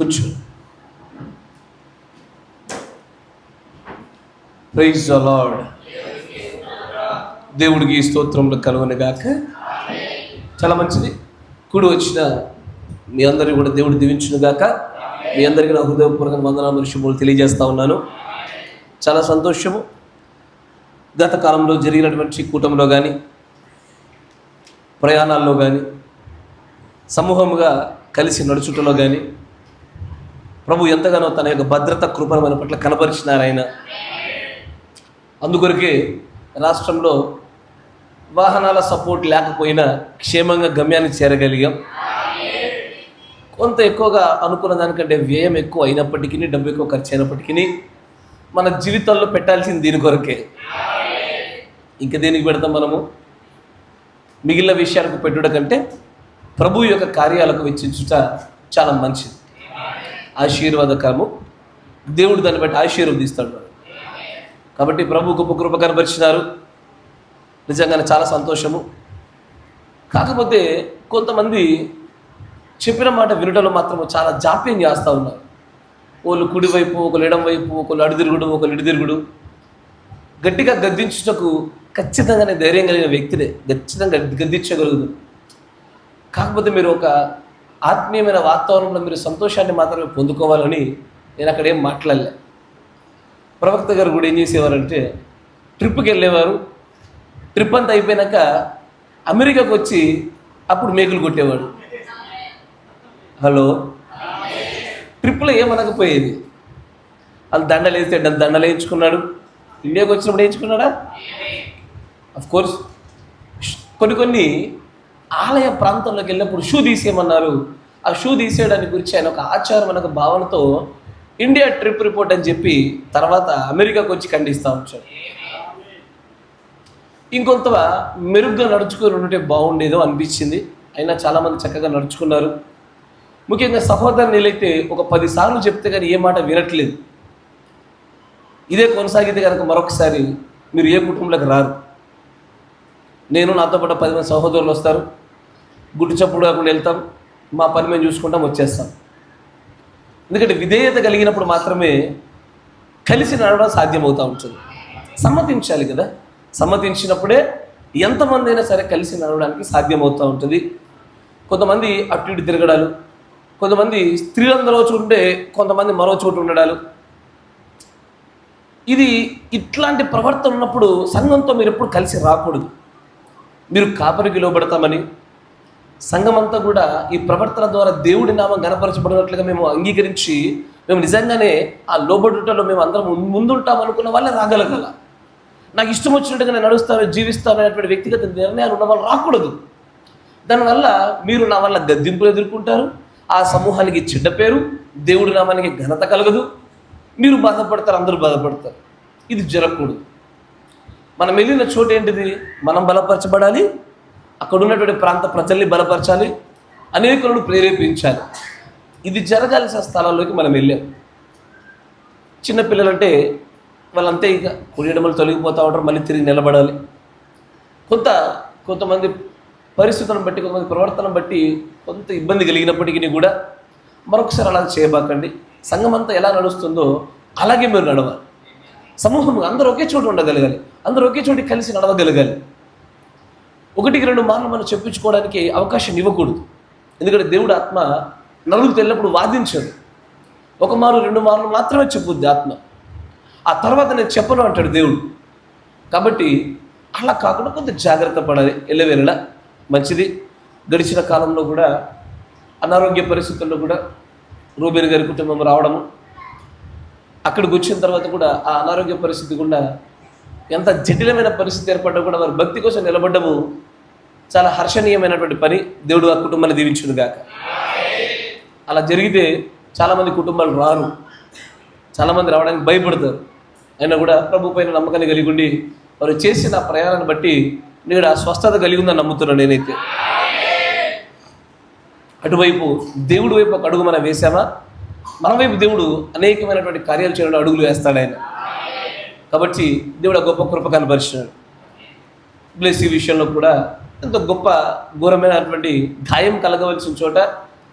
కూర్చో. Praise the Lord. దేవుడికి స్తోత్రములు కలుగును గాక. చాలా మంచిది. కూడి వచ్చిన మీ అందరినీ కూడా దేవుడు దీవించును గాక. మీ అందరికీ నా హృదయపూర్వక వందనాలు శుభములు తెలియజేస్తా ఉన్నాను. చాలా సంతోషము. గత కాలంలో జరిగినటువంటి కూటమిలో కానీ, ప్రయాణాల్లో కానీ, సమూహముగా కలిసి నడుచుటలో కానీ ప్రభు ఎంతగానో తన యొక్క భద్రత కృపను మన పట్ల కనపరిచినారు ఆయన. అందుకొరకే రాష్ట్రంలో వాహనాల సపోర్ట్ లేకపోయినా క్షేమంగా గమ్యానికి చేరగలిగాం. కొంత ఎక్కువగా అనుకున్న దానికంటే వ్యయం ఎక్కువ అయినప్పటికీ, డబ్బు ఎక్కువ ఖర్చు అయినప్పటికీ మన జీవితాల్లో పెట్టాల్సింది దీని కొరకే. ఇంకా దేనికి పెడతాం మనము? మిగిలిన విషయాలకు పెట్టుట కంటే ప్రభు యొక్క కార్యాలకు వెచ్చించుట చాలా మంచిది, ఆశీర్వాదకరము. దేవుడు దాన్ని బట్టి ఆశీర్వదిస్తాడు. కాబట్టి ప్రభు గొప్ప కృప కనపరిచినారు. నిజంగానే చాలా సంతోషము. కాకపోతే కొంతమంది చెప్పిన మాట వినటంలో మాత్రం చాలా జాప్యం చేస్తూ ఉన్నారు. ఒకళ్ళు కుడివైపు, ఒకళ్ళు ఎడం వైపు, ఒకళ్ళు అడుదిరుగుడు, ఒకళ్ళు ఇడిదిరుగుడు. గట్టిగా గద్దించుటకు ఖచ్చితంగానే ధైర్యం కలిగిన వ్యక్తినే ఖచ్చితంగా గద్దించగలుగుతుంది. కాకపోతే మీరు ఒక ఆత్మీయమైన వాతావరణంలో మీరు సంతోషాన్ని మాత్రమే పొందుకోవాలని నేను అక్కడ ఏం మాట్లాడలే. ప్రవక్త గారు కూడా ఏం చేసేవారంటే, ట్రిప్కి వెళ్ళేవారు. ట్రిప్ అంతా అయిపోయినాక అమెరికాకు వచ్చి అప్పుడు మేకులు కొట్టేవాడు. హలో, ట్రిప్లో ఏమనకపోయేది. వాళ్ళు దండలు వేస్తే దండలు వేయించుకున్నాడు. ఇండియాకి వచ్చినప్పుడు వేయించుకున్నాడా? అఫ్కోర్స్. కొన్ని ఆలయ ప్రాంతంలోకి వెళ్ళినప్పుడు షూ తీసేయమన్నారు. ఆ షూ తీసేయడానికి గురించి ఆయన ఒక ఆచారం అనే ఒక భావనతో ఇండియా ట్రిప్ రిపోర్ట్ అని చెప్పి తర్వాత అమెరికాకు వచ్చి ఖండిస్తూ ఉంచాడు. ఇంకొంత మెరుగ్గా నడుచుకుని ఉంటే బాగుండేదో అనిపించింది. అయినా చాలామంది చక్కగా నడుచుకున్నారు. ముఖ్యంగా సహోదరునిలైతే ఒక 10 సార్లు చెప్తే కానీ ఏ మాట వినట్లేదు. ఇదే కొనసాగితే కనుక మరొకసారి మీరు ఏ కుటుంబంలోకి రారు. నేను నాతో పాటు 10 మంది సహోదరులు వస్తారు. గుడ్డు చప్పుడు కాకుండా వెళ్తాం, మా పని మేము చూసుకుంటాం, వచ్చేస్తాం. ఎందుకంటే విధేయత కలిగినప్పుడు మాత్రమే కలిసి నడవడం సాధ్యమవుతూ ఉంటుంది. సమ్మతించాలి కదా. సమ్మతించినప్పుడే ఎంతమంది అయినా సరే కలిసి నడవడానికి సాధ్యమవుతూ ఉంటుంది. కొంతమంది అటు ఇటు తిరగడాలు, కొంతమంది స్త్రీలందరూ చోటు ఉంటే కొంతమంది మరో చోటు ఉండడాలు. ఇది ఇట్లాంటి ప్రవర్తన ఉన్నప్పుడు సంఘంతో మీరు ఎప్పుడు కలిసి రాకూడదు. మీరు కాపరికి లోబడతామని సంఘమంతా కూడా ఈ ప్రవర్తన ద్వారా దేవుడి నామం గణపరచబడినట్లుగా మేము అంగీకరించి మేము నిజంగానే ఆ లోబడుటలో మేము అందరం ముందుంటాం అనుకున్న వాళ్ళే రాగలగాల. నాకు ఇష్టం వచ్చినట్టుగా నేను నడుస్తాను, జీవిస్తాను అనేటువంటి వ్యక్తిగత నిర్ణయాలు ఉన్న వాళ్ళు రాకూడదు. దానివల్ల మీరు నా వల్ల గద్దింపులు ఎదుర్కొంటారు. ఆ సమూహానికి చెడ్డ పేరు, దేవుడి నామానికి ఘనత కలగదు. మీరు బాధపడతారు, అందరూ బాధపడతారు. ఇది జరగకూడదు. మనం వెళ్ళిన చోటు ఏంటిది? మనం బలపరచబడాలి, అక్కడ ఉన్నటువంటి ప్రాంత ప్రజల్ని బలపరచాలి, అనేకులను ప్రేరేపించాలి. ఇది జరగాల్సిన స్థలాల్లోకి మనం వెళ్ళాం. చిన్నపిల్లలంటే వాళ్ళంతే ఇక కుడియడమలు తొలగిపోతూ ఉంటారు, మళ్ళీ తిరిగి నిలబడాలి. కొంతమంది పరిస్థితులను బట్టి, కొంతమంది ప్రవర్తనను బట్టి కొంత ఇబ్బంది కలిగినప్పటికీ కూడా మరొకసారి అలా చేయబాకండి. సంఘం అంతా ఎలా నడుస్తుందో అలాగే మీరు నడవాలి. సమూహం అందరూ ఒకే చోటు ఉండగలగాలి, అందరూ ఒకే చోటు కలిసి నడవగలగాలి. 1-2 మార్లు మనం చెప్పించుకోవడానికి అవకాశం ఇవ్వకూడదు. ఎందుకంటే దేవుడు ఆత్మ నలుగురు తెల్లప్పుడు వాదించదు. 1 మారు 2 మార్లు మాత్రమే చెప్పుద్ది ఆత్మ. ఆ తర్వాత నేను చెప్పను అంటాడు దేవుడు. కాబట్టి అలా కాకుండా కొంత జాగ్రత్త పడాలి. వెళ్ళవేళ మంచిది. గడిచిన కాలంలో కూడా అనారోగ్య పరిస్థితుల్లో కూడా రూబేన్ గారి కుటుంబం రావడము, అక్కడికి వచ్చిన తర్వాత కూడా ఆ అనారోగ్య పరిస్థితి కూడా ఎంత జటిలమైన పరిస్థితి ఏర్పడ్డా కూడా వారి భక్తి కోసం నిలబడ్డము చాలా హర్షణీయమైనటువంటి పని. దేవుడు ఆ కుటుంబాన్ని దీవించును గాక. అలా జరిగితే చాలామంది కుటుంబాలు రారు, చాలామంది రావడానికి భయపడతారు. అయినా కూడా ప్రభు పైన నమ్మకాన్ని కలిగి ఉండి వారు చేసిన ప్రయాణాన్ని బట్టి నేను ఆ స్వస్థత కలిగి ఉందని నమ్ముతున్నాను నేనైతే. అటువైపు దేవుడి వైపు ఒక అడుగు మనం వేసామా, మన వైపు దేవుడు అనేకమైనటువంటి కార్యాలు చేయడం అడుగులు వేస్తాడు ఆయన. కాబట్టి దేవుడు ఆ గొప్ప కృప కనపరిచినాడు. బ్లెస్సింగ్ విషయంలో కూడా ఎంతో గొప్ప ఘోరమైనటువంటి గాయం కలగవలసిన చోట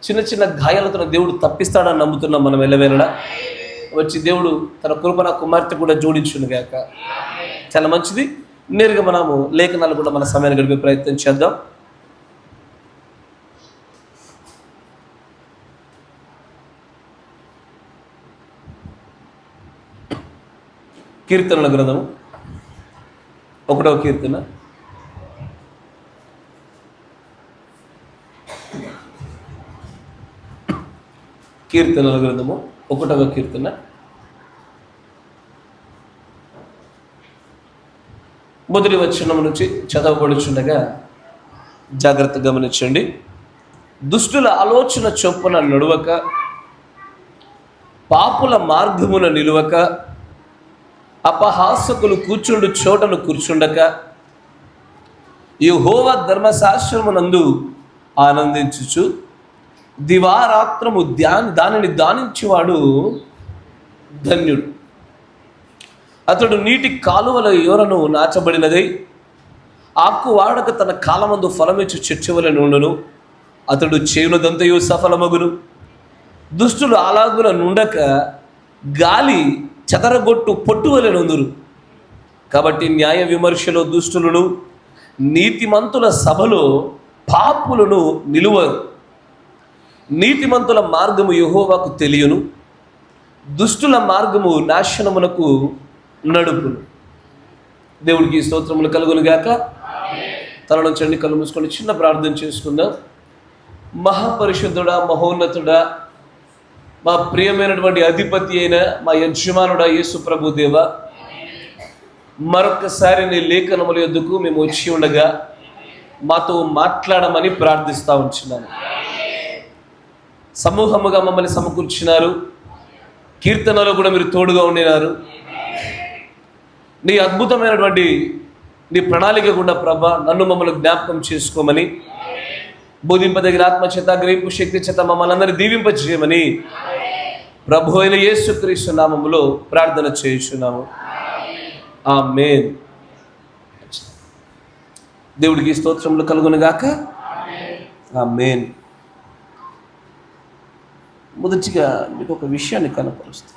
చిన్న చిన్న గాయాలతో దేవుడు తప్పిస్తాడని నమ్ముతున్నాం మనం ఎల్లవేళలా. వచ్చి దేవుడు తన కృపణ కుమార్తె కూడా జోడించును గాక. చాలా మంచిది. నేరుగా మనము లేఖనాలు కూడా మన సమయాన్ని గడిపే ప్రయత్నం చేద్దాం. కీర్తనల గ్రంథము 1వ కీర్తన. కీర్తనల గ్రంథము 1వ కీర్తన మొదటి వచనం నుంచి చదవబడుచుండగా జాగ్రత్తగా గమనించండి. దుష్టుల ఆలోచన చొప్పున నడువక, పాపుల మార్గమున నిలువక, అపహాసకులు కూర్చుండు చోటను కూర్చుండక, యెహోవా ధర్మశాస్త్రమునందు ఆనందించుచు దివారాత్రము దానిని ధ్యానించువాడు ధన్యుడు. అతడు నీటి కాలువల యోరను నాచబడినదై ఆకు వాడక తన కాలమందు ఫలమిచ్చు చెట్టు వలె నుండును. అతడు చేయునదంతయు సఫలమగును. దుష్టులు అలాగున నుండక గాలి చెదరగొట్టు పొట్టు వలె నొందురు. కాబట్టి న్యాయ విమర్శలో దుష్టులను, నీతిమంతుల సభలో పాపులను నిలువరు. నీతిమంతుల మార్గము యెహోవాకు తెలియను, దుష్టుల మార్గము నాశనమునకు నడుపును. దేవుడికి స్తోత్రములు కలుగును గాక. తల నుంచండి, కళ్ళు మూసుకొని చిన్న ప్రార్థన చేసుకుందాం. మహాపరిశుద్ధుడా, మహోన్నతుడా, మా ప్రియమైనటువంటి అధిపతి అయిన మా యజమానుడా యేసు ప్రభు దేవ, మరొకసారి నీ లేఖనముల యొద్దకు మేము వచ్చి ఉండగా మాతో మాట్లాడమని ప్రార్థిస్తూ ఉంచున్నాను. సమూహముగా మమ్మల్ని సమకూర్చినారు. కీర్తనలో కూడా మీరు తోడుగా ఉండినారు. నీ అద్భుతమైనటువంటి నీ ప్రణాళిక కూడా ప్రభా నన్ను మమ్మల్ని జ్ఞాపకం చేసుకోమని, బోధింపదగిన ఆత్మచేత గ్రహింపు శక్తి చేత మమ్మల్ని అందరినీ దీవింపజేయమని ప్రభు అయిన యేసుక్రీస్తు నామములో ప్రార్థన చేయుచున్నాము. ఆమేన్. దేవుడికి స్తోత్రములు కలుగును గాక. ఆమేన్. మొదటిగా మీకు ఒక విషయాన్ని కనపరుస్తాను.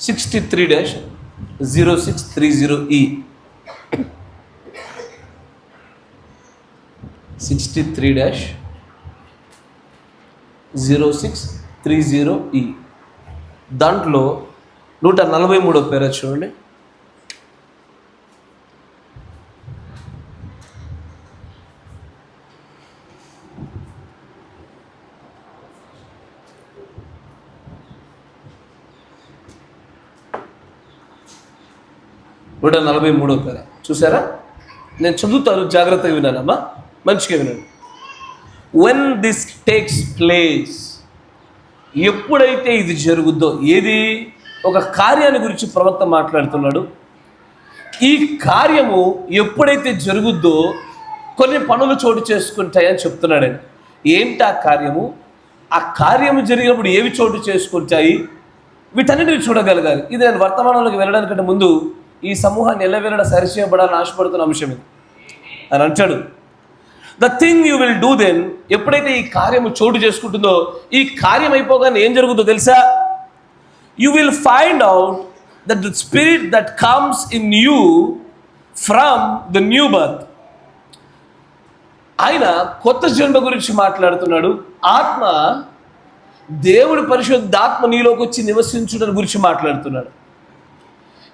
(63-0630E) 63-0630E దాంట్లో 143వ పేర చూడండి. నూట 43వ పేర చూసారా? నేను చదువుతాను, జాగ్రత్తగా వినాలమ్మా, మంచిగా వినండి. when this takes place, ఎప్పుడైతే ఇది జరుగుద్దో, ఏది ఒక కార్యాన్ని గురించి ప్రవక్త మాట్లాడుతున్నాడు. ఈ కార్యము ఎప్పుడైతే జరుగుద్దో కొన్ని పనులు చోటు చేసుకుంటాయని చెప్తున్నాడు. ఏంటి ఆ కార్యము? ఆ కార్యము జరిగినప్పుడు ఏవి చోటు చేసుకుంటాయి, వీటన్నిటిని చూడగలగాలి. ఇది నేను వర్తమానంలోకి వెళ్ళడానికంటే ముందు ఈ సమూహాన్ని ఎల్లవేళలా సరిచేయబడాలని ఆశపడుతున్న అంశం ఇది అని అంటాడు. The thing you will do then, ఎప్పుడైతే ఈ కార్యము చోటు చేసుకుంటుందో, ఈ కార్యం అయిపోగానే ఏం జరుగుతుందో తెలుసా? You will find out that the spirit that comes in you from the new birth. ఆయన కొత్త జన్మ గురించి మాట్లాడుతున్నాడు. ఆత్మ, దేవుడి పరిశుద్ధాత్మ నీలోకి వచ్చి నివసించుట గురించి మాట్లాడుతున్నాడు.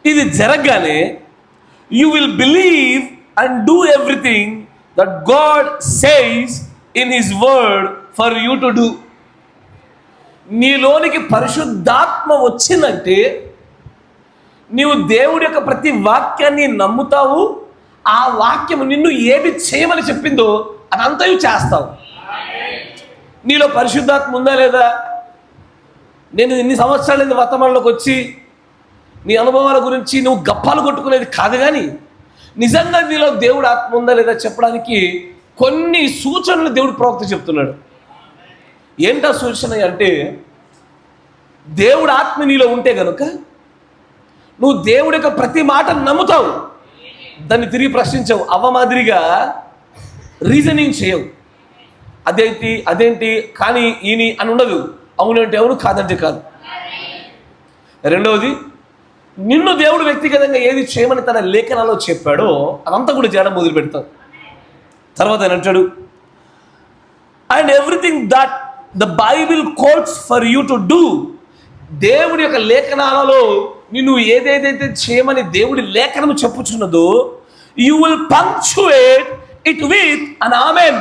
ఇది జరగగానే you will believe and do everything that God says in his word for you to do. నీలోనికి పరిశుద్ధాత్మ వచ్చిందంటే నీవు దేవుడి యొక్క ప్రతి వాక్యాన్ని నమ్ముతావు. ఆ వాక్యము నిన్ను ఏది చేయమని చెప్పిందో అదంతయు చేస్తావు. నీలో పరిశుద్ధాత్మ ఉందా లేదా? నేను ఇన్ని సంవత్సరాలు వర్తమానంలోకి వచ్చి నీ అనుభవాల గురించి నువ్వు గప్పాలు కొట్టుకునేది కాదు, కానీ నిజంగా నీలో దేవుడు ఆత్మ ఉందా లేదా చెప్పడానికి కొన్ని సూచనలు దేవుడు ప్రవక్త చెప్తున్నాడు. ఏంటా సూచన అంటే, దేవుడు ఆత్మ నీలో ఉంటే గనుక నువ్వు దేవుడి యొక్క ప్రతి మాట నమ్ముతావు, దాన్ని తిరిగి ప్రశ్నించవు, మాదిరిగా రీజనింగ్ చేయవు. అదేంటి కానీ ఈని అని ఉండదు, అవునంటే అవును, కాదంటే కాదు. రెండవది, నిన్ను దేవుడు వ్యక్తిగతంగా ఏది చేయమని తన లేఖనాల్లో చెప్పాడో అదంతా కూడా చేయడం మొదలు పెడతావు. తర్వాత ఆయన అంటాడు, and everything that the Bible quotes for you to do. దేవుడి యొక్క లేఖనాలలో నిన్ను ఏదేదైతే చేయమని దేవుడి లేఖనము చెప్పుచున్నదో, you will punctuate it with an amen.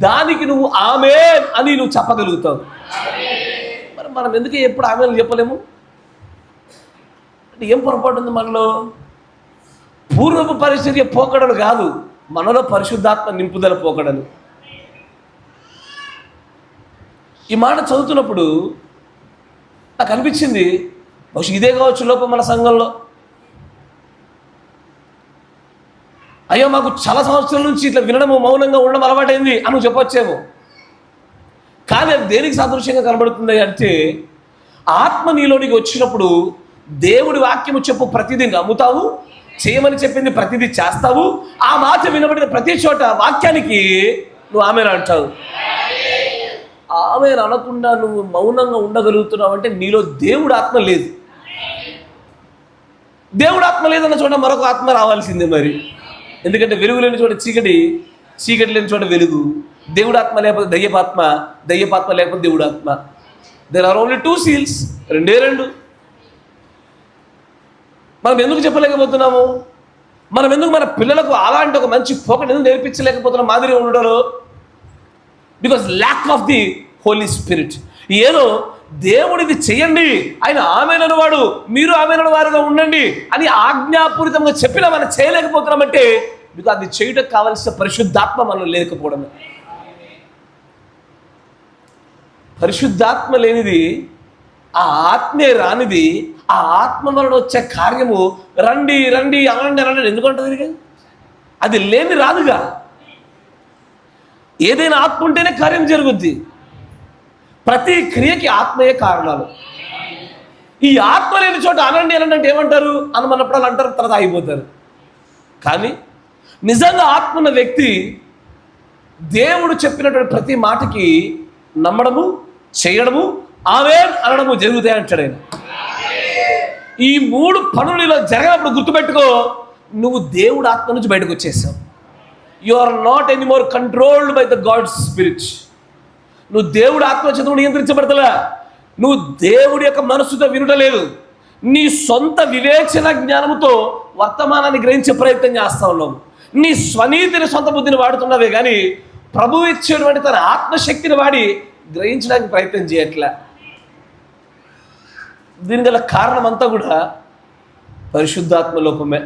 దానికి నువ్వు ఆమెన్ అని నువ్వు చెప్పగలుగుతావు. మరి మనం ఎందుకు ఎప్పుడు ఆమెన్ చెప్పలేము అంటే ఏం పొరపాటు ఉంది మనలో? పూర్వపు పరిస్థితి పోకడలు కాదు, మనలో పరిశుద్ధాత్మ నింపుదల పోకడలు. ఈ మాట చదువుతున్నప్పుడు నాకు అనిపించింది, బహుశా ఇదే కావచ్చు లోపం మన సంఘంలో. అయ్యో మాకు చాలా సంవత్సరాల నుంచి ఇట్లా వినడము, మౌనంగా ఉండడం అలవాటైంది అని నువ్వు చెప్పొచ్చేమో. కానీ అది దేనికి సాదృశ్యంగా కనబడుతుంది అంటే, ఆత్మ నీలోనికి వచ్చినప్పుడు దేవుడి వాక్యము చెప్పు ప్రతిదీ నమ్ముతావు, చేయమని చెప్పింది ప్రతిదీ చేస్తావు. ఆ మాట వినబడిన ప్రతి చోట వాక్యానికి నువ్వు ఆమెను అంటావు. ఆమెను అనకుండా నువ్వు మౌనంగా ఉండగలుగుతున్నావు అంటే నీలో దేవుడు ఆత్మ లేదు. దేవుడు ఆత్మ లేదన్న చోట మరొక ఆత్మ రావాల్సిందే మరి. ఎందుకంటే వెలుగు లేని చోట చీకటి, చీకటి లేని చోట వెలుగు. దేవుడు ఆత్మ లేకపోతే దయ్యపాత్మ, దయ్యపాత్మ లేకపోతే దేవుడు ఆత్మ. దేర్ ఆర్ ఓన్లీ 2 సీల్స్, రెండే రెండు. మనం ఎందుకు చెప్పలేకపోతున్నాము? మనం ఎందుకు మన పిల్లలకు అలాంటి ఒక మంచి పోకడ ఎందుకు నేర్పించలేకపోతున్నాం మాదిరి ఉండడంలో? Because lack of the Holy Spirit. ఏదో దేవుడిది చెయ్యండి, ఆయన ఆమెనను వాడు, మీరు ఆమెనను వారుగా ఉండండి అని ఆజ్ఞాపూరితంగా చెప్పినా మనం చేయలేకపోతున్నామంటే బికాస్ అది చేయటం కావలసిన పరిశుద్ధాత్మ మనం లేకపోవడమే. పరిశుద్ధాత్మ లేనిది, ఆ ఆత్మే రానిది, ఆ ఆత్మ వలన వచ్చే కార్యము రండి రండి అనండి అనండి ఎందుకంటుంది? అది లేని రాదుగా. ఏదైనా ఆత్మ ఉంటేనే కార్యం జరుగుద్ది. ప్రతి క్రియకి ఆత్మయే కారణాలు. ఈ ఆత్మ లేని చోట అనండి అనండి అంటే ఏమంటారు? అనమన్నప్పుడు వాళ్ళు అంటారు, తర్వాత ఆగిపోతారు. కానీ నిజంగా ఆత్మ ఉన్న వ్యక్తి దేవుడు చెప్పినటువంటి ప్రతి మాటకి నమ్మడము, చేయడము, ఆమేన్ అనడము జరుగుతాయి అంటాడు ఆయన. ఈ 3 పనులు ఇలా జరగనప్పుడు గుర్తుపెట్టుకో, నువ్వు దేవుడు ఆత్మ నుంచి బయటకు వచ్చేసావు. You are not anymore controlled by the God's spirit. నువ్వు దేవుడు ఆత్మ చేత నియంత్రించబడతలా. నువ్వు దేవుడి యొక్క మనస్సుతో వినటలేదు. నీ సొంత వివేచన జ్ఞానముతో వర్తమానాన్ని గ్రహించే ప్రయత్నం చేస్తా ఉన్నావు. నీ స్వనీతిని, సొంత బుద్ధిని వాడుతున్నావే కానీ ప్రభువు ఇచ్చేటువంటి తన ఆత్మశక్తిని వాడి గ్రహించడానికి ప్రయత్నం చేయట్లే. దీని గల కారణం అంతా కూడా పరిశుద్ధాత్మ లోపమే.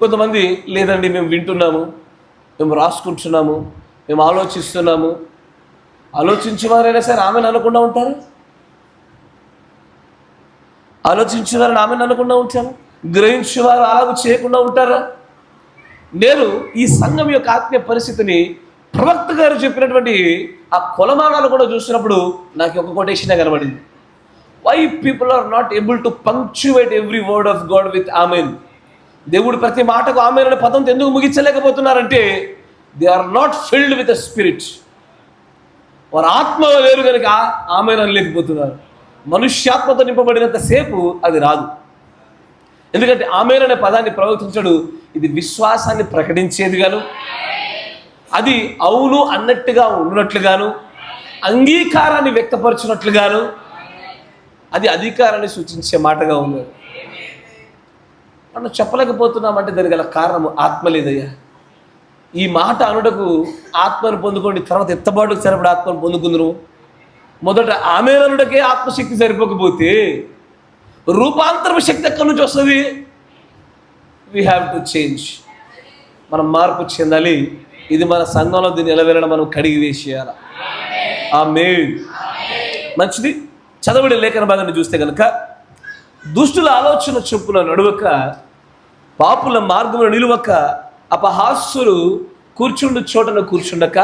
కొంతమంది లేదండి మేము వింటున్నాము, మేము రాసుకుంటున్నాము, మేము ఆలోచిస్తున్నాము. ఆలోచించేవారైనా సరే ఆమెను అనకుండా ఉంటారు, ఆలోచించేవారిని ఆమెను అనకుండా ఉంటారు, గ్రహించేవారు అలాగూ చేయకుండా ఉంటారా? నేను ఈ సంఘం యొక్క ఆత్మీయ పరిస్థితిని ప్రవక్త గారు చెప్పినటువంటి ఆ కొలమానాలు కూడా చూసినప్పుడు నాకు ఒక కొటేషనే కనబడింది. Why people are not able to punctuate every word of God with amen. దేవుడు ప్రతి మాటకు ఆమెన్ అనే పదంతో ఎందుకు ముగించలేకపోతున్నారంటే they are not filled with a spirit. వారు ఆత్మ వేరు కనుక ఆమెన్ అనలేకపోతున్నారు. మనుష్యాత్మతో నింపబడినంత సేపు అది రాదు. ఎందుకంటే ఆమెన్ అనే పదాన్ని ప్రవర్తించడు. ఇది విశ్వాసాన్ని ప్రకటించేదిగాను, అది అవును అన్నట్టుగా ఉన్నట్లుగాను, అంగీకారాన్ని వ్యక్తపరచినట్లుగాను, అది అధికారాన్ని సూచించే మాటగా ఉంది. మనం చెప్పలేకపోతున్నామంటే దానికి గల కారణము ఆత్మ లేదయ్యా. ఈ మాట అనుటకు ఆత్మను పొందుకోండి, తర్వాత ఎత్తబాటుకు సరిపడే ఆత్మను పొందుకుందును. మొదట ఆమెన్ అనుటకే ఆత్మశక్తి సరిపోకపోతే రూపాంతరపు శక్తి ఎక్కడి నుంచి వస్తుంది? We have to change. మనం మార్పు చెందాలి. ఇది మన సంఘంలో దీన్ని నిలవేళ మనం కడిగి వేసేయాలి. ఆమేన్. మంచిది. చదవడి లేఖన భాగాన్ని చూస్తే కనుక, దుష్టుల ఆలోచన చొప్పున నడువక, పాపుల మార్గమును నిలువక, అపహాస్యులు కూర్చుండు చోటను కూర్చుండక,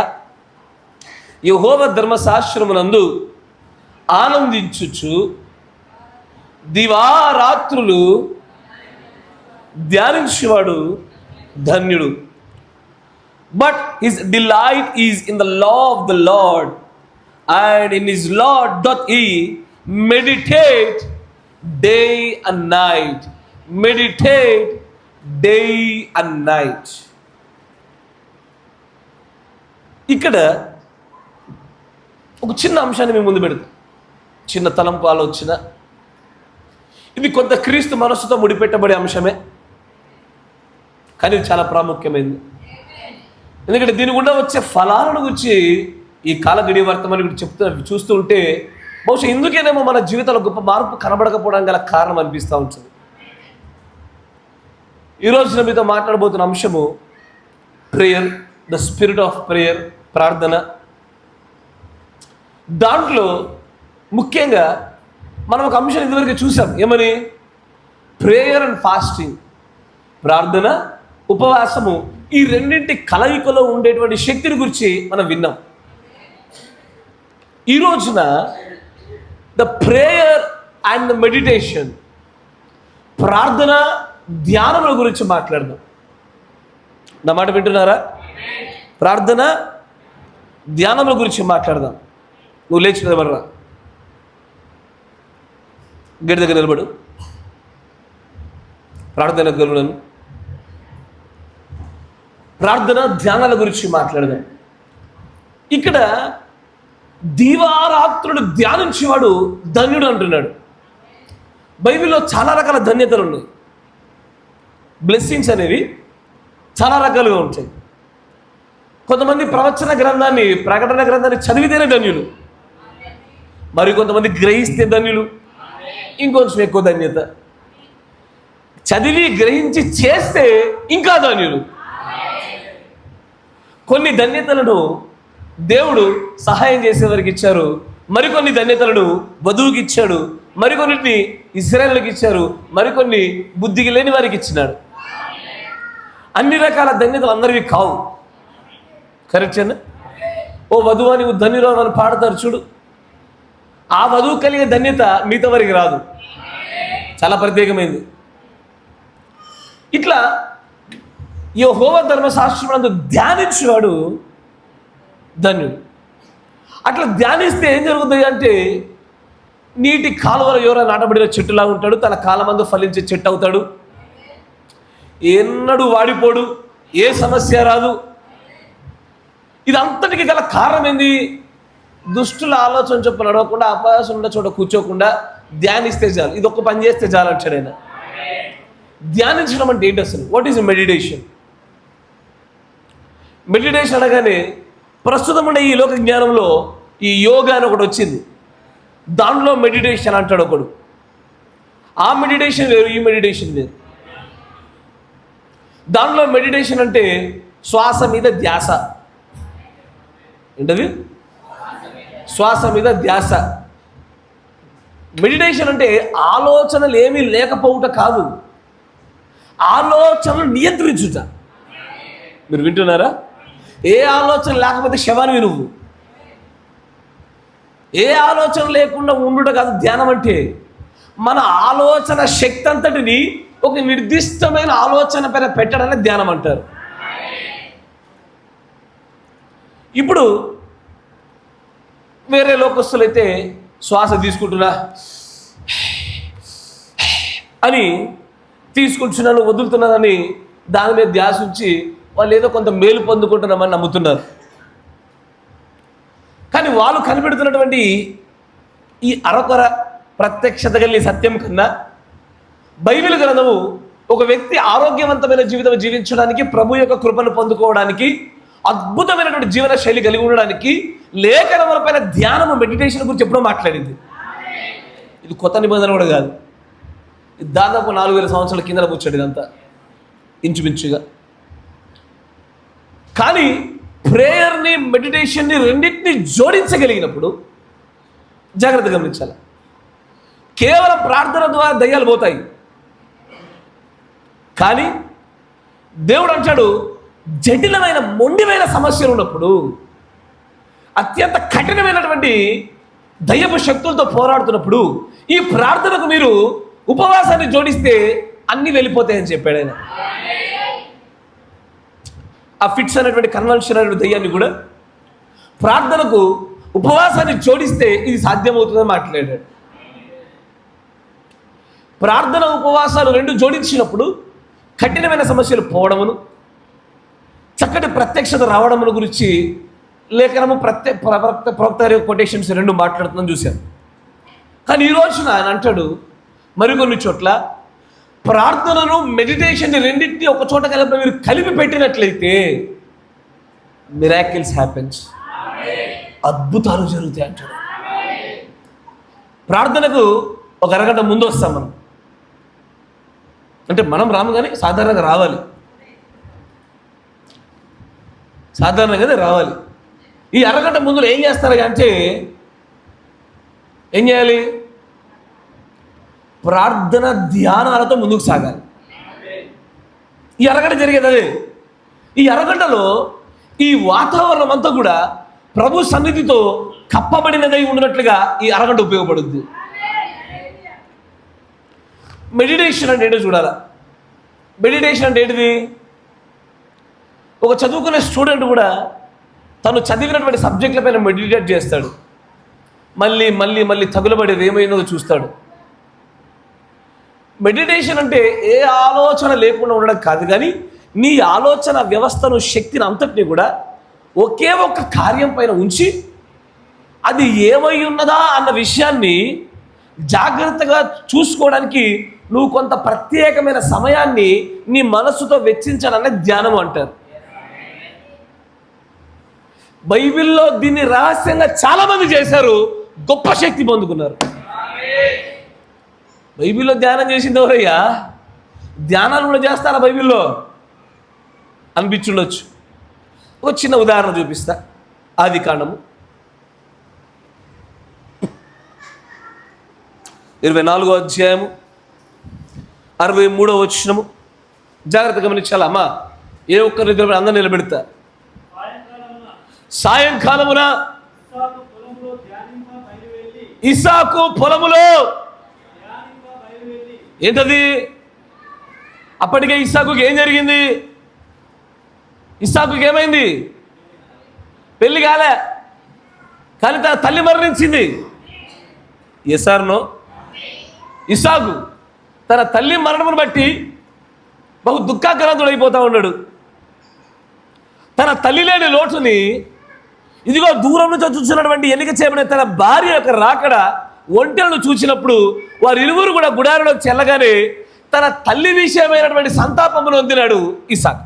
యెహోవా ధర్మశాస్త్రమునందు ఆనందించుచు దివారాత్రులు ధ్యానించేవాడు ధన్యుడు. But his delight is in the law of the Lord, and in his law doth he meditate day and night. Meditate day and night. ఇక్కడ ఒక చిన్న అంశాన్ని మేము ముందు పెడతాం, చిన్న తలంపు ఆలోచన. ఇది కొంత క్రీస్తు మనస్సుతో ముడిపెట్టబడే అంశమే, కానీ ఇది చాలా ప్రాముఖ్యమైనది. ఎందుకంటే దీని గుండా వచ్చే ఫలాలను గురించి ఈ కాల గడియ వర్తమానం గురించి చూస్తూ ఉంటే బహుశా ఇందుకేనేమో మన జీవితంలో గొప్ప మార్పు కనబడకపోవడానికి గల కారణం అనిపిస్తూ ఉంటుంది. ఈరోజు మీతో మాట్లాడబోతున్న అంశము prayer, the spirit of prayer, ప్రార్థన. దాంట్లో ముఖ్యంగా మనం ఒక అంశం ఇదివరకు చూసాం. ఏమని? ప్రేయర్ అండ్ ఫాస్టింగ్, ప్రార్థన, ఉపవాసము, ఈ రెండింటి కలయికలో ఉండేటువంటి శక్తిని గురించి మనం విన్నాం. ఈ రోజున the prayer and the meditation, ప్రార్థన, ధ్యానముల గురించి మాట్లాడదాం. నా మాట వింటున్నారా? ప్రార్థన, ధ్యానముల గురించి మాట్లాడదాం. నువ్వు లేచి నిలబడరా, గడి దగ్గర నిలబడు. ప్రార్థన గరులను, ప్రార్థన, ధ్యానాల గురించి మాట్లాడదాం. ఇక్కడ దీవారాత్రుడు ధ్యానించేవాడు ధన్యుడు అంటున్నాడు. బైబిల్లో చాలా రకాల ధన్యతలు ఉన్నాయి. బ్లెస్సింగ్స్ అనేవి చాలా రకాలుగా ఉంటాయి. కొంతమంది ప్రవచన గ్రంథాన్ని, ప్రకటన గ్రంథాన్ని చదివితేనే ధన్యులు, మరి కొంతమంది గ్రహిస్తే ధన్యులు, ఇంకొంచెం ఎక్కువ ధన్యత. చదివి గ్రహించి చేస్తే ఇంకా ధన్యులు. కొన్ని ధన్యతలను దేవుడు సహాయం చేసేవారికి ఇచ్చారు, మరికొన్ని ధన్యతలను వధువుకి ఇచ్చాడు, మరికొన్నిటిని ఇశ్రాయేలుకి ఇచ్చారు, మరికొన్ని బుద్ధికి లేని వారికి ఇచ్చినాడు. అన్ని రకాల ధన్యతలు అందరివి కావు. కరెక్టేనా? ఓ వధువు అని ధన్యురాలు అని పాడతారు చూడు, ఆ వధువు కలిగే ధన్యత మిగతా వారికి రాదు, చాలా ప్రత్యేకమైంది. ఇట్లా యెహోవా ధర్మశాస్త్రమునందు ధ్యానించేవాడు ధన్యుడు. అట్లా ధ్యానిస్తే ఏం జరుగుతుంది అంటే, నీటి కాలువలో ఎవరో నాటబడిన చెట్టులా ఉంటాడు, తన కాలమందు ఫలించే చెట్టు అవుతాడు, ఎన్నడూ వాడిపోడు, ఏ సమస్య రాదు. ఇదంతటికి గల కారణం ఏంది? దుష్టుల ఆలోచన చొప్పున నడవకుండా, అపయాసం ఉన్న చోట కూర్చోకుండా ధ్యానిస్తే చాలు. ఇది ఒక్క పని చేస్తే చాలు అంటాడు ఆయన. ధ్యానించడం అంటే ఏంటి అసలు? What is meditation? మెడిటేషన్ అనగానే ప్రస్తుతం ఉండే ఈ లోక జ్ఞానంలో ఈ యోగా అని ఒకటి వచ్చింది, దాంట్లో మెడిటేషన్ అంటాడు ఒకడు. ఆ మెడిటేషన్ వేరు, ఈ మెడిటేషన్ వేరు. దాంట్లో మెడిటేషన్ అంటే శ్వాస మీద ధ్యాస. ఏంటది? శ్వాస మీద ధ్యాస. మెడిటేషన్ అంటే ఆలోచనలు ఏమీ లేకపోవుట కాదు, ఆలోచనలు నియంత్రించుట. మీరు వింటున్నారా? ఏ ఆలోచన లేకపోతే శవానివి నువ్వు. ఏ ఆలోచన లేకుండా ఉండుట కాదు ధ్యానం అంటే. మన ఆలోచన శక్తి అంతటిని ఒక నిర్దిష్టమైన ఆలోచన పైన పెట్టడాన్ని ధ్యానం అంటారు. ఇప్పుడు వేరే లోకస్తులైతే శ్వాస తీసుకుంటున్నా అని, తీసుకుంటున్నాను వదులుతున్నానని దాని మీద ధ్యాస ఉంచి వాళ్ళు ఏదో కొంత మేలు పొందుకుంటున్నామని నమ్ముతున్నారు. కానీ వాళ్ళు కనిపెడుతున్నటువంటి ఈ అరకొర ప్రత్యక్షత కలిగిన సత్యం కన్నా బైబిల్ గ్రంథము ఒక వ్యక్తి ఆరోగ్యవంతమైన జీవితం జీవించడానికి, ప్రభు యొక్క కృపను పొందుకోవడానికి, అద్భుతమైనటువంటి జీవన శైలి కలిగి ఉండడానికి లేఖనములపైన ధ్యానము, మెడిటేషన్ గురించి ఎప్పుడో మాట్లాడింది. ఇది కొత్త నిబంధన కూడా కాదు, ఇది దాదాపు 4000 సంవత్సరాల కింద కూర్చోండి ఇదంతా ఇంచుమించుగా. కానీ ప్రేయర్ని, మెడిటేషన్ని రెండింటిని జోడించగలిగినప్పుడు జాగ్రత్త గమనించాలి. కేవలం ప్రార్థన ద్వారా దయ్యాలు పోతాయి, కానీ దేవుడు అంటాడు జటిలమైన మొండిమైన సమస్యలు ఉన్నప్పుడు అత్యంత కఠినమైనటువంటి దయ్యపు శక్తులతో పోరాడుతున్నప్పుడు ఈ ప్రార్థనకు మీరు ఉపవాసాన్ని జోడిస్తే అన్నీ వెళ్ళిపోతాయని చెప్పాడు ఆయన. ఆ ఫిట్స్ అనేటువంటి కన్వల్షన్ అనేటువంటి దయ్యాన్ని కూడా ప్రార్థనకు ఉపవాసాన్ని జోడిస్తే ఇది సాధ్యమవుతుందని మాట్లాడాడు. ప్రార్థన ఉపవాసాలు రెండు జోడించినప్పుడు కఠినమైన సమస్యలు పోవడమును, చక్కటి ప్రత్యక్షత రావడమును గురించి లేఖనము ప్రవక్త కొటేషన్స్ రెండు మాట్లాడుతుందని చూశాను. కానీ ఈ రోజున ఆయన అంటాడు మరికొన్ని చోట్ల ప్రార్థనను మెడిటేషన్ని రెండింటినీ ఒక చోట మీరు కలిపి పెట్టినట్లయితే మిరాకిల్స్ హ్యాపెన్స్, అద్భుతాలు జరుగుతాయి అంటాడు. ప్రార్థనకు ఒక అరగంట ముందు వస్తాం మనం, అంటే మనం రాము కానీ సాధారణంగా రావాలి, సాధారణంగానే రావాలి. ఈ అరగంట ముందు ఏం చేస్తారు అంటే ఏం చేయాలి? ప్రార్థన ధ్యానాలతో ముందుకు సాగాలి. ఈ అరగంట జరిగేది అదే. ఈ అరగంటలో ఈ వాతావరణం అంతా కూడా ప్రభు సన్నిధితో కప్పబడినదై ఉన్నట్లుగా ఈ అరగంట ఉపయోగపడుద్ది. మెడిటేషన్ అంటే ఏంటో చూడాలా. మెడిటేషన్ అంటే ఏంటిది? ఒక చదువుకునే స్టూడెంట్ కూడా తను చదివినటువంటి సబ్జెక్టుల పైన మెడిటేట్ చేస్తాడు. మళ్ళీ మళ్ళీ మళ్ళీ తగులబడేది ఏమైందో చూస్తాడు. మెడిటేషన్ అంటే ఏ ఆలోచన లేకుండా ఉండడం కాదు, కానీ నీ ఆలోచన వ్యవస్థను, శక్తిని అంతటినీ కూడా ఒకే ఒక్క కార్యం పైన ఉంచి అది ఏమై ఉన్నదా అన్న విషయాన్ని జాగ్రత్తగా చూసుకోవడానికి నువ్వు కొంత ప్రత్యేకమైన సమయాన్ని నీ మనస్సుతో వెచ్చించాలనే ధ్యానం అంటారు. బైబిల్లో దీన్ని రహస్యంగా చాలామంది చేశారు, గొప్ప శక్తి పొందుకున్నారు. బైబిల్లో ధ్యానం చేసింది ఎవరయ్యా? ధ్యానాలు కూడా చేస్తారా బైబిల్లో అనిపించుండొచ్చు. ఒక చిన్న ఉదాహరణ చూపిస్తా. ఆదికాండము 24వ అధ్యాయము 63వ వచనము. జాగ్రత్తగా గమనించాలి అమ్మా, ఏ ఒక్కరి దగ్గర అందరూ నిలబెడతా. సాయంకాలమున ఇస్సాకు పొలములో ఏంటది? అప్పటికే ఇస్సాకుకి ఏం జరిగింది? ఇస్సాకుకి ఏమైంది? పెళ్లి కాలే, కానీ తన తల్లి మరణించింది. Yes or no? ఇస్సాకు తన తల్లి మరణమును బట్టి బహు దుఃఖాక్రాంతుడైపోతూ ఉన్నాడు. తన తల్లి లేని లోటుని ఇదిగో దూరం నుంచి చూసినటువంటి ఎన్నిక చేయబడిన తన భార్య యొక్క రాకడ ఒంటెలను చూసినప్పుడు వారు ఇరువురు కూడా గుడారంలోకి చెల్లగానే తన తల్లి విషయమైనటువంటి సంతాపమును పొందినాడు ఇస్సాకు.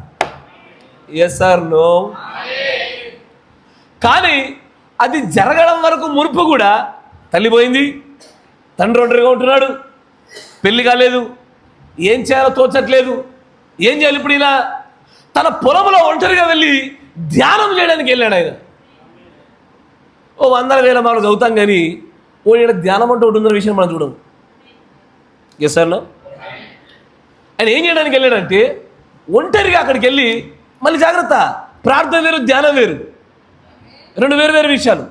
Yes or no? కానీ అది జరగడం వరకు మునుపు కూడా తల్లి పోయింది, తండ్రి ఒంటరిగా ఉంటున్నాడు, పెళ్లి కాలేదు, ఏం చేయాలో తోచట్లేదు, ఏం చేయాలి ఇప్పుడు? ఇలా తన పొలంలో ఒంటరిగా వెళ్ళి ధ్యానం చేయడానికి వెళ్ళాడు ఆయన. ఓ 100,000 మార్లు చదువుతాం కానీ ఓ ఇక్కడ ధ్యానం అంటూ ఉంటుందన్న విషయం మనం చూడం. Yes sir? ఆయన ఏం చేయడానికి వెళ్ళాడంటే ఒంటరిగా అక్కడికి వెళ్ళి, మళ్ళీ జాగ్రత్త, ప్రార్థన వేరు ధ్యానం వేరు, రెండు వేరు వేరు విషయాలు.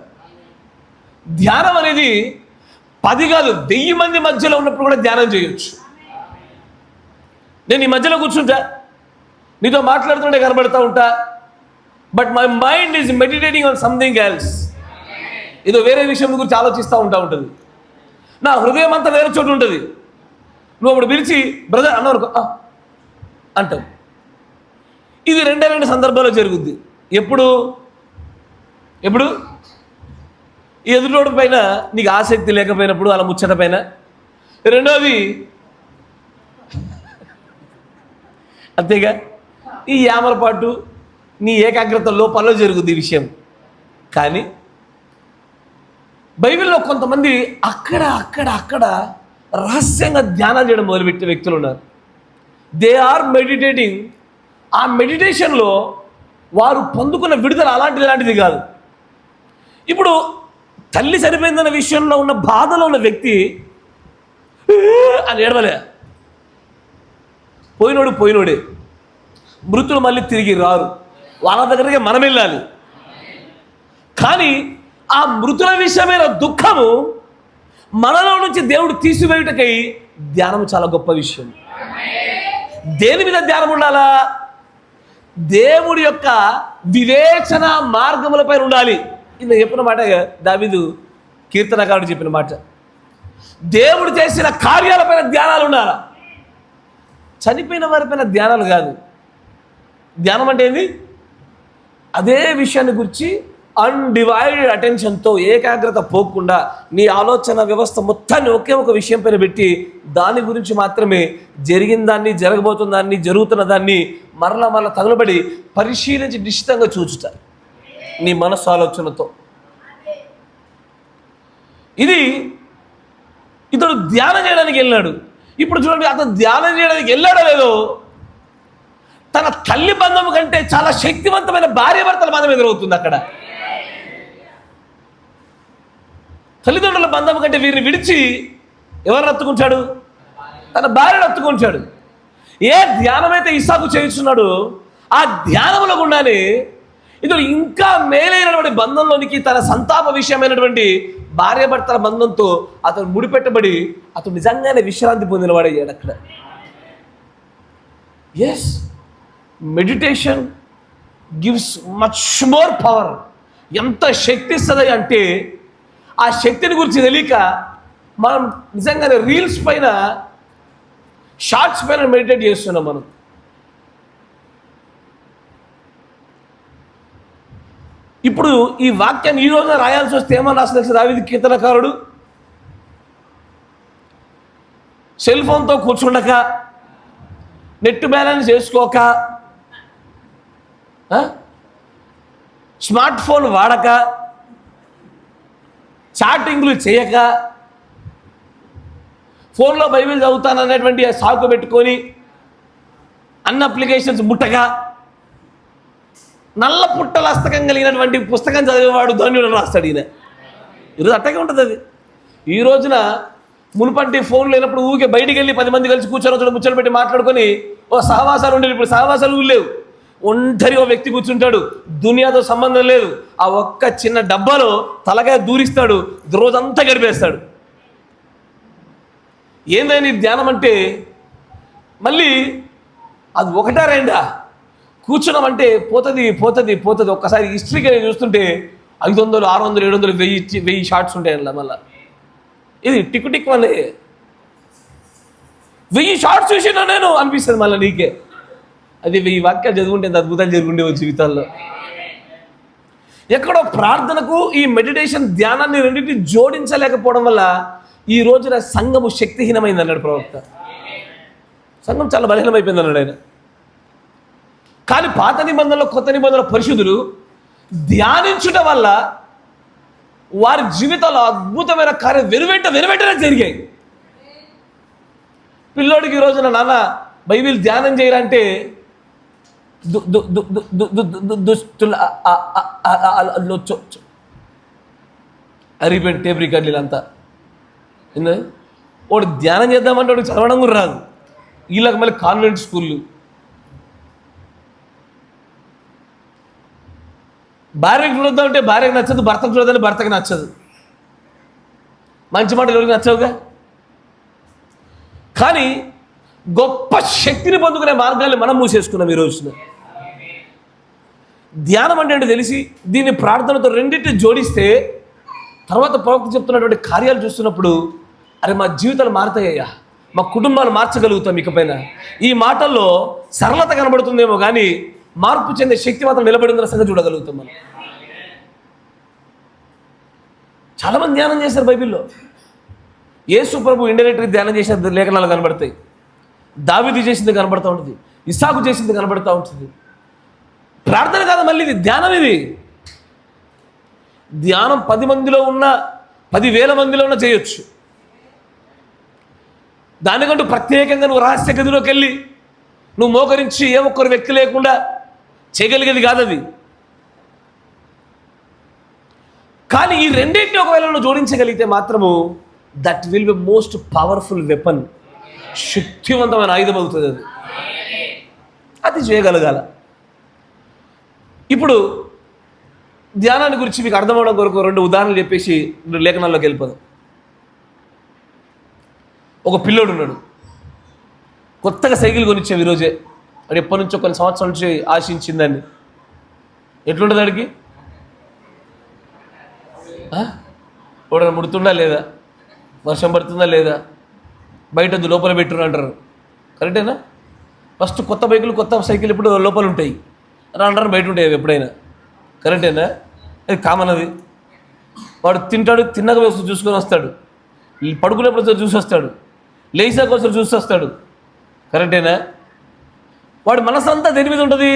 ధ్యానం అనేది 10 కాదు 1000 మంది మధ్యలో ఉన్నప్పుడు కూడా ధ్యానం చేయొచ్చు. నేను ఈ మధ్యలో కూర్చుంటా, నీతో మాట్లాడుతుంటే కనబడతా ఉంటా, but my mind is meditating on something else. ఏదో వేరే విషయం గురించి ఆలోచిస్తూ ఉంటుంది. నా హృదయం అంతా వేరే చోటు ఉంటుంది. నువ్వు అప్పుడు పిలిచి బ్రదర్ అన్నవరకు అంటావు. ఇది 2 సందర్భాల్లో జరుగుద్ది. ఎప్పుడు ఈ ఎదుటోడి పైన నీకు ఆసక్తి లేకపోయినప్పుడు, అలా ముచ్చట పైన. రెండోది అంతేగా ఈ యామరపాటు, నీ ఏకాగ్రత లోపాల్లో జరుగుద్ది ఈ విషయం. కానీ బైబిల్లో కొంతమంది అక్కడ రహస్యంగా ధ్యానం చేయడం మొదలుపెట్టే వ్యక్తులు ఉన్నారు. They are meditating. ఆ మెడిటేషన్లో వారు పొందుకున్న విడుదల అలాంటిది కాదు. ఇప్పుడు తల్లి చనిపోయిందన్న విషయంలో ఉన్న బాధలో ఉన్న వ్యక్తి అని ఏడవలే. పోయినోడే. మృతులు మళ్ళీ తిరిగి రారు, వాళ్ళ దగ్గరికి మనం వెళ్ళాలి. కానీ ఆ మృతుల విషయమైన దుఃఖము మనలో నుంచి దేవుడు తీసివేయుటకై ధ్యానం చాలా గొప్ప విషయం. దేని మీద ధ్యానం ఉండాలా? దేవుడి యొక్క వివేచన మార్గములపై ఉండాలి. ఇది చెప్పిన మాట దావీదు కీర్తనకారుడు చెప్పిన మాట. దేవుడు చేసిన కార్యాలపైన ధ్యానాలు ఉండాలి, చనిపోయిన వారిపైన ధ్యానాలు కాదు. ధ్యానం అంటే ఏంది? అదే విషయాన్ని గురించి అన్డివైడెడ్ అటెన్షన్తో, ఏకాగ్రత పోకుండా నీ ఆలోచన వ్యవస్థ మొత్తాన్ని ఒకే ఒక విషయం పైన పెట్టి దాని గురించి మాత్రమే జరిగిన దాన్ని, జరగబోతున్న దాన్ని, జరుగుతున్న దాన్ని మరలా తగలబడి పరిశీలించి నిశ్చితంగా చూచుట నీ మనస్సు ఆలోచనతో. ఇది ఇతడు ధ్యానం చేయడానికి వెళ్ళాడు. ఇప్పుడు చూడండి, అతను ధ్యానం చేయడానికి వెళ్ళాడో లేదో, తన తల్లి బంధం కంటే చాలా శక్తివంతమైన భార్యాభర్తల బంధం ఎదురవుతుంది అక్కడ. తల్లిదండ్రుల బంధం కంటే వీరిని విడిచి ఎవరిని హత్తుకుంటాడు? తన భార్యను హత్తుకుంటాడు. ఏ ధ్యానమైతే ఇస్సాకు చేస్తున్నాడు, ఆ ధ్యానంలో గుండానే ఇతడు ఇంకా మేలైనటువంటి బంధంలోనికి, తన సంతాప విషయమైనటువంటి భార్యాభర్తల బంధంతో అతను ముడిపెట్టబడి అతను నిజంగానే విశ్రాంతి పొందినవాడయ్యాడు అక్కడ. Yes, meditation gives much more power. ఎంత శక్తి ఇస్తుంది అంటే ఆ శక్తిని గురించి తెలియక మనం నిజంగానే రీల్స్ పైన, షార్ట్స్ పైన మెడిటేట్ చేస్తున్నాం మనం. ఇప్పుడు ఈ వాక్యాన్ని ఈ రోజున రాయాల్సి వస్తే ఏమన్నా రాసిన దావీదు కీర్తనకారుడు, సెల్ ఫోన్తో కూర్చుండక, నెట్ బ్యాలెన్స్ చేసుకోక, స్మార్ట్ ఫోన్ వాడక, చాటింగ్లు చేయక, ఫోన్లో బైబిల్ చదువుతాననేటువంటి సాకు పెట్టుకొని అన్ని అప్లికేషన్స్ ముట్టగా, నల్ల పుట్టల హస్తకం కలిగినటువంటి పుస్తకం చదివేవాడు ధన్యుడు రాస్తాడు ఈయన. ఈరోజు అట్టగే ఉంటుంది అది. ఈ రోజున మునుపంటి ఫోన్ లేనప్పుడు ఊరికే బయటికి వెళ్ళి 10 మంది కలిసి కూర్చొని ముచ్చట పెట్టి మాట్లాడుకొని ఓ సహవాసాలు ఉండేవి. ఇప్పుడు సహవాసాలు లేవు, ఒంటరి ఓ వ్యక్తి కూర్చుంటాడు, దునియాతో సంబంధం లేదు. ఆ ఒక్క చిన్న డబ్బాలో తలకాయ దూరిస్తాడు, రోజంతా గడిపేస్తాడు. ఏందని ధ్యానం అంటే? మళ్ళీ అది ఒకటా రెండా? కూర్చున్నామంటే పోతుంది. ఒక్కసారి హిస్టరీకి చూస్తుంటే 500, 600, 700, 1000 షార్ట్స్ ఉంటాయి అలా. మళ్ళీ ఇది టిక్ వల్లే 1000 షార్ట్స్ చూసినా నేను అనిపిస్తుంది మళ్ళీ నీకే. అది 1000 వాక్యాలు చదువుంటే ఎంత అద్భుతాలు జరుగుండేవో జీవితాల్లో. ఎక్కడో ప్రార్థనకు ఈ మెడిటేషన్ ధ్యానాన్ని రెండింటిని జోడించలేకపోవడం వల్ల ఈ రోజున సంఘము శక్తిహీనమైంది అన్నాడు ప్రవక్త. సంఘం చాలా బలహీనమైపోయింది అన్నాడు ఆయన. కానీ పాత నిబంధనలో, కొత్త నిబంధనలో పరిశుద్ధులు ధ్యానించుట వల్ల వారి జీవితాల్లో అద్భుతమైన కార్యం వెనువెంటనే జరిగాయి. పిల్లోడికి ఈ రోజున నాన్న బైబిల్ ధ్యానం చేయాలంటే అరిపోయిన టేప్ రికార్డులు అంతా వాడు ధ్యానం చేద్దామంటే వాడికి చదవడం కూడా రాదు. వీళ్ళకి మళ్ళీ కాన్వెంట్ స్కూళ్ళు. భార్యకు చూద్దామంటే భార్యకు నచ్చదు, భర్తకు చూడదంటే భర్తకు నచ్చదు. మంచి మాటలు ఎవరికి నచ్చవుగా. కానీ గొప్ప శక్తిని పొందుకునే మార్గాన్ని మనం మూసేసుకున్నాం ఈ రోజున. ధ్యానం అంటే తెలిసి దీన్ని ప్రార్థనతో రెండింటిని జోడిస్తే తర్వాత ప్రవక్త చెప్తున్నటువంటి కార్యాలు చూస్తున్నప్పుడు అరే మా జీవితాలు మారుతాయ్యా, మా కుటుంబాలు మార్చగలుగుతాం. ఇకపైన ఈ మాటల్లో సరళత కనబడుతుందేమో కానీ మార్పు చెందే శక్తి మాత్రం నిలబడిందన్న సంగతి చూడగలుగుతాం మనం. చాలామంది ధ్యానం చేశారు బైబిల్లో. యేసు ప్రభు ఇండైరెక్ట్గా ధ్యానం చేసిన లేఖనాలు కనబడతాయి. దావీదు చేసింది కనబడుతూ ఉంటుంది, ఇస్సాకు చేసింది కనబడుతూ ఉంటుంది. ప్రార్థన కాదు మళ్ళీ ఇది ధ్యానం. ఇది ధ్యానం 10 మందిలో ఉన్న 10,000 మందిలో ఉన్న చేయొచ్చు. దానికంటూ ప్రత్యేకంగా నువ్వు రహస్య గదిలోకి వెళ్ళి నువ్వు మోకరించి ఏ ఒక్కరు వ్యక్తి లేకుండా చేయగలిగేది కాదు అది. కానీ ఈ రెండింటిని ఒకవేళ నువ్వు జోడించగలిగితే మాత్రము that will be most powerful weapon. శక్తివంతమైన ఆయుధం అవుతుంది అది. అది చేయగలగాల. ఇప్పుడు ధ్యానాన్ని గురించి మీకు అర్థమవడం కొరకు 2 ఉదాహరణలు చెప్పేసి లేఖనాల్లోకి వెళ్ళిపోదాం. ఒక పిల్లోడు ఉన్నాడు, కొత్తగా సైకిల్ కొనిచ్చావు ఈరోజే. అది ఎప్పటి నుంచో కొన్ని సంవత్సరాల నుంచి ఆశించిందాన్ని. ఎట్లుంటుంది అడిగి? ఓడన ముడుతుందా లేదా, వర్షం పడుతుందా లేదా, బయట లోపల పెట్టురు అంటారు. కరెక్టేనా? ఫస్ట్ కొత్త బైకులు కొత్త సైకిల్ ఎప్పుడు లోపల ఉంటాయి, రాను బయట ఉంటాయి ఎప్పుడైనా. కరెక్టేనా? అది కామన్. అది వాడు తింటాడు, తిన్నాక ఒకసారి చూసుకొని వస్తాడు, పడుకునేప్పుడు ఒకసారి చూసి వస్తాడు, లేచాక ఒకసారి చూసి వస్తాడు. కరెక్టేనా? వాడి మనసు అంతా దేని మీద ఉంటుంది?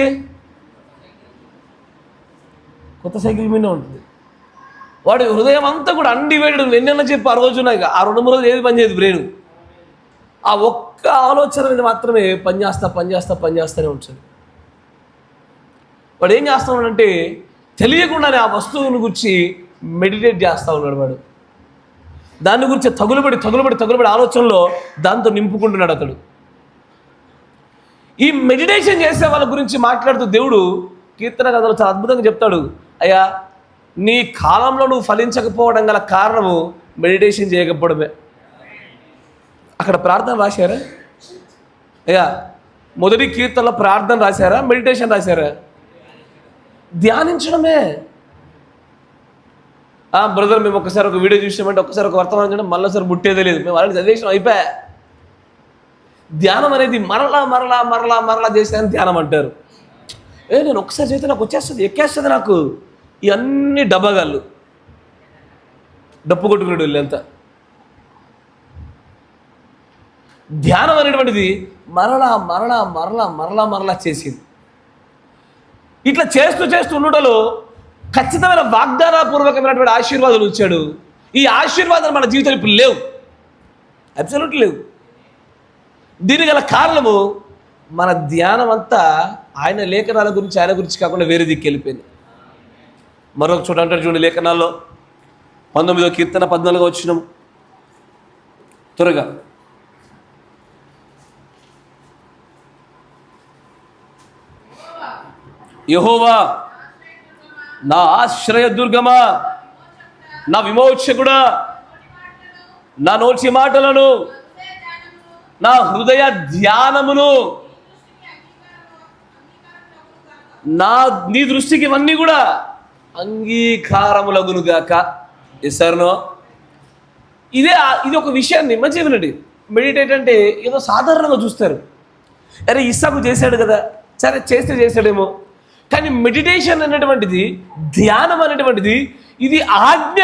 కొత్త సైకిల్ మీదే ఉంటుంది. వాడి హృదయం అంతా కూడా అన్డివైడెడ్. ఎన్నెన్న చెప్పి ఆ రోజు నాకు ఆ 2-3 రోజులు ఏది పనిచేయదు బ్రెయిన్. ఆ ఒక్క ఆలోచన మీద మాత్రమే పనిచేస్తూనే ఉంటుంది. వాడు ఏం చేస్తా ఉన్నాడంటే తెలియకుండానే ఆ వస్తువుని గురించి మెడిటేట్ చేస్తూ ఉన్నాడు. వాడు దాని గురించి తగులుబడి ఆలోచనలో దాంతో నింపుకుంటున్నాడు అతడు. ఈ మెడిటేషన్ చేసే వాళ్ళ గురించి మాట్లాడుతూ దేవుడు కీర్తన కథలో చాలా అద్భుతంగా చెప్తాడు. అయ్యా, నీ కాలంలో నువ్వు ఫలించకపోవడం గల కారణము మెడిటేషన్ చేయకపోవడమే. అక్కడ ప్రార్థన రాశారా? అయ్యా, మొదటి కీర్తనలో ప్రార్థన రాశారా, మెడిటేషన్ రాశారా? ధ్యానించడమే. బ్రదర్, మేము ఒక్కసారి ఒక వీడియో చూసామంటే ఒక్కసారి ఒక వర్తమానం చేయడం మళ్ళీ ఒకసారి ముట్టేదే లేదు, మేము అలాంటి చదివేసాం, అయిపోయా. ధ్యానం అనేది మరలా చేసేదని ధ్యానం అంటారు. నేను ఒక్కసారి చేస్తే నాకు వచ్చేస్తుంది, ఎక్కేస్తుంది నాకు. ఇవన్నీ డబ్బగాళ్ళు, డప్పు కొట్టుకునేడు వీళ్ళంతా. ధ్యానం అనేటువంటిది మరలా చేసింది. ఇట్లా చేస్తూ ఉండటంలో ఖచ్చితమైన వాగ్దానపూర్వకమైనటువంటి ఆశీర్వాదాలు ఇచ్చాడు. ఈ ఆశీర్వాదాలు మన జీవితంలో ఇప్పుడు లేవు, అబ్సల్యూట్లీ లేవు. దీని గల కారణము మన ధ్యానం అంతా ఆయన లేఖనాల గురించి, ఆయన గురించి కాకుండా వేరే దిక్కు వెళ్ళిపోయింది. మరొక చోట అంటారు చూడండి, లేఖనాల్లో 19వ కీర్తన 14వ వచనం, త్వరగా. యెహోవా నా ఆశ్రయ దుర్గమా, నా విమోచకుడా, నా నోటి మాటలను, నా హృదయ ధ్యానమును, నీ దృష్టికి ఇవన్నీ కూడా అంగీకారములగునుగాక. ఎస్ఆర్నో? ఇది ఒక విషయాన్ని మంచిగా వినండి. మెడిటేట్ అంటే ఏదో సాధారణంగా చూస్తారు. అరే ఇస్సాకు చేశాడు కదా, సరే చేసాడేమో. కానీ మెడిటేషన్ అనేటువంటిది, ధ్యానం అనేటువంటిది ఇది ఆజ్ఞ.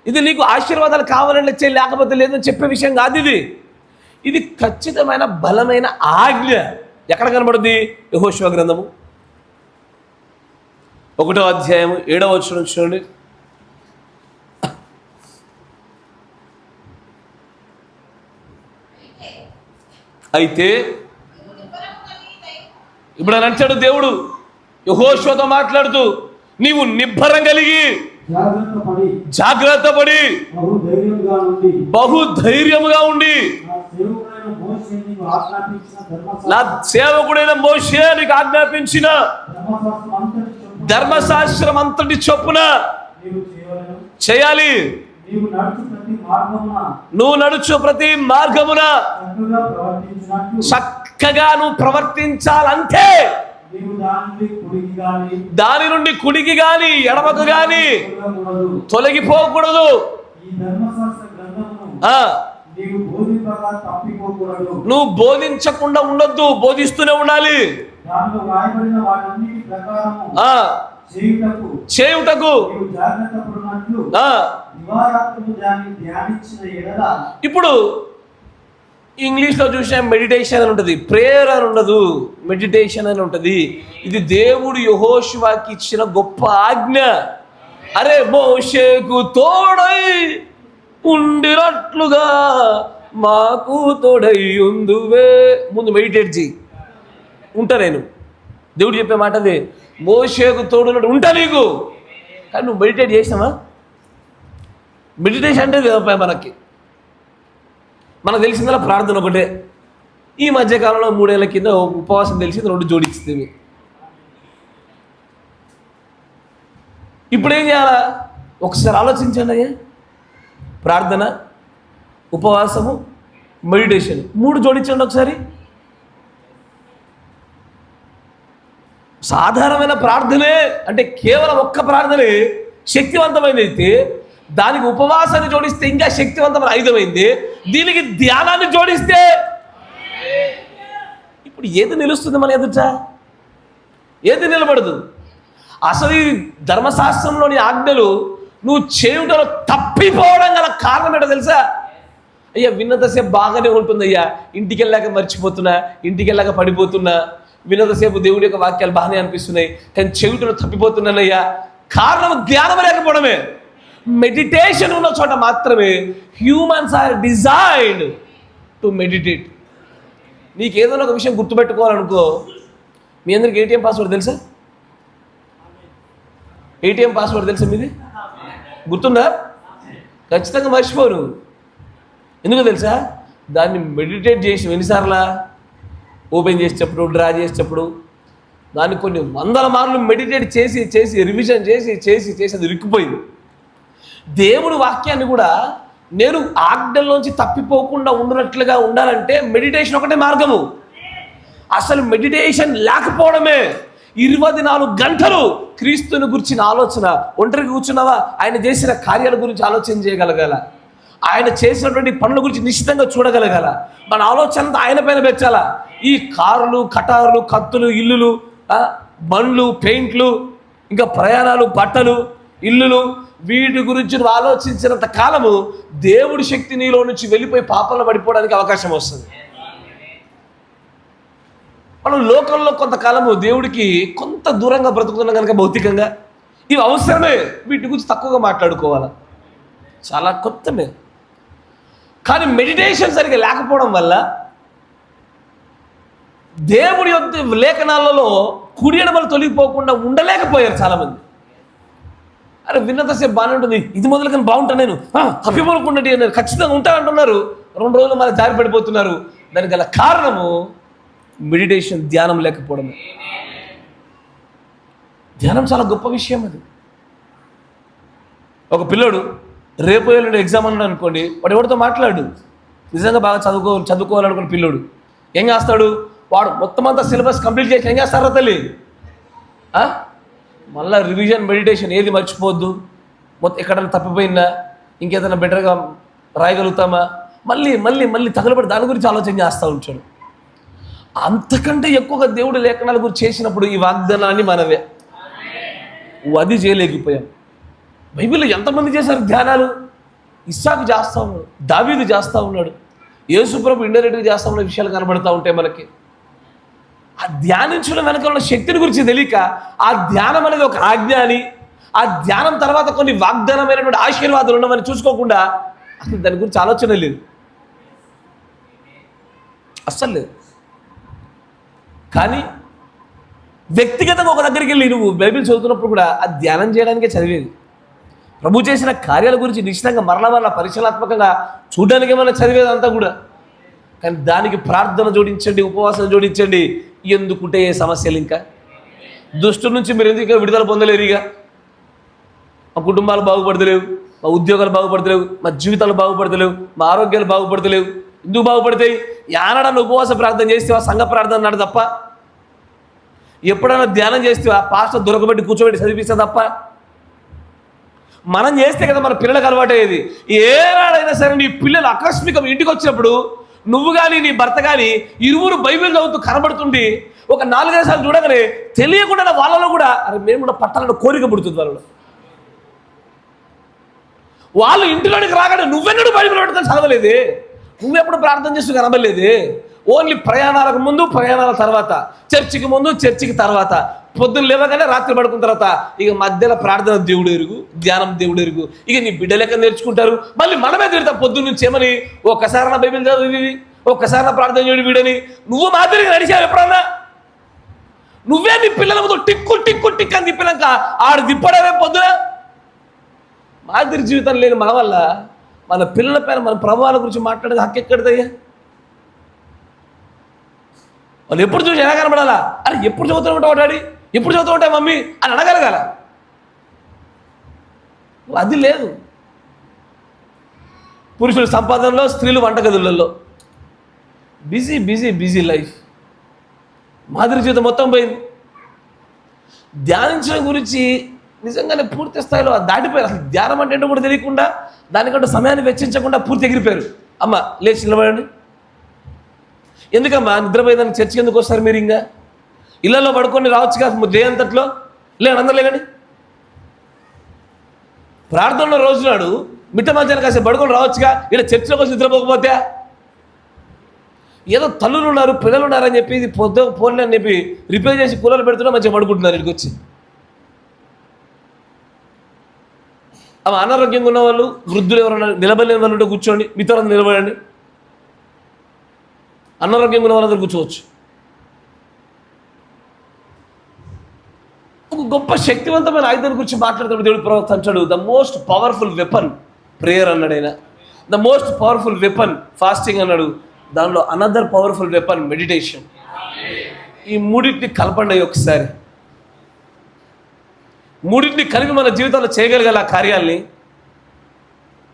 ఇది నీకు ఆశీర్వాదాలు కావాలంటే చేయి, లేకపోతే లేదని చెప్పే విషయం కాదు. ఇది ఖచ్చితమైన బలమైన ఆజ్ఞ. ఎక్కడ కనబడుద్ది? యెహోషువ గ్రంథము 1వ అధ్యాయము 7వ వచనం చూడండి. అయితే ఇప్పుడు అని అంటాడు దేవుడు యెహోషువతో మాట్లాడుతూ, నీవు నిబ్బరం కలిగి జాగ్రత్త పడి బహుధైర్యముగా ఉండి నా సేవకుడైన మోషే నీకు ఆజ్ఞాపించిన ధర్మశాస్త్రం అంతటి చొప్పున చేయాలి. నువ్వు నడుచు ప్రతి మార్గమున చక్కగా నువ్వు ప్రవర్తించాలంటే దాని నుండి కుడికి గాని ఎడమకు గాని తొలగిపోకూడదు. నువ్వు బోధించకుండా ఉండొద్దు, బోధిస్తూనే ఉండాలి. చేయుటకు ఇప్పుడు ఇంగ్లీష్లో చూసిన మెడిటేషన్ అని ఉంటుంది, ప్రేయర్ అని ఉండదు, మెడిటేషన్ అని ఉంటుంది. ఇది దేవుడు యెహోషువకి ఇచ్చిన గొప్ప ఆజ్ఞ. అరే మోషేకు తోడై ఉండినట్లుగా మాకు తోడై ఉందువే. ముందు మెడిటేట్ చేయి, ఉంటా. నేను దేవుడు చెప్పే మాట అదే, మోషేకు తోడున్నట్టు ఉంటా నీకు. కానీ నువ్వు మెడిటేట్ చేసినావా? మెడిటేషన్ అంటే మనకు తెలిసిందలా ప్రార్థన ఒకటే. ఈ మధ్యకాలంలో 3 ఏళ్ల కింద ఉపవాసం తెలిసింది 2 జోడించింది. ఇప్పుడు ఏం చేయాలా? ఒకసారి ఆలోచించండి అయ్యా. ప్రార్థన, ఉపవాసము, మెడిటేషన్ 3 జోడించండి ఒకసారి. సాధారణమైన ప్రార్థనే అంటే కేవలం ఒక్క ప్రార్థనే శక్తివంతమైనది అయితే, దానికి ఉపవాసాన్ని జోడిస్తే ఇంకా శక్తివంతమైన ఆయుధమైంది. దీనికి ధ్యానాన్ని జోడిస్తే ఇప్పుడు ఏది నిలుస్తుంది మన ఎదుట? ఏది నిలబడదు? అసలు ఈ ధర్మశాస్త్రంలోని ఆజ్ఞలు నువ్వు చేయుటలో తప్పిపోవడం గల కారణం ఏంటో తెలుసా? అయ్యా విన్నతసేపు బాగానే ఉంటుందయ్యా, ఇంటికి వెళ్ళాక మర్చిపోతున్నా, ఇంటికి వెళ్ళాక పడిపోతున్నా, విన్నతసేపు దేవుడి యొక్క వాక్యాలు బాగానే అనిపిస్తున్నాయి, కానీ చెవిటలో తప్పిపోతున్నానయ్యా. కారణం ధ్యానం లేకపోవడమే. మెడిటేషన్ ఉన్న చోట మాత్రమే humans are designed to meditate. నీకు ఏదైనా ఒక విషయం గుర్తుపెట్టుకోవాలనుకో, మీ అందరికి ఏటీఎం పాస్వర్డ్ తెలుసా? ఏటీఎం పాస్వర్డ్ తెలుసా మీది? గుర్తుందా? ఖచ్చితంగా మర్చిపోను. ఎందుకు తెలుసా? దాన్ని మెడిటేట్ చేసి ఎన్నిసార్లా ఓపెన్ చేసేటప్పుడు, డ్రా చేసేటప్పుడు దాన్ని కొన్ని వందల మార్లు మెడిటేట్ చేసి చేసి రివిజన్ చేసి చేసి చేసి అది ఇరుక్కుపోయింది. దేవుడు వాక్యాన్ని కూడా నేను ఆజ్ఞల్లోంచి తప్పిపోకుండా ఉండినట్లుగా ఉండాలంటే మెడిటేషన్ ఒకటే మార్గము. అసలు మెడిటేషన్ లేకపోవడమే 24 గంటలు క్రీస్తుని గురించిన ఆలోచన. ఒంటరికి కూర్చున్నావా? ఆయన చేసిన కార్యాల గురించి ఆలోచన చేయగలగాల, ఆయన చేసినటువంటి పనుల గురించి నిశ్చితంగా చూడగలగాల. మన ఆలోచన అంతా ఆయన పైన పెట్టాలా. ఈ కార్లు, కటార్లు, కత్తులు, ఇల్లులు, బండ్లు, పెయింట్లు, ఇంకా ప్రయాణాలు, బట్టలు, ఇల్లులు, వీటి గురించి నువ్వు ఆలోచించినంత కాలము దేవుడి శక్తి నీలో నుంచి వెళ్ళిపోయి పాపంలో పడిపోవడానికి అవకాశం వస్తుంది. మనం లోకంలో కొంతకాలము దేవుడికి కొంత దూరంగా బ్రతుకుతున్నాం కనుక భౌతికంగా ఇవి అవసరమే. వీటి గురించి తక్కువగా మాట్లాడుకోవాలా, చాలా కొత్తమే. కానీ మెడిటేషన్ సరిగ్గా లేకపోవడం వల్ల దేవుడి యొక్క లేఖనాలలో కుడి ఎడమలు తొలగిపోకుండా ఉండలేకపోయారు చాలామంది. అరే విన్నతసేపు బాగానే ఉంటుంది, ఇది మొదలుకొని బాగుంటాను, నేను తప్పిపోకుండా నేను ఖచ్చితంగా ఉంటానంటున్నారు. 2 రోజులు మళ్ళీ జారి పడిపోతున్నారు. దానికి గల కారణము మెడిటేషన్, ధ్యానం లేకపోవడమే. ధ్యానం చాలా గొప్ప విషయం. అది ఒక పిల్లడు రేపు ఎల్లుండి ఎగ్జామ్ అన్నాడు అనుకోండి, వాడు ఎవరితో మాట్లాడు. నిజంగా బాగా చదువుకోవాలనుకున్న పిల్లడు ఏం చేస్తాడు? వాడు మొత్తం అంతా సిలబస్ కంప్లీట్ చేసి ఏం చేస్తారో తల్లి మళ్ళీ రివిజన్, మెడిటేషన్ ఏది మర్చిపోవద్దు, మొత్తం ఎక్కడైనా తప్పిపోయినా ఇంకేదైనా బెటర్గా రాయగలుగుతామా, మళ్ళీ మళ్ళీ మళ్ళీ తగలబడి దాని గురించి ఆలోచన చేస్తూ ఉంటాడు. అంతకంటే ఎక్కువగా దేవుడు లేఖనాల గురించి చేసినప్పుడు ఈ వాగ్దానాన్ని మనవే అది చేయలేకపోయాం. బైబిల్లో ఎంతమంది చేశారు ధ్యానాలు? ఇస్సాకు చేస్తూ ఉన్నాడు, దావీదు చేస్తూ ఉన్నాడు, యేసుప్రభు ఇండైరెక్ట్గా చేస్తూ ఉన్న విషయాలు కనబడుతూ ఉంటాయి మనకి. ఆ ధ్యానించడం వెనక ఉన్న శక్తిని గురించి తెలియక ఆ ధ్యానం అనేది ఒక ఆజ్ఞ అని, ఆ ధ్యానం తర్వాత కొన్ని వాగ్దానమైనటువంటి ఆశీర్వాదాలు ఉండమని చూసుకోకుండా అసలు దాని గురించి ఆలోచన లేదు, అస్సలు లేదు. కానీ వ్యక్తిగతంగా ఒక దగ్గరికి వెళ్ళి నువ్వు బైబిల్ చదువుతున్నప్పుడు కూడా ఆ ధ్యానం చేయడానికే చదివేది. ప్రభు చేసిన కార్యాల గురించి నిశ్చితంగా మరల పరిశీలనాత్మకంగా చూడడానికి ఏమైనా చదివేది అంతా కూడా. కానీ దానికి ప్రార్థన జోడించండి, ఉపవాసం జోడించండి. ఎందుకుంటే ఏ సమస్యలు ఇంకా దుష్టు నుంచి మీరు ఎందుకు విడుదల పొందలేరు? ఇక మా కుటుంబాలు బాగుపడతలేవు, మా ఉద్యోగాలు బాగుపడతలేవు, మా జీవితాలు బాగుపడతలేవు, మా ఆరోగ్యాలు బాగుపడతలేవు. ఎందుకు బాగుపడతాయి? యానడన్నా ఉపవాస ప్రార్థన చేస్తేవా, సంఘ ప్రార్థన నాడు తప్ప, ఎప్పుడైనా ధ్యానం చేస్తేవా, పాస్టర్ దొరకబెట్టి కూర్చోబెట్టి చదివిస్తే తప్ప. మనం చేస్తే కదా మన పిల్లలకు అలవాటు అయ్యేది. ఏనాడైనా సరే నీ పిల్లలు ఆకస్మికం ఇంటికి వచ్చినప్పుడు నువ్వు కానీ నీ భర్త కానీ ఇరువురు బైబిల్ చదువుతూ కనబడుతుండి ఒక 4-5 సార్లు చూడగానే తెలియకుండా వాళ్ళలో కూడా అరే మేము కూడా పట్టాలని కోరిక పుడుతుంది వాళ్ళలో. వాళ్ళు ఇంటిలోనికి రాగానే నువ్వెన్నడూ బైబిల్ పట్టుకొని చదవలేదే, నువ్వెప్పుడు ప్రార్థన చేస్తూ కనబడలేదే. ఓన్లీ ప్రయాణాలకు ముందు, ప్రయాణాల తర్వాత, చర్చికి ముందు, చర్చికి తర్వాత, పొద్దున్న లేవగానే రాత్రి పడుకున్న తర్వాత, ఇక మధ్యలో ప్రార్థన దేవుడు ఎరుగు, ధ్యానం దేవుడు ఎరుగు. ఇక నీ బిడ్డలెక్క నేర్చుకుంటారు. మళ్ళీ మనమే తిడతాం పొద్దున్న నుంచి ఏమని, ఒక్కసారి నా బైబిల్ చదివి, ఒక్కసారి నా ప్రార్థన చేయడు వీడని. నువ్వు మాదిరిగా నడిచావు ఎప్పుడన్నా? నువ్వే నీ పిల్లల ముందు టిక్కు టిక్కు టిక్ అని తిప్పినాక ఆడు తిప్పడమే పొద్దున. మాదిరి జీవితం లేని మన వల్ల మన పిల్లల పైన మన ప్రభావాల గురించి మాట్లాడేది హక్కు ఎక్కడిదయ్యా? వాళ్ళు ఎప్పుడు చూసి ఎలా కనబడాలా? అరే ఎప్పుడు చదువుతూ ఉంటావు డాడీ, ఎప్పుడు చదువుతూ ఉంటావు మమ్మీ అని అడగలగాల. అది లేదు. పురుషులు సంపాదనలో, స్త్రీలు వంటగదులలో. Busy busy busy life. మాదిరి జీవితం మొత్తం పోయింది. ధ్యానించడం గురించి నిజంగానే పూర్తి స్థాయిలో దాటిపోయారు. అసలు ధ్యానం అంటే ఏంటో కూడా తెలియకుండా, దానికంటే సమయాన్ని వెచ్చించకుండా పూర్తి ఎగిరిపోయారు. అమ్మ లేచి నిలబడండి. ఎందుకమ్మా నిద్రపోయేదానికి చర్చికి ఎందుకు వస్తారు మీరు? ఇంకా ఇళ్లలో పడుకొని రావచ్చు కదా డే అంతట్లో. లేని అందరు లేకండి. ప్రార్థనలో రోజు నాడు మిట్ట మధ్యాహ్నం కాసేపు పడుకొని రావచ్చుగా. ఇలా చర్చిలోకి వచ్చి నిద్రపోకపోతే ఏదో తల్లులు ఉన్నారు, పిల్లలు ఉన్నారని చెప్పి ఇది ఫోన్లు అని చెప్పి రిపేర్ చేసి కూలర్లు పెడుతున్నా మంచిగా పడుకుంటున్నారు. ఇక్కడికి వచ్చి అవి అనారోగ్యంగా ఉన్న వాళ్ళు, వృద్ధులు ఎవరైనా నిలబడలేని వాళ్ళు ఉంటే కూర్చోండి, మీతో నిలబడండి. అనారోగ్యంగా ఉన్న వాళ్ళందరూ కూర్చోవచ్చు. ఒక గొప్ప శక్తివంతమైన ఆయుధాన్ని గురించి మాట్లాడుతున్నప్పుడు దేవుడు ప్రవర్తించాడు. The most powerful weapon prayer అన్నాడు ఆయన. The most powerful weapon fasting అన్నాడు. దానిలో అనదర్ పవర్ఫుల్ వెపన్ మెడిటేషన్. ఈ మూడింటిని కలపండి ఒకసారి. మూడింటిని కలిపి మన జీవితంలో చేయగలిగాలి ఆ కార్యాల్ని.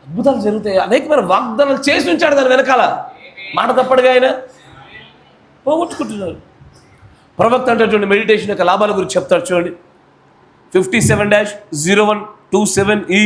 అద్భుతాలు జరుగుతాయి. అనేకమైన వాగ్దానాలు చేసి ఉంచాడు దాని వెనకాల. మాట తప్పడుగా ఆయన పోగొట్టుకుంటున్నారు. ప్రవక్త అంటే మెడిటేషన్ యొక్క లాభాల గురించి చెప్తాడు చూడండి. 57-0127E.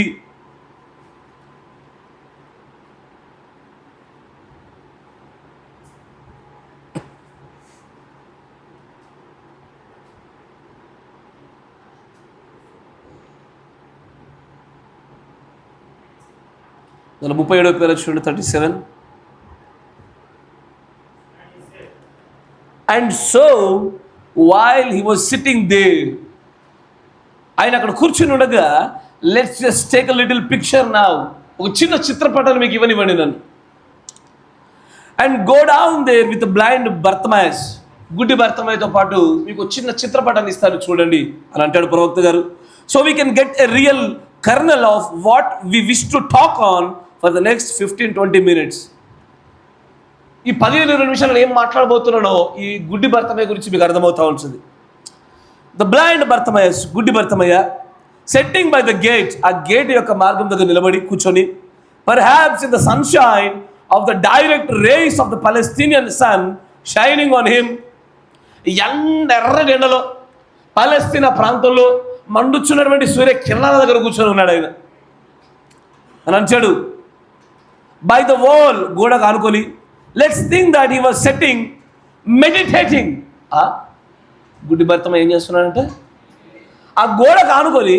దాని 37వ పేరు చూడండి. 37. And so while he was sitting there, ఆయన అక్కడ కూర్చుని ఉండగా, let's just take a little picture now. ఒక చిన్న చిత్రపటాన్ని మీకు ఇవ్వనివ్వండి నన్ను. And go down there with blind Bartimaeus. గుడ్డి బర్తమయతో పాటు మీకు చిన్న చిత్రపటాన్ని ఇస్తాను చూడండి అని అంటాడు ప్రవక్త గారు. So we can get a real kernel of what we wish to talk on for the next 15-20 minutes. ఈ 15-20 నిమిషాలు ఏం మాట్లాడబోతున్నానో ఈ గుడ్డి బర్తమయ్య గురించి మీకు అర్థమవుతా ఉంటుంది. ద బ్లైండ్ బర్తమయస్, గుడ్డి బర్తమయ్య, సెట్టింగ్ బై ద గేట్, ఆ గేట్ యొక్క మార్గం దగ్గర నిలబడి కూర్చొని, perhaps in the sunshine of the direct rays of the Palestinian sun shining on him, ఎర్రటి ఎండలో పాలస్తీనా ప్రాంతంలో మండుచున్నటువంటి సూర్య కిరణాల దగ్గర కూర్చొని ఉన్నాడు ఆయన అని అంటాడు. బై ద వాల్, గోడకు ఆనుకొని, let's think that he was setting meditating. గుడ్డి భర్తమ్మ ఏం చేస్తున్నాడంటే ఆ గోడకు ఆనుకొని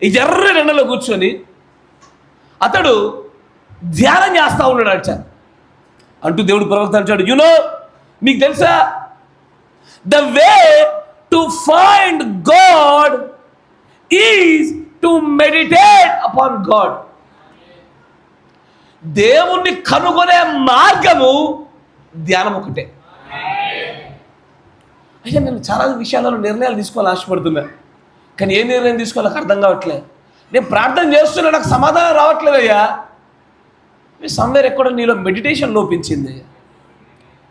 ఈ ఎర్రటి ఎండలో కూర్చొని అతడు ధ్యానం చేస్తూ ఉన్నాడు అంటూ దేవుడు ప్రవక్త అంటాడు. యునో, మీకు తెలుసా, the way to find God is to meditate upon God. దేవుణ్ణి కనుగొనే మార్గము ధ్యానం ఒకటే. అయ్యా, నేను చాలా విషయాలలో నిర్ణయాలు తీసుకోవాలని ఆశపడుతున్నా, కానీ ఏ నిర్ణయం తీసుకోవాలో నాకు అర్థం కావట్లేదు. నేను ప్రార్థన చేస్తున్నా, నాకు సమాధానం రావట్లేదు. అయ్యా, సమ్వేర్ ఎక్కడ నీలో మెడిటేషన్ లోపించింది.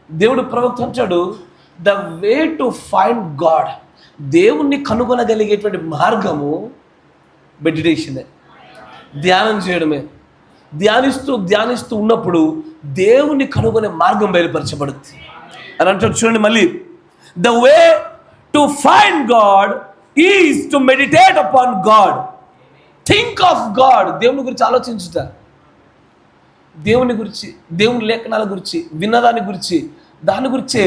దేవుడు ప్రవక్త అంటాడు, the way to find God, దేవుణ్ణి కనుగొనగలిగేటువంటి మార్గము మెడిటేషనే, ధ్యానం చేయడమే. ధ్యానిస్తూ ఉన్నప్పుడు దేవుణ్ణి కనుగొనే మార్గం బయలుపరచబడుతుంది అని అంటాడు. చూడండి మళ్ళీ, the way to find God is to meditate upon God. Think of God, దేవుని గురించి ఆలోచించుట, దేవుని గురించి, దేవుని లేఖనాల గురించి, విన్నదాని గురించి, దాని గురించే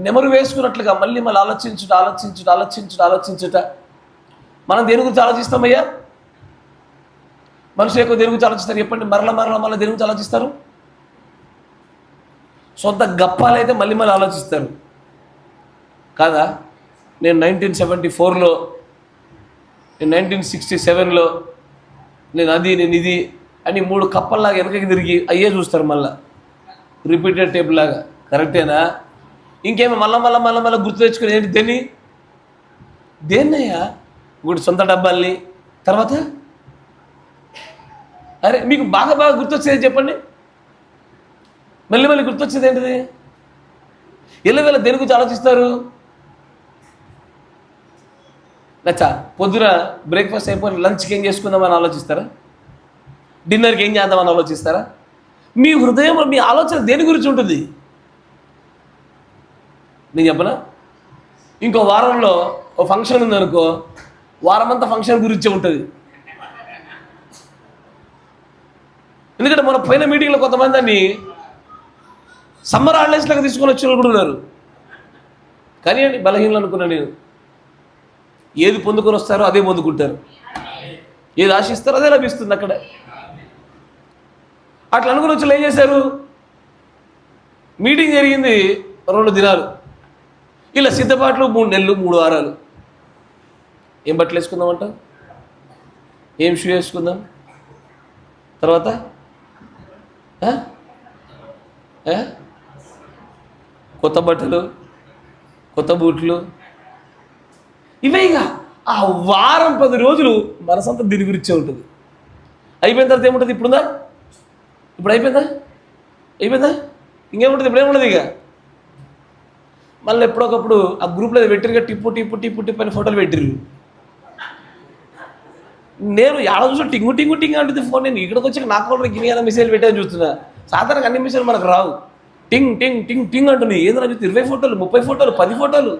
నెమరు వేసుకున్నట్లుగా మళ్ళీ ఆలోచించుట. మనం దేని గురించి ఆలోచిస్తామయ్యా? మనుషులు ఎక్కువ దేని గురించి ఆలోచిస్తారు చెప్పండి? మరల దేని గురించి ఆలోచిస్తారు? సొంత గప్పాలైతే మళ్ళీ ఆలోచిస్తారు కాదా? నేను 1974లో, నేను 1967లో, నేను ఇది అని 3 కప్పల్లాగా వెనకకి తిరిగి అయ్యే చూస్తారు. మళ్ళీ రిపీటెడ్ టేప్ లాగా. కరెక్టేనా? ఇంకేమో మళ్ళీ గుర్తు తెచ్చుకుని ఏంటి దేన్నయ్యా? ఇప్పుడు సొంత డబ్బాల్ని. తర్వాత అరే, మీకు బాగా గుర్తొచ్చేది చెప్పండి. మళ్ళీ గుర్తొచ్చేది ఏంటిది? ఎల్లవేళ దేని గురించి ఆలోచిస్తారు? నచ్చా పొద్దున బ్రేక్ఫాస్ట్ అయిపోయి లంచ్కి ఏం చేసుకుందామని ఆలోచిస్తారా? డిన్నర్కి ఏం చేద్దామని ఆలోచిస్తారా? మీ హృదయంలో మీ ఆలోచన దేని గురించి ఉంటుంది? నేను చెప్పనా? ఇంకో వారంలో ఓ ఫంక్షన్ ఉందనుకో, వారమంతా ఫంక్షన్ గురించే ఉంటుంది. ఎందుకంటే మన పోయిన మీటింగ్లో కొంతమంది దాన్ని సమ్మర్ హాలిడేస్ లాగా తీసుకొని వచ్చిన వాళ్ళు కూడా ఉన్నారు. కానీ అండి బలహీనలు అనుకున్నా నేను, ఏది పొందుకొని వస్తారో అదే పొందుకుంటారు, ఏది ఆశిస్తారో అదే లభిస్తుంది అక్కడ. అట్లా అనుకుని వచ్చి ఏం చేశారు? మీటింగ్ జరిగింది 2 దినాలు, ఇలా సిద్ధపాట్లు 3 నెలలు 3 వారాలు. ఏం బట్టలు వేసుకుందామంట, ఏం షూ వేసుకుందాం, తర్వాత కొత్త బట్టలు, కొత్త బూట్లు, ఇవేగా ఆ వారం 10 రోజులు మనసంతా దీని గురించే ఉంటుంది. అయిపోయిన తర్వాత ఏముంటుంది? ఇప్పుడుందా? ఇప్పుడు అయిపోయిందా? ఇంకేముంటుంది? ఇప్పుడేముండదు ఇక. మళ్ళీ ఎప్పుడొకప్పుడు ఆ గ్రూప్లో పెట్టిరుగా టిప్పు టిప్పు టిప్పు టిప్పు అని ఫోటోలు పెట్టిరు. నేను ఏడ చూసి టింగు టింగు టింగు అంటుంది ఫోన్. నేను ఇక్కడికి వచ్చి నాకు కూడా గిన్నె మెసేజ్ పెట్టాను చూస్తున్నా. సాధారణంగా అన్ని మెసేజ్ మనకు రావు. టింగ్ టింగ్ టింగ్ టింగ్ అంటుంది. ఏదైనా చూస్తే 20 ఫోటోలు 30 ఫోటోలు 10 ఫోటోలు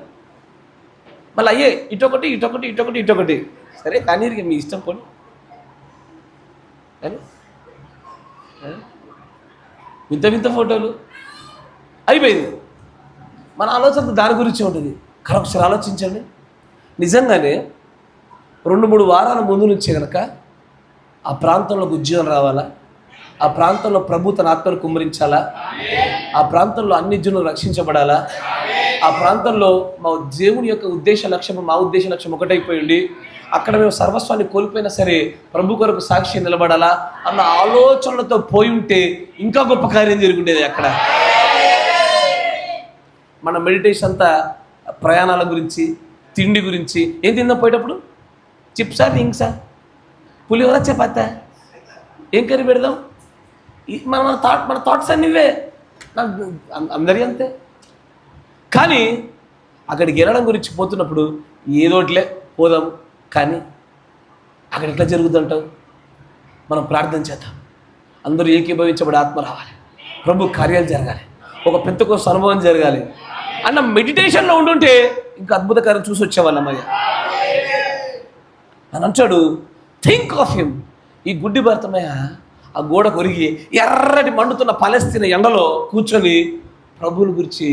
మళ్ళీ అయ్యే ఇటొకటి ఇటొకటి ఇటొకటి ఇటొకటి. సరే కానీ మీ ఇష్టం పోనీ. కానీ వింత వింత ఫోటోలు అయిపోయింది. మన ఆలోచన దాని గురించి ఉంటుంది. ఒకసారి ఆలోచించండి. నిజంగానే 2-3 వారాల ముందు నుంచే కనుక ఆ ప్రాంతంలోకి ఉద్యోగం రావాలా, ఆ ప్రాంతంలో ప్రభు తన ఆత్మను కుమ్మరించాలా, ఆ ప్రాంతంలో అన్ని జనులు రక్షించబడాలా, ఆ ప్రాంతంలో మా దేవుని యొక్క ఉద్దేశ లక్ష్యం మా ఉద్దేశ లక్ష్యం ఒకటైపోయింది. అక్కడ మేము సర్వస్వాన్ని కోల్పోయినా సరే ప్రభు కొరకు సాక్షి నిలబడాలా అన్న ఆలోచనలతో పోయి ఉంటే ఇంకా గొప్ప కార్యం జరుగుండేది అక్కడ. మన మెడిటేషన్ అంతా ప్రయాణాల గురించి, తిండి గురించి. ఏం తిందాం పోయేటప్పుడు? చిప్సా, వింగ్సా, పులిహోర, చపాతా, ఏం కర్రీ పెడదాం? మన థాట్స్ అన్నివే, అందరి అంతే. కానీ అక్కడికి వెళ్ళడం గురించి పోతున్నప్పుడు ఏదోట్లే పోదాం. కానీ అక్కడ ఎట్లా జరుగుతుంటావు? మనం ప్రార్థన చేద్దాం, అందరూ ఏకీభవించబడి ఆత్మ రావాలి, ప్రభు కార్యాలు జరగాలి, ఒక పెంతెకోస్తు అనుభవం జరగాలి అన్న మెడిటేషన్లో ఉండుంటే ఇంకా అద్భుత కార్యం చూసి వచ్చేవాళ్ళం. అయ్యా అని అంటాడు, థింక్ ఆఫ్ హిమ్. ఈ గుడ్డి భర్తమయ్య ఆ గోడ కొరిగి ఎర్రటి మండుతున్న పలస్తీనా ఎండలో కూర్చొని ప్రభువుల గురించి,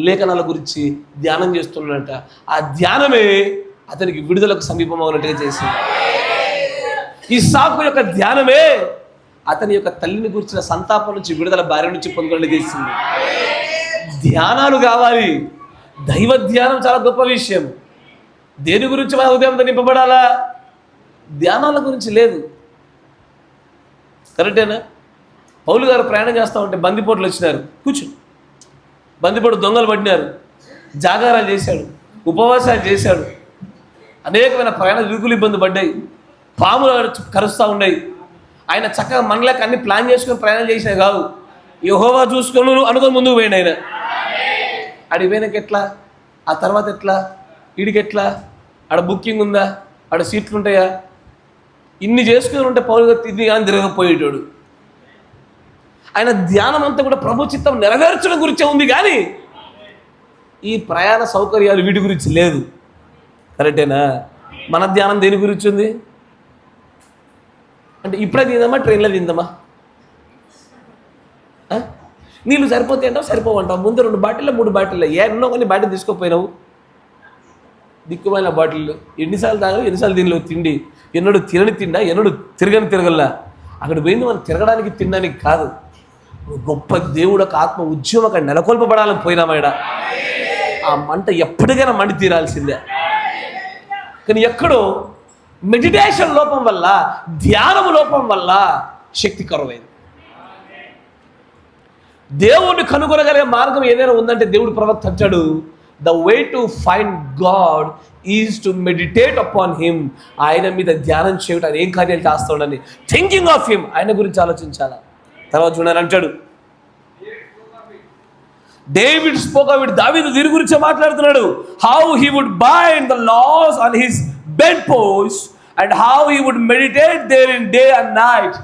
లేఖనాల గురించి ధ్యానం చేస్తున్నాడట. ఆ ధ్యానమే అతనికి విడుదలకు సమీపం అవునట్టుగా చేసింది. ఈ సాకు యొక్క ధ్యానమే అతని యొక్క తల్లిని గురించిన సంతాపం నుంచి విడుదల, భార్య నుంచి పొందుకునేలా చేసింది. ధ్యానాలు కావాలి. దైవ ధ్యానం చాలా గొప్ప విషయం. దేని గురించి మన ఉదయంతో నింపబడాలా? ధ్యానాల గురించి లేదు. కరెక్టేనా? పౌలు గారు ప్రయాణం చేస్తూ ఉంటే బందిపోట్లు వచ్చినారు. బందిపోటు దొంగలు పడినారు. జాగారాలు చేశాడు, ఉపవాసాలు చేశాడు, అనేకమైన ప్రయాణ విరుకులు ఇబ్బంది పడ్డాయి, పాములు కరుస్తూ ఉన్నాయి. ఆయన చక్కగా మనలకు అన్ని ప్లాన్ చేసుకొని ప్రయాణం చేసినా కాదు, యెహోవా చూసుకొని అనుకొని ముందుకు పోయింది. ఆయన ఆడికి పోయినాక ఎట్లా, ఆ తర్వాత ఎట్లా, వీడికి ఎట్లా, ఆడ బుకింగ్ ఉందా, ఆడ సీట్లు ఉంటాయా, ఇన్ని చేసుకుని ఉంటే పౌరుగా తిరిగి కానీ తిరగకపోయేటోడు. ఆయన ధ్యానం అంతా కూడా ప్రభు చిత్తం నెరవేర్చడం గురించే ఉంది, కానీ ఈ ప్రయాణ సౌకర్యాలు వీటి గురించి లేదు. కరెక్టేనా? మన ధ్యానం దేని గురించి ఉంది అంటే ఇప్పుడే తిందామా, ట్రైన్లో తిందామా, నీళ్ళు సరిపోతే అంటావు, సరిపోవంటావు. ముందు 2 బాటిల్లో 3 బాటిల్లో ఎన్నో కొన్ని బాటిల్ తీసుకోపోయినావు. దిక్కుమైన బాటిల్లో ఎన్నిసార్లు తాగావు, ఎన్నిసార్లు తినలేవు తిండి. ఎన్నడు తినని తిండా, ఎన్నడు తిరగల్లా. అక్కడ పోయింది మనం తిరగడానికి, తినడానికి కాదు. గొప్ప దేవుడు ఒక ఆత్మ ఉద్యమం అక్కడ నెలకొల్పబడాలని పోయినామాడ. ఆ మంట ఎప్పటికైనా మండి తీరాల్సిందే. కానీ ఎక్కడో మెడిటేషన్ లోపం వల్ల, ధ్యానము లోపం వల్ల శక్తి కరువైంది. దేవుడిని కనుగొనగలిగే మార్గం ఏదైనా ఉందంటే దేవుడు ప్రవక్త అంటాడు, the way to find God is to meditate upon him. ఆయన మీద ధ్యానం చేయడం, ఆయన ఏం కార్యాలు చేస్తాడని థింకింగ్ ఆఫ్ హిమ్, ఆయన గురించి ఆలోచించాలా. తర్వాత చూడని అంటాడు, డేవిడ్ స్పోక్ ఆఫ్ ఇట్. దావీదు దీని గురించే మాట్లాడుతున్నాడు. How he would bind the laws on his bed post and how he would meditate there in day and night.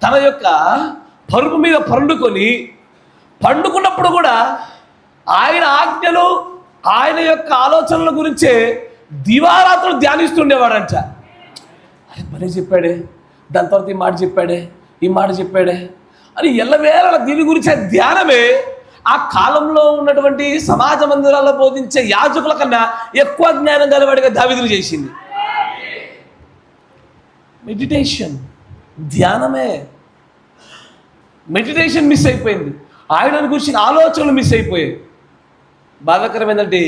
తన యొక్క పరుపు మీద పండుకున్నప్పుడు కూడా ఆయన ఆజ్ఞలు, ఆయన యొక్క ఆలోచనల గురించే దివారాత్రులు ధ్యానిస్తుండేవాడంట. అది భలే చెప్పాడే, దాని తర్వాత ఈ మాట చెప్పాడే అని ఎల్లవేళ దీని గురించే ధ్యానమే ఆ కాలంలో ఉన్నటువంటి సమాజ మందిరాల్లో బోధించే యాజకుల కన్నా ఎక్కువ జ్ఞానం గలవాడిగా దావీదును చేసింది. మెడిటేషన్, ధ్యానమే. మెడిటేషన్ మిస్ అయిపోయింది, ఆయన గురించి ఆలోచనలు మిస్ అయిపోయాయి. బాధాకరం ఏంటంటే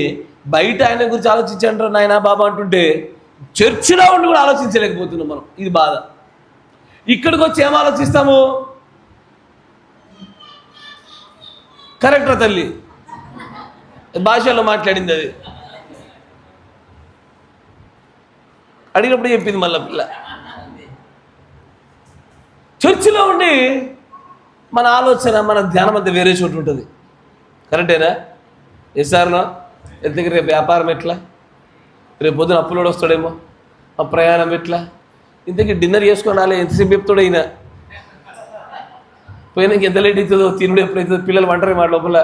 బయట ఆయన గురించి ఆలోచించంటారు నాయన బాబా అంటుంటే చర్చిలో ఉండి కూడా ఆలోచించలేకపోతున్నాం మనం. ఇది బాధ. ఇక్కడికి వచ్చి ఏం ఆలోచిస్తాము? కరెక్టా తల్లి? భాషలో మాట్లాడింది, అది అడిగినప్పుడు చెప్పింది మళ్ళీ పిల్ల. చర్చిలో ఉండి మన ఆలోచన, మన ధ్యానం అంతా వేరే చోటు ఉంటుంది. కరెక్టేనా? ఎసార్నా ఎందుకు రేపు వ్యాపారం ఎట్లా, రేపు పొద్దున అప్పులోడు వస్తాడేమో, ఆ ప్రయాణం ఎట్లా, ఇంతకీ డిన్నర్ చేసుకొని రాలే, ఎంతసేపు చెప్తాడు అయినా, పోయినాక ఎంత లేట్ అవుతుందో, తినుడు ఎప్పుడైతుందో, పిల్లలు వంటరే మాట లోపల.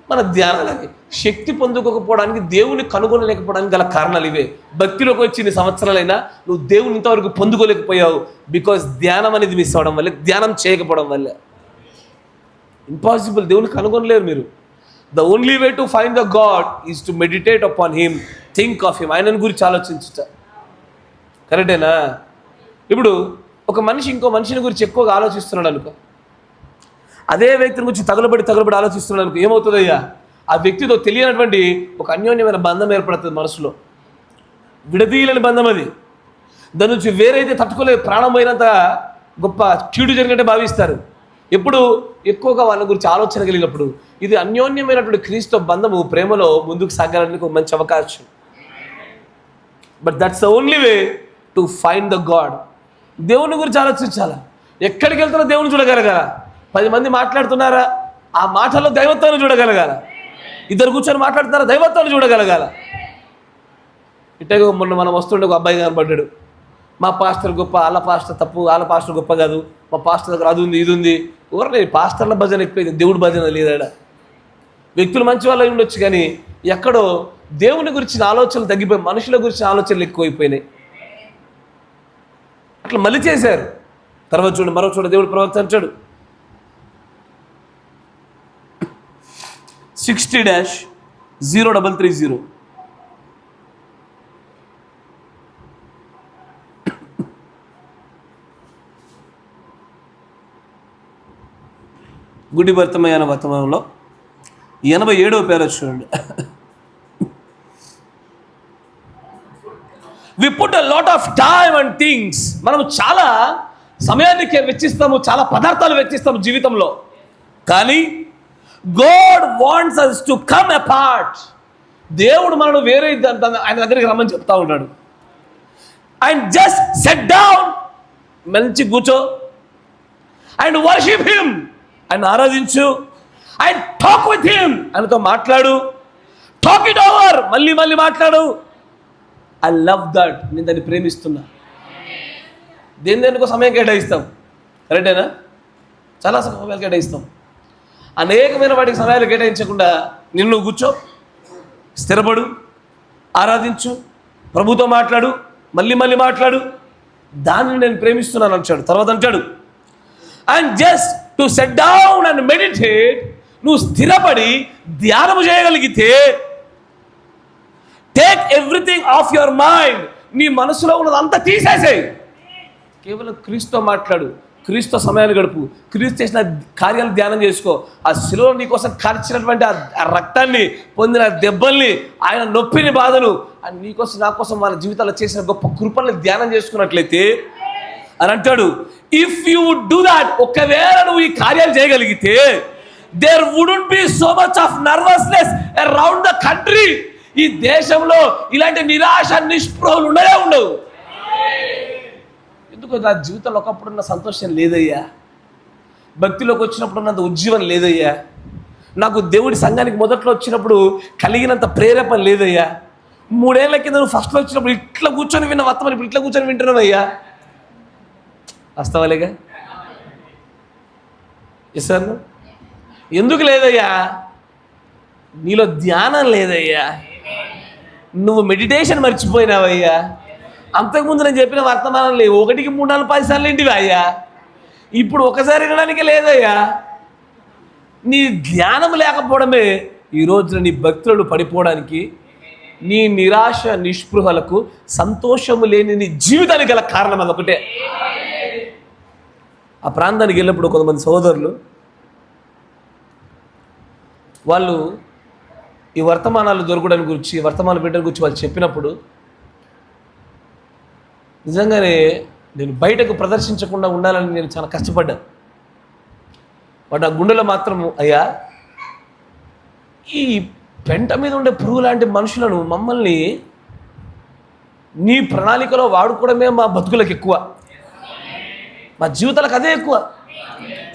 మన ధ్యానాలకి శక్తి పొందుకోకపోవడానికి, దేవుని కనుగొనలేకపోవడానికి గల కారణాలు ఇవే. భక్తిలోకి వచ్చి ఇన్ని సంవత్సరాలైనా నువ్వు దేవుని ఇంతవరకు పొందుకోలేకపోయావు. బికాస్ ధ్యానం అనేది మిస్ అవ్వడం వల్ల, ధ్యానం చేయకపోవడం వల్ల. ఇంపాసిబుల్, దేవుని కనుగొనలేరు మీరు. The only way to find the God is to meditate upon him, think of him, ఆయనను గురించి ఆలోచించుట. కరెక్టేనా? ఇప్పుడు ఒక మనిషి ఇంకో మనిషిని గురించి ఎక్కువగా ఆలోచిస్తున్నాడు అనుకో, అదే వ్యక్తిని గురించి తగలబడి ఆలోచిస్తున్నాడు అనుకో, ఏమవుతుందయ్యా? ఆ వ్యక్తితో తెలియనటువంటి ఒక అన్యోన్యమైన బంధం ఏర్పడుతుంది మనసులో, విడదీయలేని బంధం. అది దాని నుంచి వేరైతే తట్టుకోలేదు, ప్రాణం పోయినంత గొప్ప కీడు జరిగినట్టే భావిస్తారు. ఎప్పుడు ఎక్కువగా వాళ్ళ గురించి ఆలోచన కలిగినప్పుడు. ఇది అన్యోన్యమైనటువంటి క్రీస్తు బంధము, ప్రేమలో ముందుకు సాగడానికి ఒక మంచి అవకాశం. But that's the only way to find the God. దేవుని గురించి ఆలోచించాలా, ఎక్కడికి వెళ్తున్నా దేవుని చూడగలగాల. 10 మంది మాట్లాడుతున్నారా, ఆ మాటల్లో దైవత్వాన్ని చూడగలగాల. ఇద్దరు కూర్చొని మాట్లాడుతున్నారా, దైవత్వాన్ని చూడగలగాల. ఇట్టగా మొన్న మనం వస్తుండే ఒక అబ్బాయి కనబడ్డాడు, మా పాస్టర్ గొప్ప, వాళ్ళ పాస్టర్ తప్పు, వాళ్ళ పాస్టర్ గొప్ప కాదు, మా పాస్టర్ దగ్గర అది ఉంది ఇది ఉంది. ఊరనే పాస్టర్ల భజన ఎక్కువైంది, దేవుడి భజన లేదాడ. వ్యక్తులు మంచి వాళ్ళు అయి ఉండొచ్చు, కానీ ఎక్కడో దేవుని గురించిన ఆలోచనలు తగ్గిపోయి మనుషుల గురించిన ఆలోచనలు ఎక్కువైపోయినాయి. అట్లా మళ్ళీ చేశారు. తర్వాత చూడండి, మరో చూడ దేవుడు ప్రవర్తించాడు. 60-0330. గుడి వర్తమాన వర్తమానంలో 87వ పేరు చూడండి. We put a lot of time and things. మనం చాలా సమయానికి వెచ్చిస్తాము, చాలా పదార్థాలు వెచ్చిస్తాము జీవితంలో. కానీ God wants us to come apart. దేవుడు మనను వేరే ఆయన దగ్గరికి రమ్మని చెప్తా ఉన్నాడు. అండ్ జస్ట్ సెట్ డౌన్, మంచి కూర్చో, అండ్ వర్షిప్ హిమ్, ఆయన ఆరాధించు, అండ్ టాక్ విత్ హిమ్, ఆయనతో మాట్లాడు, టాక్ ఇట్ ఓవర్, మళ్ళీ మాట్లాడు. ఐ లవ్ దట్, నేను దాన్ని ప్రేమిస్తున్నా. దేనికో సమయం కేటాయిస్తాం, కరెక్టేనా? చాలా సమయాలు కేటాయిస్తాం. అనేకమైన వాటికి సమయాలు కేటాయించకుండా నిన్ను కూర్చో, స్థిరపడు, ఆరాధించు, ప్రభుతో మాట్లాడు, మళ్ళీ మాట్లాడు. దాన్ని నేను ప్రేమిస్తున్నాను అంటాడు. తర్వాత అంటాడు, and just to set down and meditate. నువ్వు స్థిరపడి ధ్యానము చేయగలిగితే, take everything of your mind, నీ మనసులో ఉన్నదంతా తీసేసేయి. కేవలం క్రీస్తుతో మాట్లాడు, క్రీస్తు సమయాన్ని గడుపు, క్రీస్తు చేసిన కార్యాలు ధ్యానం చేసుకో. ఆ శిలువలో నీకోసం కార్చినటువంటి ఆ రక్తాన్ని, పొందిన దెబ్బల్ని, ఆయన నొప్పిని, బాధను, నీకోసం నా కోసం మన జీవితాల్లో చేసిన గొప్ప కృపల్ని ధ్యానం చేసుకున్నట్లయితే అని అంటాడు. If you would do that, ఒకవేళ నువ్వు ఈ కార్యాలు చేయగలిగితే, there wouldn't be so much of nervousness around the country. ఈ దేశంలో ఇలాంటి నిరాశ, నిస్పృహలు ఉండవు. ఎందుకు? నా జీవితంలో ఒకప్పుడున్న సంతోషం లేదయ్యా, భక్తిలోకి వచ్చినప్పుడు ఉన్నంత ఉజ్జీవం లేదయ్యా, నాకు దేవుడి సంఘానికి మొదట్లో వచ్చినప్పుడు కలిగినంత ప్రేరేపణ లేదయ్యా, 3 ఏళ్ల కింద నువ్వు ఫస్ట్లో వచ్చినప్పుడు ఇట్లా కూర్చొని విన్న వర్తమానం ఇప్పుడు ఇట్లా కూర్చొని వింటున్నావయ్యా. వాస్తవాలేగా? ఇస్తాను. ఎందుకు లేదయ్యా? నీలో ధ్యానం లేదయ్యా, నువ్వు మెడిటేషన్ మర్చిపోయినావయ్యా. అంతకుముందు నేను చెప్పిన వర్తమానం లేవు, 1, 3, 4, 10 సార్లు ఏంటివి అయ్యా, ఇప్పుడు ఒకసారి వినడానికి లేదయ్యా. నీ ధ్యానం లేకపోవడమే ఈరోజు నీ భక్తులను పడిపోవడానికి, నీ నిరాశ నిస్పృహలకు, సంతోషము లేని నీ జీవితానికి గల కారణం అదొకటే. ఆ ప్రాంతానికి వెళ్ళినప్పుడు కొంతమంది సహోదరులు వాళ్ళు ఈ వర్తమానాలు దొరకడానికి గురించి, వర్తమానాలు పెట్టడం గురించి వాళ్ళు చెప్పినప్పుడు నిజంగానే నేను బయటకు ప్రదర్శించకుండా ఉండాలని నేను చాలా కష్టపడ్డాను. బట్ ఆ గుండెలో మాత్రం, అయ్యా, ఈ పెంట మీద ఉండే పురుగు లాంటి మనుషులను, మమ్మల్ని నీ ప్రణాళికలో వాడుకోవడమే మా బతుకులకు ఎక్కువ, మా జీవితాలకు అదే ఎక్కువ.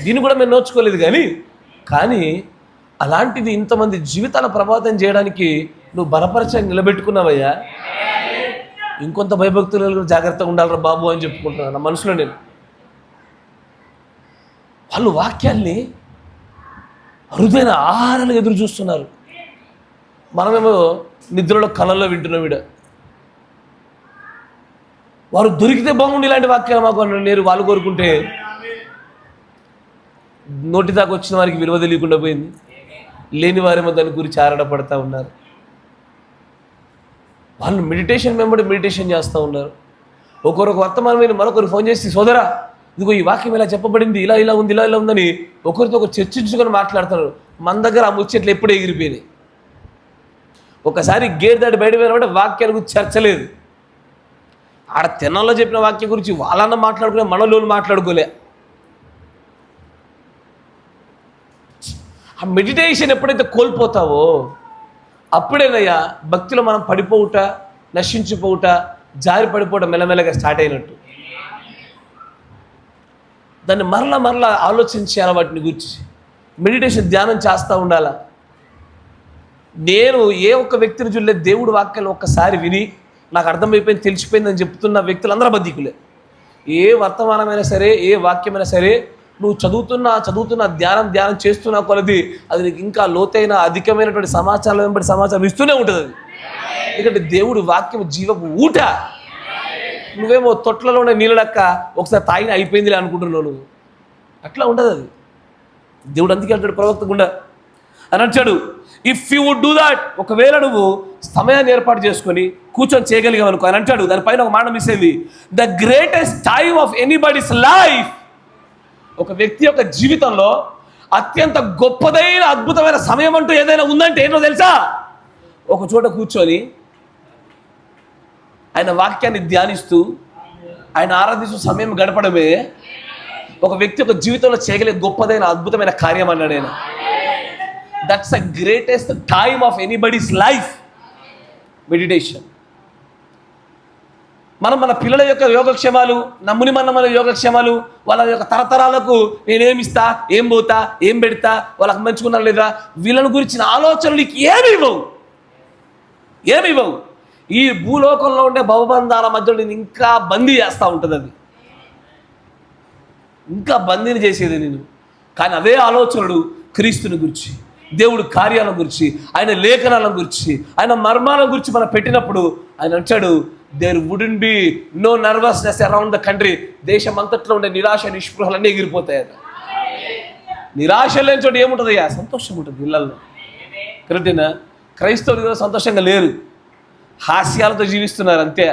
దీన్ని కూడా మేము నోచుకోలేదు. కానీ అలాంటిది ఇంతమంది జీవితాల ప్రభావితం చేయడానికి నువ్వు బలపరచని నిలబెట్టుకున్నావయ్యా. ఇంకొంత భయభక్తులు జాగ్రత్తగా ఉండాలిరా బాబు అని చెప్పుకుంటున్నాను నా మనసులో నేను. వాళ్ళు వాక్యాల్ని అరుదైన ఆహారాలు ఎదురు చూస్తున్నారు, మనమేమో నిద్రలో కళల్లో వింటున్నాం. వారు దొరికితే బాగుండి ఇలాంటి వాక్యాలు మాకు నేను వాళ్ళు కోరుకుంటే నోటి దాకా వచ్చిన వారికి విలువ తెలియకుండా పోయింది. లేని వారేమో దాని గురించి ఆరాటపడతా ఉన్నారు. వాళ్ళు మెడిటేషన్ చేస్తూ ఉన్నారు. ఒకరొక వర్తమానమైన మరొకరు ఫోన్ చేసి, సోదరా ఇదిగో ఈ వాక్యం ఇలా చెప్పబడింది, ఇలా ఉంది, ఇలా ఉందని ఒకరితో ఒకరు చర్చించుకొని మాట్లాడుతున్నారు. మన దగ్గర ఆ ముచ్చట్లు ఎప్పుడూ ఎగిరిపోయినాయి. ఒకసారి గేర్ దాటి బయట పోయినప్పుడు వాక్యాల గురించి చర్చ లేదు. ఆడ తెనాల్లో చెప్పిన వాక్యం గురించి వాళ్ళన్న మాట్లాడుకునే, మనలోను మాట్లాడుకోలే. ఆ మెడిటేషన్ ఎప్పుడైతే కోల్పోతావో అప్పుడేనయ్యా భక్తిలో మనం పడిపోవుట, నశించిపోవుట, జారి పడిపోవటం మెల్లమెల్లగా స్టార్ట్ అయినట్టు. దాన్ని మరలా ఆలోచించాలి. వాటిని గురించి మెడిటేషన్, ధ్యానం చేస్తూ ఉండాలా. నేను ఏ ఒక్క వ్యక్తిని చూడలేదు దేవుడు వాక్యాలు ఒక్కసారి విని నాకు అర్థమైపోయింది, తెలిసిపోయిందని చెప్తున్న వ్యక్తులు అందరూ బద్ధికులే. ఏ వర్తమానమైనా సరే, ఏ వాక్యమైనా సరే, నువ్వు చదువుతున్న ధ్యానం చేస్తున్న కొలది అది నీకు ఇంకా లోతైన అధికమైనటువంటి సమాచారం ఇస్తూనే ఉంటుంది. అది ఎందుకంటే దేవుడు వాక్యం జీవపు ఊట. నువ్వేమో తొట్లలో ఉండే నీళ్ళ లెక్క ఒకసారి తాగిన అయిపోయిందిలే అనుకుంటున్నావు. నువ్వు అట్లా ఉండదు అది. దేవుడు అందుకే అంటాడు ప్రవక్త గుండా అని అంటాడు, if you would do that, ఒకవేళ నువ్వు సమయాన్ని ఏర్పాటు చేసుకొని కూర్చొని చేయగలిగావు అనుకో అని అంటాడు. దానిపైన ఒక మాట మిస్ అయింది, the greatest time of anybody's life. ఒక వ్యక్తి యొక్క జీవితంలో అత్యంత గొప్పదైన అద్భుతమైన సమయం అంటూ ఏదైనా ఉందంటే ఏంటో తెలుసా? ఒక చోట కూర్చొని ఆయన వాక్యాన్ని ధ్యానిస్తూ ఆయన ఆరాధిస్తూ సమయం గడపడమే ఒక వ్యక్తి యొక్క జీవితంలో చేయగలిగే గొప్పదైన అద్భుతమైన కార్యం అన్నాడు ఆయన. That's the greatest time of anybody's life, meditation. మనం మన పిల్లల యొక్క యోగక్షేమాలు, నమ్ముని మన యోగక్షేమాలు, వాళ్ళ యొక్క తరతరాలకు నేనేమిస్తా, ఏం పోతా, ఏం పెడతా, వాళ్ళకి మంచుకున్నారు లేదా, వీళ్ళని గురించిన ఆలోచనలు ఏమి ఇవ్వవు. ఈ భూలోకంలో ఉండే భవబంధాల మధ్యలో నేను ఇంకా బందీ చేస్తూ ఉంటుంది. అది ఇంకా బందీని చేసేది నేను. కానీ అదే ఆలోచనలు క్రీస్తుని గురించి, దేవుడు కార్యాల గురించి, ఆయన లేఖనాల గురించి, ఆయన మర్మాల గురించి మనం పెట్టినప్పుడు ఆయన అంటాడు, there wouldn't be no nervousness around the country. దేశం అంతట్లో ఉండే నిరాశ నిస్పృహలన్నీ ఎగిరిపోతాయట. నిరాశ లేని చోట ఏముంటుందయ్యా? సంతోషం ఉంటుంది ఇళ్ళల్లో. కరెక్టేనా? క్రైస్తవులు సంతోషంగా లేరు, హాస్యాలతో జీవిస్తున్నారు అంతే.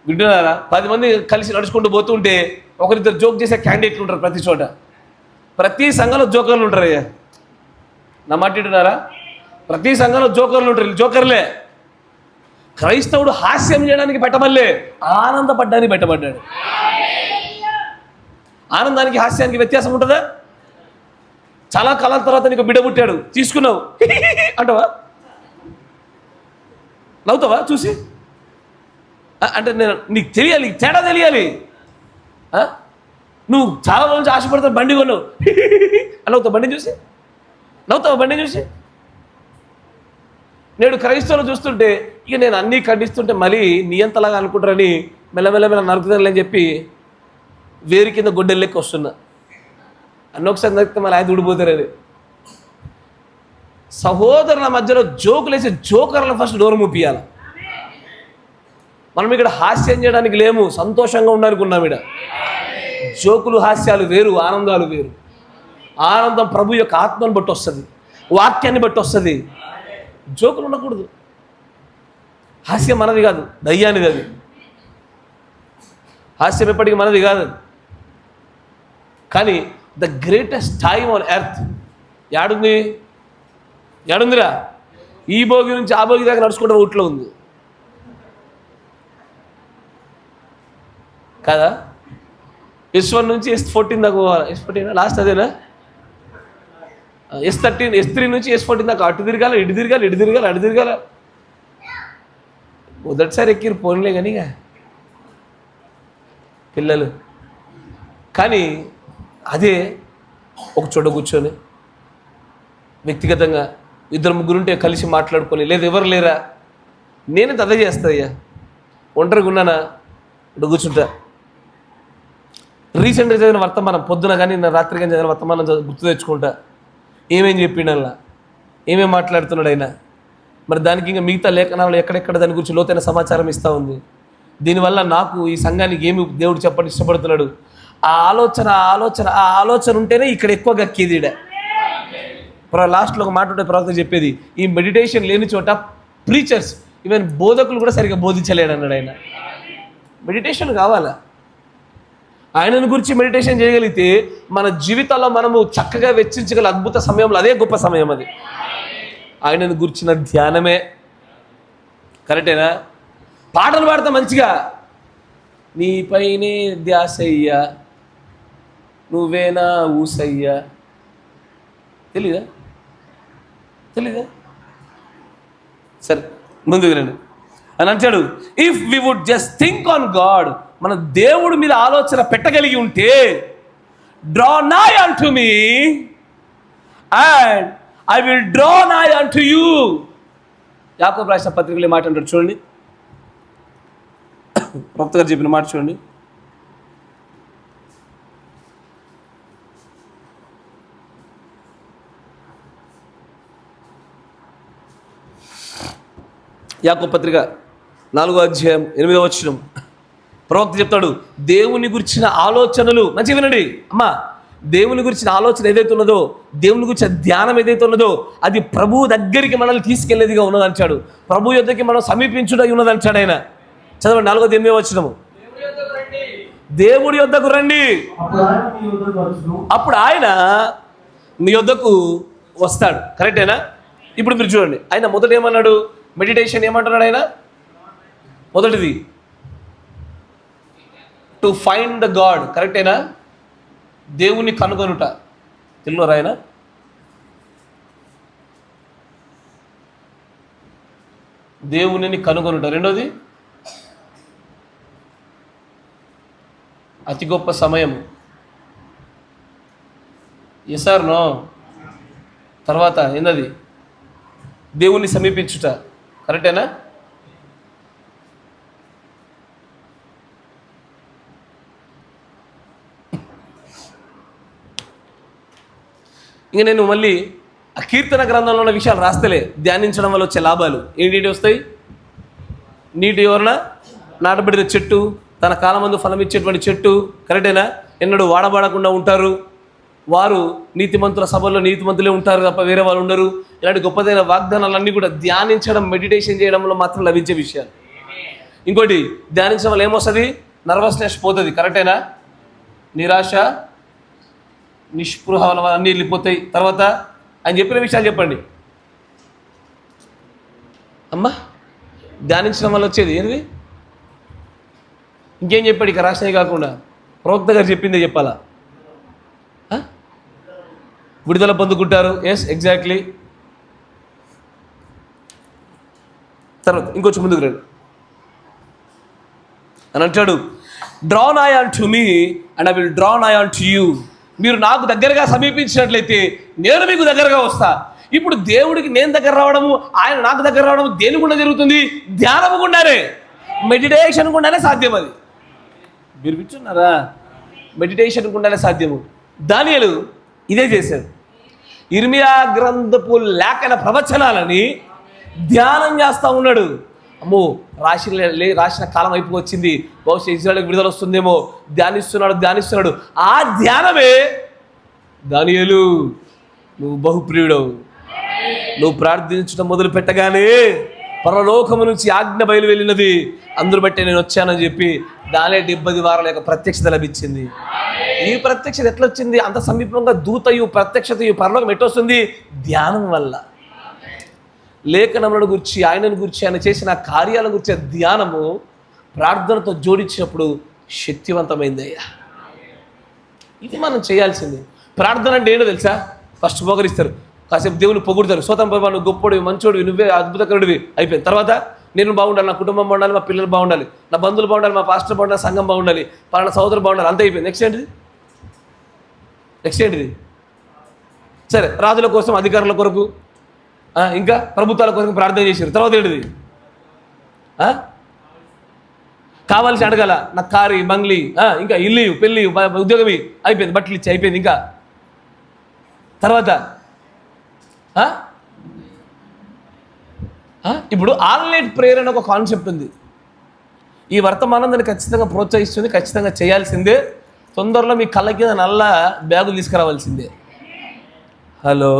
వింటున్నారా? 10 మంది కలిసి నడుచుకుంటూ పోతుంటే ఒకరిద్దరు జోక్ చేసే క్యాండిడేట్లు ఉంటారు ప్రతి చోట. ప్రతి సంఘంలో జోకర్లు ఉంటారు. అయ్యా నా మాట వింటున్నారా? ప్రతి సంఘంలో జోకర్లు ఉంటారు. జోకర్లే. క్రైస్తవుడు హాస్యం చేయడానికి పెట్టమల్లే, ఆనందపడ్డానికి పెట్టబడ్డాడు. ఆనందానికి హాస్యానికి వ్యత్యాసం ఉంటుందా? చాలా కాలం తర్వాత నీకు బిడ్డ పుట్టాడు, తీసుకున్నావు అంటావా? నవ్వుతావా చూసి? అంటే నీకు తెలియాలి, తేడా తెలియాలి. నువ్వు చాలా రోజు నుంచి ఆశపడతావు, బండి కొన్నావు అని నవ్వుతావు. బండి చూసి నవ్వుతావు? బండి చూసి? నేడు క్రైస్తవులు చూస్తుంటే ఇక నేను అన్నీ ఖండిస్తుంటే మళ్ళీ నీ అంతలాగా అనుకుంటారని మెల్లమెల్ల నరుకుతారులే అని చెప్పి వేరు కింద గొడ్డెల్లెక్కి వస్తున్నా అన్న ఒకసారి నరికితే మళ్ళీ ఆయన ఊడిపోతారని. సహోదరుల మధ్యలో జోకులు వేసి జోకర్లను ఫస్ట్ డోర్ మూపియాలి. మనం ఇక్కడ హాస్యం చేయడానికి లేము, సంతోషంగా ఉండడానికి ఉన్నాం. ఇక్కడ జోకులు హాస్యాలు వేరు, ఆనందాలు వేరు. ఆనందం ప్రభు యొక్క ఆత్మను బట్టి వస్తుంది, వాక్యాన్ని బట్టి వస్తుంది. జోకులు ఉండకూడదు. హాస్యం మనది కాదు, దయ్యానిది. అది హాస్యం ఎప్పటికీ మనది కాదు. కానీ the greatest time on earth ఏడుందిరా? ఈ భోగి నుంచి ఆ భోగి దాకా నడుచుకుంటే ఊట్లో ఉంది కదా. S1 నుంచి S14 దాకా పోవాలి. S14 లాస్ట్ అదేనా? S3 నుంచి S14 దాకా అటు తిరగాలి, ఇటు తిరగాలి, ఇటు తిరగాలి, అటు తిరగాలి. మొదటిసారి ఎక్కిరు పోన్లే కానీ పిల్లలు. కానీ అదే ఒక చోట కూర్చొని వ్యక్తిగతంగా 2-3 ఉంటే కలిసి మాట్లాడుకొని, లేదు ఎవరు లేరా, నేనే అదే చేస్తాయ్యా. ఒంటరిగా ఉన్నానా ఇటు కూర్చుంటా. రీసెంట్గా చదివిన వర్తమానం పొద్దున కానీ రాత్రి కానీ చదివిన వర్తమానం గుర్తు తెచ్చుకుంటా. ఏమేం చెప్పిండల్లా, ఏమేం మాట్లాడుతున్నాడు ఆయన. మరి దానికి ఇంకా మిగతా లేఖనాలు ఎక్కడెక్కడ దాని గురించి లోతైన సమాచారం ఇస్తూ ఉంది. దీనివల్ల నాకు ఈ సంఘానికి ఏమి దేవుడు చెప్పడం ఇష్టపడుతున్నాడు, ఆ ఆలోచన ఉంటేనే ఇక్కడ ఎక్కువ గక్కేది. లాస్ట్లో ఒక మాట ఉంటే ప్రవక్త చెప్పేది, ఈ మెడిటేషన్ లేని చోట ప్రీచర్స్, ఈవెన్ బోధకులు కూడా సరిగ్గా బోధించలేడు అన్నాడు ఆయన. మెడిటేషన్ కావాలా? ఆయనను గురించి మెడిటేషన్ చేయగలిగితే మన జీవితాల్లో మనము చక్కగా వెచ్చించగల అద్భుత సమయంలో అదే గొప్ప సమయం. అది ఆయనను గురించిన ధ్యానమే. కరెక్టేనా? పాటలు పాడతా మంచిగా, నీపైనే ధ్యాసయ్యా, నువ్వేనా ఊసయ్యా. తెలీదా? సరే ముందుకు రండి అని అంటాడు. If we would just think on God, మన దేవుడి మీద ఆలోచన పెట్టగలిగి ఉంటే, draw nigh unto me and I will draw nigh unto you. యాకోబు రాసిన పత్రికలో మాట అంటాడు చూడండి, ప్రవక్త గారు చెప్పిన మాట చూడండి. యాకోబు పత్రిక 4వ అధ్యాయం 8వ వచనం ప్రవక్త చెప్తాడు, దేవుని గురించిన ఆలోచనలు, మంచిగా వినండి అమ్మా, దేవుని గురించిన ఆలోచన ఏదైతే ఉన్నదో, దేవుని గురించిన ధ్యానం ఏదైతే ఉన్నదో, అది ప్రభువు దగ్గరికి మనల్ని తీసుకెళ్లేదిగా ఉన్నది అంటాడు. ప్రభు యొద్దకి మనం సమీపించుటై ఉన్నది అంటాడు ఆయన. చదవండి 4వ 8వ వచనము. దేవుడి యొద్దకు రండి, అప్పుడు ఆయన మీ యొద్దకు వస్తాడు. కరెక్టేనా? ఇప్పుడు మీరు చూడండి, ఆయన మొదట ఏమన్నాడు? మెడిటేషన్ ఏమంటున్నాడు ఆయన? మొదటిది టు ఫైండ్ ద గాడ్. కరెక్టేనా? దేవుని కనుగొనుట. తెలుగులో రాయన దేవునిని కనుగొనుట. రెండోది అతి గొప్ప సమయం. Yes or no? తర్వాత ఏందది? దేవుణ్ణి సమీపించుట. కరెక్టేనా? ఇంక నేను మళ్ళీ ఆ కీర్తన గ్రంథంలో ఉన్న విషయాలు రాస్తలే. ధ్యానించడం వల్ల వచ్చే లాభాలు ఏంటి వస్తాయి? నీటి ఎవరన నాటబడిన చెట్టు, తన కాలమందు ఫలం ఇచ్చేటువంటి చెట్టు. కరెక్టేనా? ఎన్నడూ వాడబడకుండా ఉంటారు. వారు నీతిమంతుల సభల్లో నీతిమంతులే ఉంటారు తప్ప వేరే వాళ్ళు ఉండరు. ఇలాంటి గొప్పదైన వాగ్దానాలన్నీ కూడా ధ్యానించడం, మెడిటేషన్ చేయడంలో మాత్రం లభించే విషయాలు. ఇంకోటి, ధ్యానించడం వల్ల ఏమొస్తుంది? నర్వస్నెస్ పోతుంది. కరెక్టేనా? నిరాశ, నిస్పృహ అన్నీ వెళ్ళిపోతాయి. తర్వాత ఆయన చెప్పిన విషయాలు చెప్పండి అమ్మా. ధ్యానించడం వల్ల వచ్చేది ఏంది? ఇంకేం చెప్పాడు? ఇక రాసినవి కాకుండా ప్రవక్త గారు చెప్పిందే చెప్పాలా? విడుదల పొందుకుంటారు. Yes, exactly. తర్వాత ఇంకొంచెం ముందుకు రండి అని అంటాడు, draw nigh unto me and I will draw nigh unto you. మీరు నాకు దగ్గరగా సమీపించినట్లయితే నేను మీకు దగ్గరగా వస్తా. ఇప్పుడు దేవుడికి నేను దగ్గర రావడము, ఆయన నాకు దగ్గర రావడము దేని గుండా జరుగుతుంది? ధ్యానము గుండానే, మెడిటేషన్ గుండానే సాధ్యం. అది మీరు వింటున్నారా? మెడిటేషన్ ఉండాలి సాధ్యము. దానియేలు ఇదే చేశాడు. ఇర్మియా గ్రంథపు లేఖన ప్రవచనాలని ధ్యానం చేస్తూ ఉన్నాడు. అమ్మో రాసిన కాలం అయిపోయి వచ్చింది, బహుశా ఇజ్రాయెల్కి విడుదల వస్తుందేమో, ధ్యానిస్తున్నాడు. ఆ ధ్యానమే దానియేలు నువ్వు బహుప్రియుడవు, నువ్వు ప్రార్థించడం మొదలు పెట్టగానే పరలోకము నుంచి ఆజ్ఞ బయలు వెళ్ళినది, అందరూ బట్టే నేను వచ్చానని చెప్పి దానే 70 వారాల యొక్క ప్రత్యక్షత లభించింది. ఈ ప్రత్యక్షత ఎట్లా వచ్చింది? అంత సమీపంగా దూతయు ప్రత్యక్షతయు పరలోకం ఎట్టొస్తుంది? ధ్యానం వల్ల. లేఖనములను గురించి, ఆయనను గురించి, ఆయన చేసిన కార్యాల గురించి ధ్యానము ప్రార్థనతో జోడించినప్పుడు శక్తివంతమైందయ్యా. ఇది మనం చేయాల్సింది. ప్రార్థన అంటే ఏంటో తెలుసా? ఫస్ట్ మోకరిస్తారు, కాసేపు దేవుని పొగుడతారు, స్వతం ప్రభా నువ్వు గొప్పడివి, మంచోడివి, నువ్వే అద్భుతకరుడివి, అయిపోయింది. తర్వాత నేను బాగుండాలి, నా కుటుంబం బాగుండాలి, మా పిల్లలు బాగుండాలి, నా బంధువులు బాగుండాలి, మా పాస్టర్ బాగుండాలి, సంఘం బాగుండాలి, పలానా సోదరులు బాగుండాలి, అంతే అయిపోయింది. నెక్స్ట్ ఏంటిది? సరే, రాజుల కోసం, అధికారుల కొరకు, ఇంకా ప్రభుత్వాల కొరకు ప్రార్థన చేశారు. తర్వాత ఏంటిది? కావాల్సి అడగాల, నాకు కారు, బంగ్లీ, ఇంకా ఇల్లు, పెళ్ళి, ఉద్యోగం, అయిపోయింది, బట్టలు ఇచ్చి అయిపోయింది. ఇంకా తర్వాత ఇప్పుడు ఆన్లైన్ ప్రేయర్ అని ఒక కాన్సెప్ట్ ఉంది. ఈ వర్తమానం దాన్ని ఖచ్చితంగా ప్రోత్సహిస్తుంది, ఖచ్చితంగా చేయాల్సిందే. తొందరలో మీ కళ్ళ కింద నల్ల బ్యాగులు తీసుకురావాల్సిందే. హలో,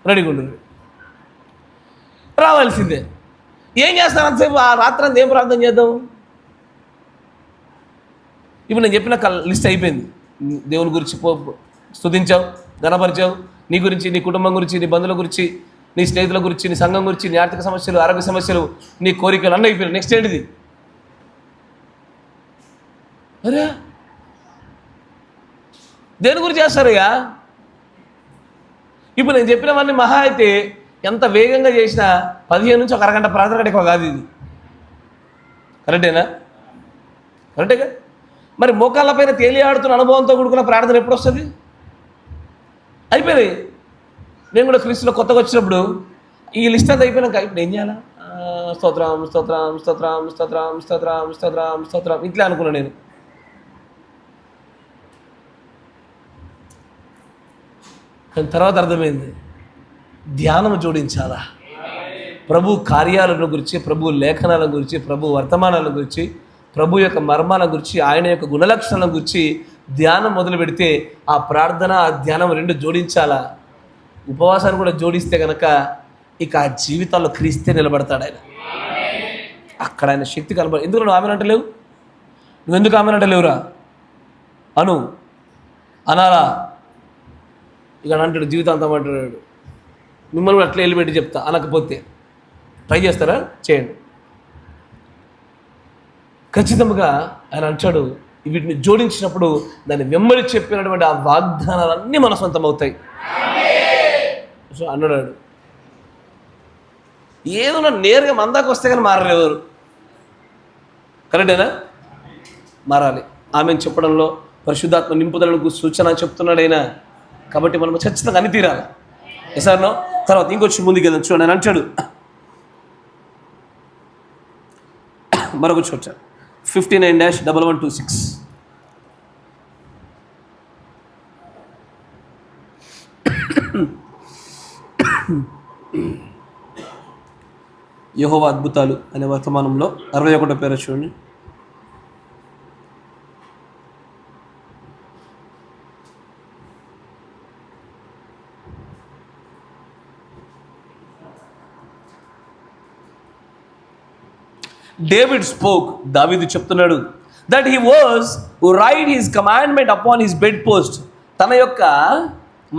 రెడీగా ఉండండి, రావాల్సిందే. ఏం చేస్తారు అంతసేపు? ఆ రాత్రి అంతా ఏం ప్రార్థన చేద్దాం? ఇప్పుడు నేను చెప్పిన లిస్ట్ అయిపోయింది. దేవుని గురించి స్తుతించావు, ఘనపరిచావు, నీ గురించి, నీ కుటుంబం గురించి, నీ బంధువుల గురించి, నీ స్నేహితుల గురించి, నీ సంఘం గురించి, నీ ఆర్థిక సమస్యలు, ఆరోగ్య సమస్యలు, నీ కోరికలు అన్నీ అయిపోయినాయి. నెక్స్ట్ ఏంటిది? అరే దేని గురించి చేస్తారయ్యా? ఇప్పుడు నేను చెప్పినవన్నీ మహా అయితే ఎంత వేగంగా చేసినా 15 నుంచి ఒక అరగంట ప్రార్థన కంటే ఎక్కువ కాదు. ఇది కరెక్టేనా? కరెక్టేగా? మరి మోకాళ్ళ పైన తేలియాడుతున్న అనుభవంతో కూడుకున్న ప్రార్థన ఎప్పుడు వస్తుంది? అయిపోయినాయి. నేను కూడా క్రీస్తులో కొత్తగా వచ్చినప్పుడు ఈ లిస్ట్ అంతా అయిపోయినాక ఇప్పుడు ఏం చేయాలా? స్తోత్రం స్తోత్రం స్తోత్రం స్తోత్రం స్తోత్రం స్తోత్రం స్తోత్రం ఇట్లా అనుకున్నాను నేను. కానీ తర్వాత అర్థమైంది, ధ్యానం జోడించాలా. ప్రభు కార్యాలను గురించి, ప్రభు లేఖనాల గురించి, ప్రభు వర్తమానాల గురించి, ప్రభు యొక్క మర్మాల గురించి, ఆయన యొక్క గుణలక్షణాల గురించి ధ్యానం మొదలు పెడితే ఆ ప్రార్థన, ఆ ధ్యానం రెండు జోడించాలా. ఉపవాసాన్ని కూడా జోడిస్తే కనుక ఇక ఆ జీవితాల్లో క్రీస్తే నిలబడతాడు ఆయన. అక్కడ ఆయన శక్తి కనబడి. ఎందుకు నువ్వు ఆమెను అంటలేవు? నువ్వెందుకు ఆమెను అంటలేవురా? అనాలా? ఇక అంటాడు జీవితాంతం అంటున్నాడు. మిమ్మల్ని కూడా అట్లా ఎలిపెట్టి చెప్తా, అనకపోతే ట్రై చేస్తారా? చేయండి. ఖచ్చితంగా ఆయన అంటాడు, వీటిని జోడించినప్పుడు దాన్ని వెంబడి చెప్పినటువంటి ఆ వాగ్దానాలన్నీ మన సొంతం అవుతాయి. సో అన్నాడు, ఏదో నేరుగా మందాకు వస్తే కానీ మారరు ఎవరు. కరెక్టేనా? మారాలి. ఆమెను చెప్పడంలో పరిశుద్ధాత్మ నింపుదలకు సూచన చెప్తున్నాడు ఆయన. కాబట్టి మనం ఖచ్చితంగా అన్ని తీరాలి. ఎసార్నో తర్వాత ఇంకొచ్చి ముందుకు వెళ్దాం. చూడండి, ఆయన అంటాడు మరొక చోట 59-1126. యెహోవా అద్భుతాలు అనే వర్తమానంలో 61వ పేర చూడండి. డేవిడ్ స్పోక్, దావీదు చెప్తున్నాడు, that he was who right his commandment upon his bed post. తన యొక్క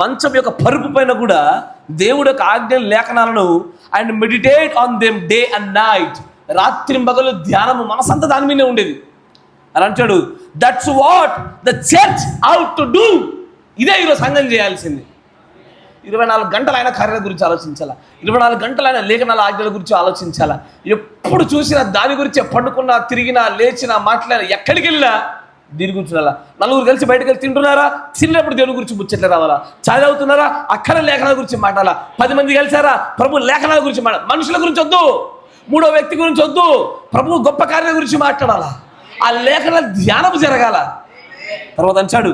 మంచం యొక్క పరుపు పైన కూడా దేవుడు యొక్క ఆజ్ఞ లేఖనాలను and meditate on them day and night. రాత్రి పగలు ధ్యానము మనసంతా దాని మీదే ఉండేది అని అంటాడు. That's what the church out to do. ఇదే ఈరోజు సంఘం చేయాల్సింది. 24 గంటలు ఆయన కార్యాల గురించి ఆలోచించాలా, 24 గంటలు ఆయన లేఖనాల ఆజ్ఞల గురించి ఆలోచించాలా. ఎప్పుడు చూసినా దాని గురించి పండుకున్నా, తిరిగినా, లేచినా, మాట్లాడినా, ఎక్కడికి వెళ్ళినా దీని గురించి రాలా. నలుగురు కలిసి బయటకు వెళ్ళి తింటున్నారా, తిన్నప్పుడు దేవుని గురించి ముచ్చట్లు రావాలా. చాయ్ అవుతున్నారా, అక్కడ లేఖనాల గురించి మాట్లాడాలా. 10 మంది కలిసారా, ప్రభు లేఖనాల గురించి మనుషుల గురించి వద్దు, మూడో వ్యక్తి గురించి వద్దు, ప్రభు గొప్ప కార్యాల గురించి మాట్లాడాలా. ఆ లేఖన ధ్యానం జరగాల. తర్వాత అంటాడు,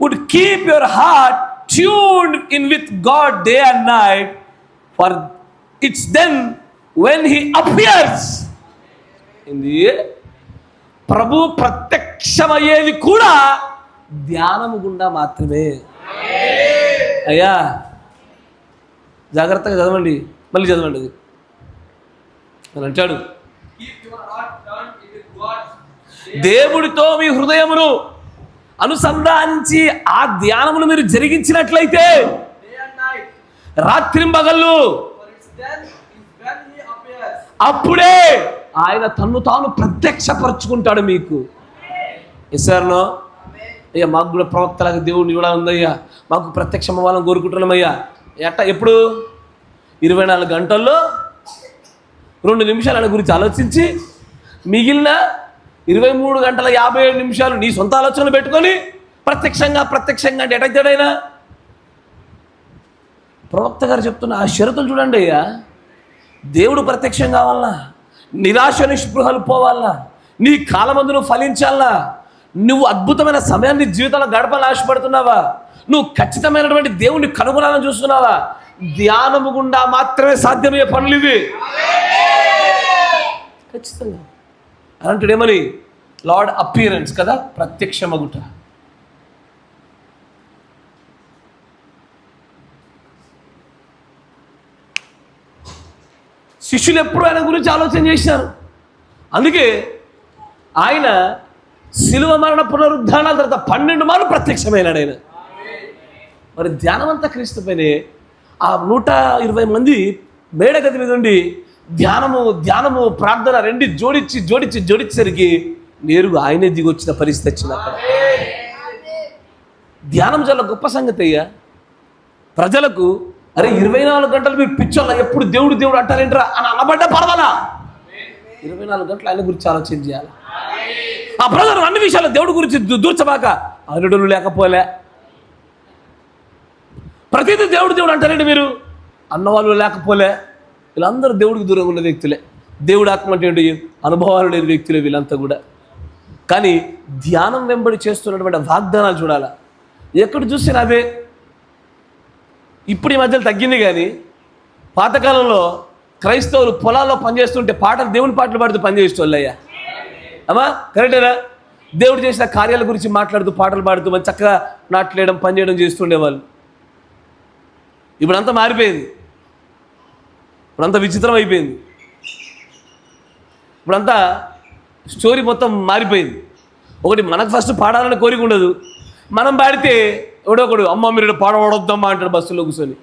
would keep your heart tuned in with God day and night, for it's then when he appears. ప్రభు ప్రత్యక్షమయ్యేది కూడా ధ్యానము గుండా మాత్రమే. అయ్యా జాగ్రత్తగా చదవండి, మళ్ళీ చదవండి. అది అని అంటాడు, దేవుడితో మీ హృదయమును అనుసంధానించి ఆ ధ్యానమును మీరు జరిగించినట్లయితే రాత్రింబగళ్ళు అప్పుడే ఆయన తన్ను తాను ప్రత్యక్షపరచుకుంటాడు మీకు. ఎస్ఆర్నో అయ్యా మాకు కూడా ప్రవక్తలాగా దేవుడిని కూడా ఉందయ్యా, మాకు ప్రత్యక్షం అవ్వాలని కోరుకుంటున్నామయ్యా. ఎప్పుడు 24 గంటల్లో 2 నిమిషాలు ఆయన గురించి ఆలోచించి మిగిలిన 23 గంటల 57 నిమిషాలు నీ సొంత ఆలోచనలు పెట్టుకొని ప్రత్యక్షంగా అంటే ఎటైతేడైనా ప్రవక్త గారు చెప్తున్న ఆ షరతులు చూడండి అయ్యా. దేవుడు ప్రత్యక్షం కావాలన్నా, నిరాశ నిస్పృహలు పోవాలన్నా, నీ కాలమందు నువ్వు ఫలించాలన్నా, నువ్వు అద్భుతమైన సమయాన్ని జీవితంలో గడపాలని ఆశపడుతున్నావా, నువ్వు ఖచ్చితమైనటువంటి దేవుణ్ణి కనుగొనాలని చూస్తున్నావా, ధ్యానము గుండా మాత్రమే సాధ్యమయ్యే పనులు ఇవి. ఖచ్చితంగా అలాంటిడేమని లార్డ్ అపియరెన్స్ కదా, ప్రత్యక్షమగుట. శిష్యులు ఎప్పుడు ఆయన గురించి ఆలోచన చేశారు. అందుకే ఆయన శిలువ మరణ పునరుద్ధానాల తర్వాత 12 మార్లు ప్రత్యక్షమైనాడు ఆయన. మరి ధ్యానమంతా క్రీస్తు పైనే. ఆ 120 మంది మేడగది మీద ఉండి ధ్యానము ప్రార్థన రెండు జోడించేసరికి నేరుగా ఆయనే దిగొచ్చిన పరిస్థితి వచ్చింది అక్కడ. ధ్యానం చాలా గొప్ప సంగతి అయ్యా. ప్రజలకు అరే 24 గంటలు మీరు పిచ్చోళ్ళ ఎప్పుడు దేవుడు అంటారేంట్రా అని అనబడ్డా పర్వాలా, 24 గంటలు ఆయన గురించి ఆలోచన చేయాలి. ఆ ప్రజలు అన్ని విషయాలు దేవుడి గురించి దూర్చబాక అనుడులు లేకపోలే, ప్రతిదీ దేవుడు అంటారండి మీరు అన్నవాళ్ళు లేకపోలే. వీళ్ళందరూ దేవుడికి దూరంగా ఉన్న వ్యక్తులే. దేవుడు ఆత్మ అంటే అనుభవాలు లేని వ్యక్తులే వీళ్ళంతా కూడా. కానీ ధ్యానం వెంబడి చేస్తున్నటువంటి వాగ్దానాలు చూడాలా. ఎక్కడ చూసినా అదే. ఇప్పుడు ఈ మధ్యలో తగ్గింది, కానీ పాతకాలంలో క్రైస్తవులు పొలాల్లో పనిచేస్తుంటే దేవుని పాటలు పాడుతూ పనిచేసేవాళ్ళు అయ్యా. అమ్మా కరెక్టేనా? దేవుడు చేసిన కార్యాల గురించి మాట్లాడుతూ పాటలు పాడుతూ మంచి చక్కగా నాట్లేయడం పనిచేయడం చేస్తుండేవాళ్ళు. ఇప్పుడంతా మారిపోయింది, ఇప్పుడంతా విచిత్రం అయిపోయింది, ఇప్పుడంతా స్టోరీ మొత్తం మారిపోయింది. ఒకటి మనకు ఫస్ట్ పాడాలని కోరిక ఉండదు, మనం పాడితే ఎవడొకడు అమ్మ మీరు పాడవడొద్దమ్మా అంటాడు బస్సులో కూర్చొని.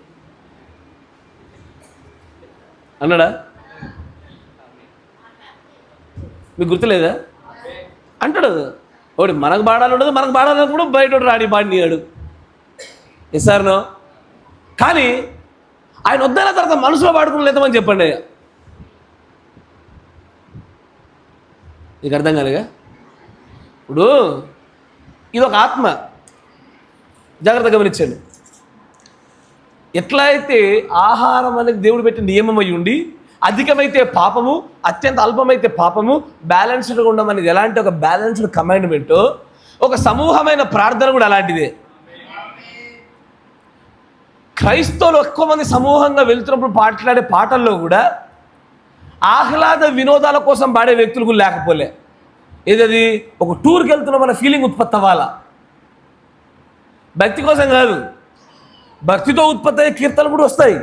అన్నాడా? మీకు గుర్తులేదా? అంటాడు ఒకటి మనకు పాడాలి ఉండదు, మనకు పాడాలన్నప్పుడు బయట రాని పాడినాడు. ఎస్ఆర్నో? కానీ ఆయన వద్దన్న తర్వాత మనసులో పాడుకుని లేదామని చెప్పండి అయ్యా. నీకు అర్థం కాలేగా? ఇప్పుడు ఇది ఒక ఆత్మ, జాగ్రత్తగా గమనించండి. ఎట్లా అయితే ఆహారం అనేది దేవుడు పెట్టిన నియమం అయి ఉండి అధికమైతే పాపము, అత్యంత అల్పమైతే పాపము, బ్యాలెన్స్డ్గా ఉండమనేది ఎలాంటి ఒక బ్యాలెన్స్డ్ కమాండ్మెంట్, ఒక సమూహమైన ప్రార్థన కూడా అలాంటిదే. క్రైస్తవులు ఎక్కువ మంది సమూహంగా వెళ్తున్నప్పుడు మాట్లాడే పాటల్లో కూడా ఆహ్లాద వినోదాల కోసం పాడే వ్యక్తులు కూడా లేకపోలే. ఏదది ఒక టూర్కి వెళ్తున్నాం అన్న ఫీలింగ్ ఉత్పత్తి అవ్వాలా, భక్తి కోసం కాదు. భక్తితో ఉత్పత్తి అయ్యే కీర్తనలు కూడా వస్తాయి,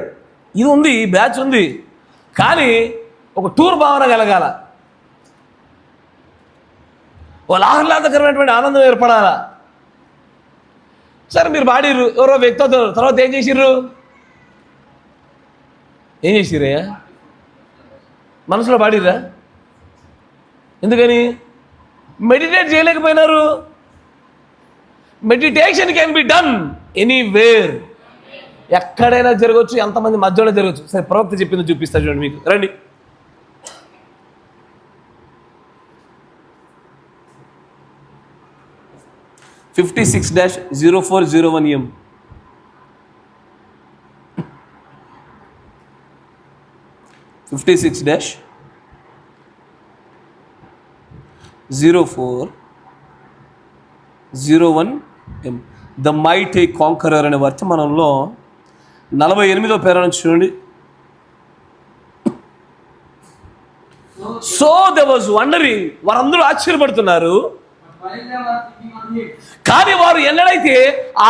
ఇది ఉంది, ఈ బ్యాచ్ ఉంది. కానీ ఒక టూర్ భావన కలగాల, వాళ్ళ ఆహ్లాదకరమైనటువంటి ఆనందం ఏర్పడాలా. సరే మీరు పాడిర్రు, ఎవరో వ్యక్తితో, తర్వాత ఏం చేసిర్రు? మనసులో పాడిర్రా? ఎందుకని? మెడిటేట్ చేయలేకపోయినారు. Meditation can be done anywhere, ఎక్కడైనా జరగవచ్చు, ఎంతమంది మధ్యలో జరగచ్చు. సరే ప్రవక్త చెప్పింది చూపిస్తా చూడండి మీకు, రండి. (56-0401M) 56-0401 0401M. The mighty conqueror అనే వర్తమానంలో 48వ పేర నుంచి చూడండి. సో దే వాజ్ వండరింగ్, వారందరూ ఆశ్చర్యపడుతున్నారు. కానీ వారు ఎన్నడైతే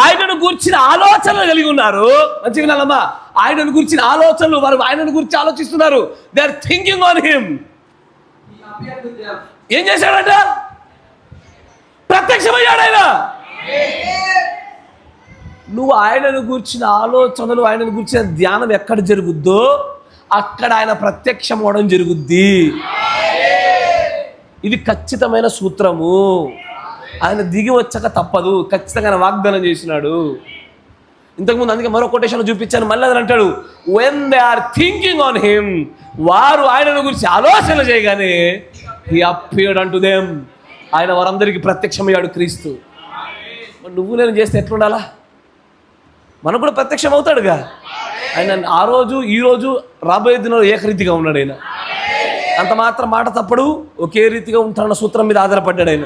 ఆయనను గురించిన ఆలోచనలు కలిగి ఉన్నారు, మంచి వినాలమ్మా, ఆయనను గురించిన ఆలోచనలు, వారు ఆయనను గురించి ఆలోచిస్తున్నారు. They are thinking on him. ఏం చేశాడంట? ప్రత్యక్షమయ్యాడు ఆయన. నువ్వు ఆయనను గురించిన ఆలోచనలు, ఆయనను గురించిన ధ్యానం ఎక్కడ జరుగుద్దో అక్కడ ఆయన ప్రత్యక్షం అవడం జరుగుద్ది. ఇది ఖచ్చితమైన సూత్రము. ఆయన దిగి వచ్చాక తప్పదు, ఖచ్చితంగా ఆయన వాగ్దానం చేసినాడు. ఇంతకుముందు అందుకే మరో కొటేషన్ చూపించాను, మళ్ళీ అది అంటాడు, when they are thinking on him, వారు ఆయనను గురించి ఆలోచన చేయగానే హి అపియర్డ్ అంటు దెమ్, ఆయన వారందరికీ ప్రత్యక్షమయ్యాడు క్రీస్తు. నువ్వు నేను చేస్తే ఎట్లుండాలా? మనకు కూడా ప్రత్యక్షం అవుతాడుగా ఆయన. ఆ రోజు ఈ రోజు రాబోయే దినంలో ఏకరీతిగా ఉన్నాడు ఆయన. అంత మాత్రం మాట తప్పడు, ఒకే రీతిగా ఉంటాడన్న సూత్రం మీద ఆధారపడ్డాడు ఆయన.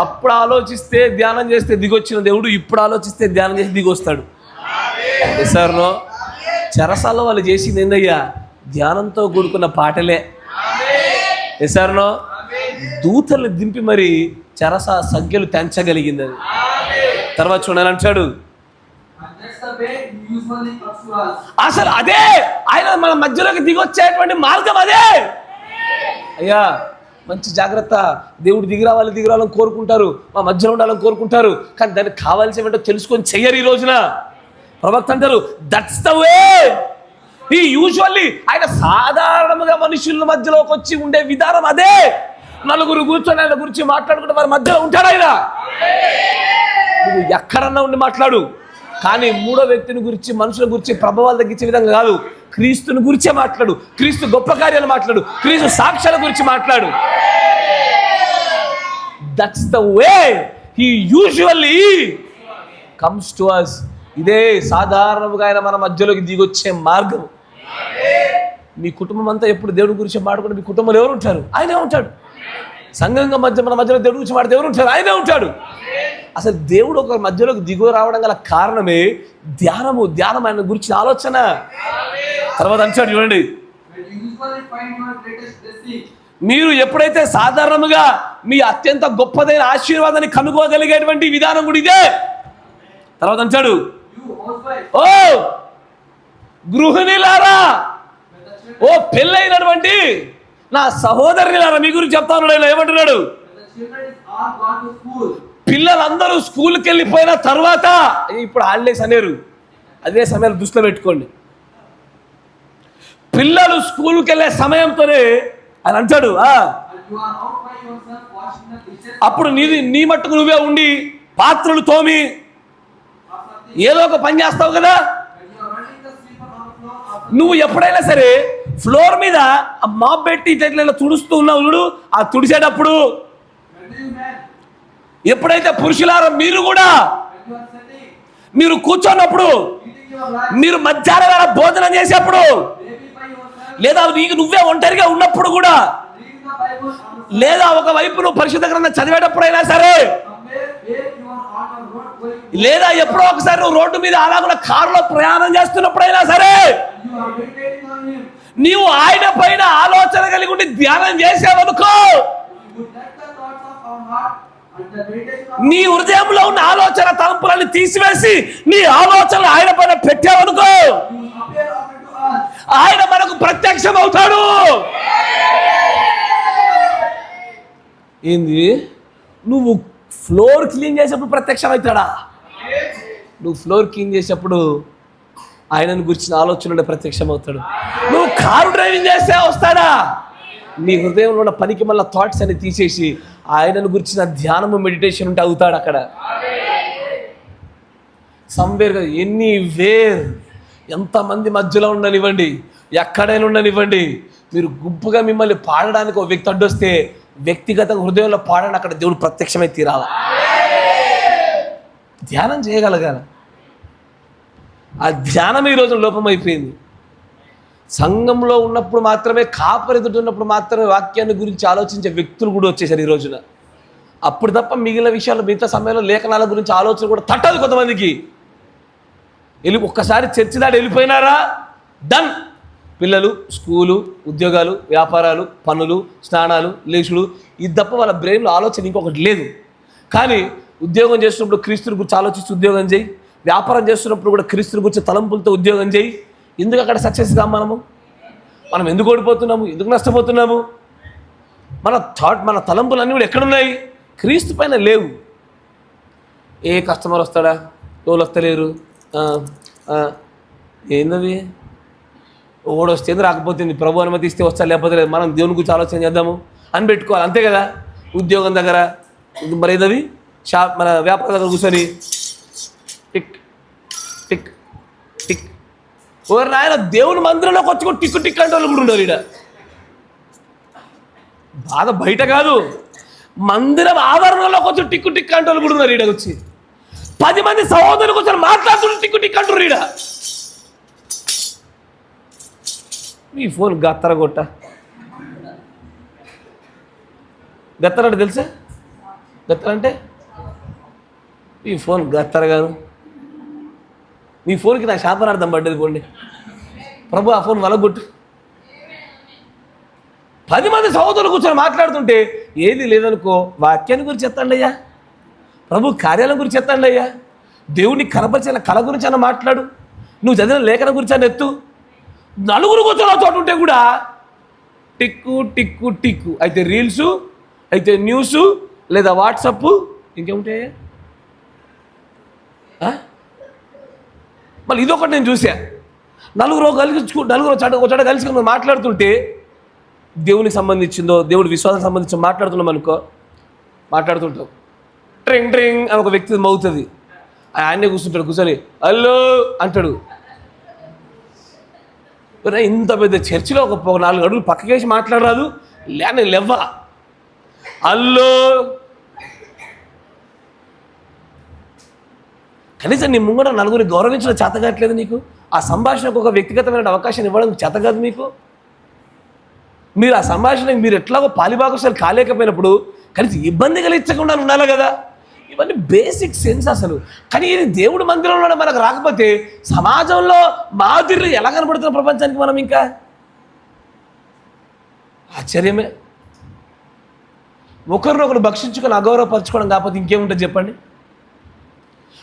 అప్పుడు ఆలోచిస్తే ధ్యానం చేస్తే దిగొచ్చిన దేవుడు ఇప్పుడు ఆలోచిస్తే ధ్యానం చేసి దిగొస్తాడు. ఎసార్నో చెరసాల్లో వాళ్ళు చేసింది ఏందయ్యా? ధ్యానంతో కూడుకున్న పాటలే. ఎసార్నో దూతల్ని దింపి మరి చెరస సంఖ్యలు తెంచగలిగింది అది. తర్వాత చూడాలంటాడు, అసలు అదే ఆయన మన మధ్యలోకి దిగొచ్చేటువంటి మార్గం అదే. అయ్యా మంచి జాగ్రత్త, దేవుడు దిగిరావాలని కోరుకుంటారు, మా మధ్యలో ఉండాలని కోరుకుంటారు, కానీ దానికి కావాల్సి ఏమంటో తెలుసుకొని చెయ్యరు. ఈ రోజున ప్రవక్త అంటారు, దట్స్ ద వే. ఈ యూజువల్లీ ఆయన సాధారణంగా మనుషుల మధ్యలోకి వచ్చి ఉండే విధానం అదే. నలుగురు కూర్చొని ఆయన గురించి మాట్లాడుకుంటే వారి మధ్యలో ఉంటాడు ఆయన. నువ్వు ఎక్కడన్నా ఉండి మాట్లాడు, కానీ మూడో వ్యక్తిని గురించి, మనుషుల గురించి ప్రభావాలు తగ్గించే విధంగా కాదు. క్రీస్తుని గురించే మాట్లాడు, క్రీస్తు గొప్ప కార్యాలు మాట్లాడు, క్రీస్తు సాక్ష్యాల గురించి మాట్లాడు. That's the way he usually comes to us. ఇదే సాధారణంగా ఆయన మన మధ్యలోకి దిగొచ్చే మార్గం. మీ కుటుంబం అంతా ఎప్పుడు దేవుడి గురించి మాట్లాడుకుంటే మీ కుటుంబంలో ఎవరు ఉంటారు? ఆయనే ఉంటాడు. సంఘంగా మన మధ్యలో దేవుడి గురించి మాట్లాడితే ఎవరు ఉంటారు? ఆయనే ఉంటాడు. అసలు దేవుడు ఒక మధ్యలోకి దిగువ రావడం గల కారణమే ధ్యానము. ధ్యానం ఆయన గురించి ఆలోచన. తర్వాత అంటాడు చూడండి, మీరు ఎప్పుడైతే సాధారణంగా మీ అత్యంత గొప్పదైన ఆశీర్వాదాన్ని కనుగోగలిగేటువంటి విధానం కూడా ఇదే. తర్వాత అంటాడు, ఓ గృహిణిలారా, ఓ పెళ్ళైనటువంటి నా సహోదరులారా, మీ గురించి చెప్తాను. ఏమంటున్నాడు? పిల్లలందరూ స్కూల్కి వెళ్ళిపోయిన తర్వాత, ఇప్పుడు హాలిడేస్ అనేరు, అదే సమయాన్ని దృష్టిలో పెట్టుకోండి. పిల్లలు స్కూల్కి వెళ్ళే సమయంతోనే అని అంటాడు, అప్పుడు నీ మట్టుకు నువ్వే ఉండి పాత్రలు తోమి ఏదో ఒక పని చేస్తావు కదా. నువ్వు ఎప్పుడైనా సరే ఫ్లోర్ మీద మాప్ పెట్టి ఇట్లా తుడుస్తూ ఉన్నావు చూడు, ఆ తుడిసేటప్పుడు, ఎప్పుడైతే పురుషులారా మీరు కూడా మీరు కూర్చున్నప్పుడు, మీరు మధ్యాహ్నం వేళ భోజనం చేసేప్పుడు, లేదా నీకు నువ్వే ఒంటరిగా ఉన్నప్పుడు కూడా, లేదా ఒకవైపు నువ్వు పరిశుద్ధ గ్రంథం చదివేటప్పుడైనా సరే, లేదా ఎప్పుడో ఒకసారి నువ్వు రోడ్డు మీద అలాగున్న కారులో ప్రయాణం చేస్తున్నప్పుడైనా సరే, నీవు ఆయన పైన ఆలోచన కలిగి ఉండి ధ్యానం చేసావనుకో, నీ హృదయంలో ఉన్న ఆలోచన తలంపులను తీసివేసి నీ ఆలోచనలు ఆయన పైన పెట్టావనుకో, ఆయన మనకు ప్రత్యక్షం అవుతాడు. ఏంది? నువ్వు ఫ్లోర్ క్లీన్ చేసేప్పుడు ప్రత్యక్షం అవుతాడా? నువ్వు ఫ్లోర్ క్లీన్ చేసేప్పుడు ఆయనను గురించిన ఆలోచనలు ప్రత్యక్షం అవుతాడు. నువ్వు కారు డ్రైవింగ్ చేస్తే వస్తాడా? నీ హృదయంలో ఉన్న పనికి మళ్ళీ థాట్స్ అని తీసేసి ఆయనను గురించిన ధ్యానము, మెడిటేషన్ ఉంటే అవుతాడు అక్కడ. సంవేర్ ఎనీవేర్, ఎంతమంది మధ్యలో ఉండనివ్వండి, ఎక్కడైనా ఉండనివ్వండి, మీరు గుంపుగా మిమ్మల్ని పాడడానికి ఒక వ్యక్తి అడ్డొస్తే వ్యక్తిగతంగా హృదయంలో పాడని అక్కడ దేవుడు ప్రత్యక్షమై తీరాల. ధ్యానం చేయగలగాల. ఆ ధ్యానం ఈ రోజు లోపమైపోయింది. సంఘంలో ఉన్నప్పుడు మాత్రమే, కాపరి ఎదుట ఉన్నప్పుడు మాత్రమే వాక్యాన్ని గురించి ఆలోచించే వ్యక్తులు కూడా వచ్చేసారు ఈ రోజున. అప్పుడు తప్ప మిగిలిన విషయాలు, మిగతా సమయంలో లేఖనాల గురించి ఆలోచన కూడా తట్టదు కొంతమందికి. ఒక్కసారి చర్చి దాటి వెళ్ళిపోయినారా, డన్. పిల్లలు, స్కూలు, ఉద్యోగాలు, వ్యాపారాలు, పనులు, స్నానాలు, లేచుడు, ఇది తప్ప వాళ్ళ బ్రెయిన్లో ఆలోచన ఇంకొకటి లేదు. కానీ ఉద్యోగం చేస్తున్నప్పుడు క్రీస్తుని గురించి ఆలోచించి ఉద్యోగం చేయి, వ్యాపారం చేస్తున్నప్పుడు కూడా క్రీస్తుని గురించి తలంపులతో ఉద్యోగం చేయి. ఎందుకు అక్కడ సక్సెస్ కాదు? మనం ఎందుకు ఓడిపోతున్నాము? ఎందుకు నష్టపోతున్నాము? మన తలంపులు కూడా ఎక్కడున్నాయి? క్రీస్తు పైన లేవు. ఏ కస్టమర్ వస్తాడా, ఎవరు వస్తలేరు, ఏందది, ఓడి వస్తే రాకపోతుంది, ప్రభు అనుమతి ఇస్తే వస్తా, లేకపోతే లేదు, మనం దేవుని గురించి ఆలోచన చేద్దాము అని పెట్టుకోవాలి, అంతే కదా. ఉద్యోగం దగ్గర మరి ఏదది మన వ్యాపారం దగ్గర కూర్చొని టిక్ టిక్ టిక్. ఎవరు నాయన దేవుని మందిరంలోకి వచ్చి కూడా టిక్కు టిక్ అంటే వాళ్ళు కూడా ఉన్నారు. ఈడ బాధ బయట కాదు, మందిరం ఆవరణలోకి వచ్చి టిక్కు టిక్ అంటే వాళ్ళు కూడా ఉన్నారు. ఈడ వచ్చి 10 మంది సహోదరులకు వచ్చి మాట్లాడుతున్నారు, టిక్కు టిక్ అంటారు. ఈడ మీ ఫోన్ గత్తర కొట్ట, గత్తర అంటే తెలుసా? గత్తర అంటే ఈ ఫోన్ గత్తర కాదు. మీ ఫోన్కి నా శాపనార్థం పడ్డది. పోండి, ప్రభు ఆ ఫోన్ వలగొట్టు. 10 మంది సహోదరులు కూర్చొని మాట్లాడుతుంటే ఏది లేదనుకో, వాక్యాన్ని గురించి ఎత్తండి అయ్యా, ప్రభు కార్యాల గురించి ఎత్తండి అయ్యా, దేవుడిని కనపరిచిన కళ గురించి అన్న మాట్లాడు, నువ్వు చదివిన లేఖనం గురించి అని ఎత్తు. నలుగురు కూర్చొని చోటు ఉంటే కూడా టిక్కు టిక్కు టిక్కు. అయితే రీల్సు, అయితే న్యూసు, లేదా వాట్సప్, ఇంకేముంటాయి. మళ్ళీ ఇదొకటి నేను చూసా, నలుగురు ఒకచోట కలిసి మాట్లాడుతుంటే దేవునికి సంబంధించిందో, దేవుడి విశ్వాసానికి సంబంధించి మాట్లాడుతున్నాం అనుకో, మాట్లాడుతుంటాం, ట్రింగ్ ట్రింగ్ అని ఒక వ్యక్తి మౌతుంది, ఆయనే కూర్చుంటాడు, కూర్చొని హలో అంటాడు. ఇంత పెద్ద చర్చిలో ఒక 4 అడుగులు పక్కకేసి మాట్లాడరాదు, లేని లెవ్వ హలో. కనీసం నీ ముంగట నలుగురిని గౌరవించడం చేతగాట్లేదు నీకు. ఆ సంభాషణకు ఒక వ్యక్తిగతమైన అవకాశం ఇవ్వడం చేతగాదు మీకు. మీరు ఆ సంభాషణకి మీరు ఎట్లాగో పాలిభాగశాలు కాలేకపోయినప్పుడు కనీసం ఇబ్బంది కలిగించకుండా ఉండాలి కదా. ఇవన్నీ బేసిక్ సెన్స్ అసలు. కానీ ఇది దేవుడి మందిరంలోనే మనకు రాకపోతే సమాజంలో మాదిరిలో ఎలా కనబడుతున్న ప్రపంచానికి మనం ఇంకా ఆశ్చర్యమే. ఒకరినొకరు భక్షించుకొని అగౌరవపరచుకోవడం కాకపోతే ఇంకేముంటుంది చెప్పండి.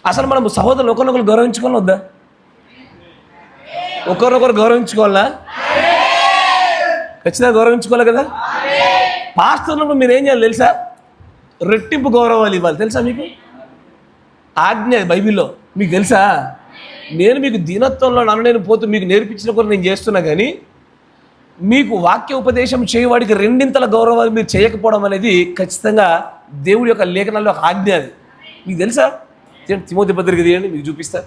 అసలు మనం సహోదరులు ఒకరినొకరు గౌరవించుకోవాలి వద్దా? ఒకరినొకరు గౌరవించుకోవాలా? ఖచ్చితంగా గౌరవించుకోవాలి కదా. పాస్టర్నప్పుడు మీరు ఏం చేయాలి తెలుసా? రెట్టింపు గౌరవాలు ఇవ్వాలి. తెలుసా మీకు? ఆజ్ఞ బైబిల్లో మీకు తెలుసా? నేను మీకు దీనత్వంలో నేను పోతూ మీకు నేర్పించిన కూడా నేను చేస్తున్నా, కానీ మీకు వాక్య ఉపదేశం చేయవాడికి 2 గౌరవాలు మీరు చేయకపోవడం అనేది ఖచ్చితంగా దేవుడి యొక్క లేఖనాల్లో ఒక ఆజ్ఞ. అది మీకు తెలుసా? తిమోతి పత్రిక తీయండి, మీకు చూపిస్తా.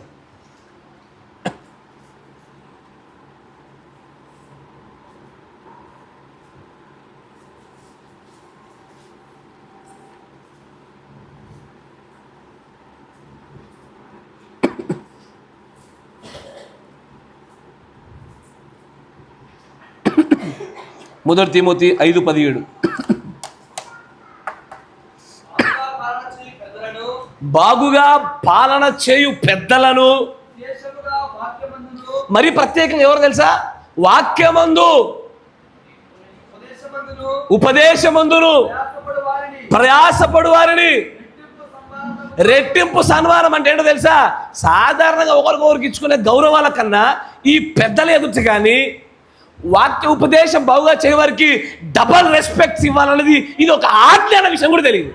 మొదటి తిమోతి 5:17. బాగుగా పాలన చేయు పెద్దలను, మరి ప్రత్యేకంగా ఎవరు తెలుసా? వాక్యమందు ఉపదేశమందును ప్రయాసపడు వారిని. రెట్టింపు సన్మానం అంటే ఏంటో తెలుసా? సాధారణంగా ఒకరికొకరికి ఇచ్చుకునే గౌరవాల కన్నా ఈ పెద్దలు ఎదుర్చి కానీ వాక్య ఉపదేశం బాగుగా చేయవారికి డబల్ రెస్పెక్ట్స్ ఇవ్వాలన్నది ఇది ఒక ఆజ్ఞ అన్న విషయం కూడా తెలియదు.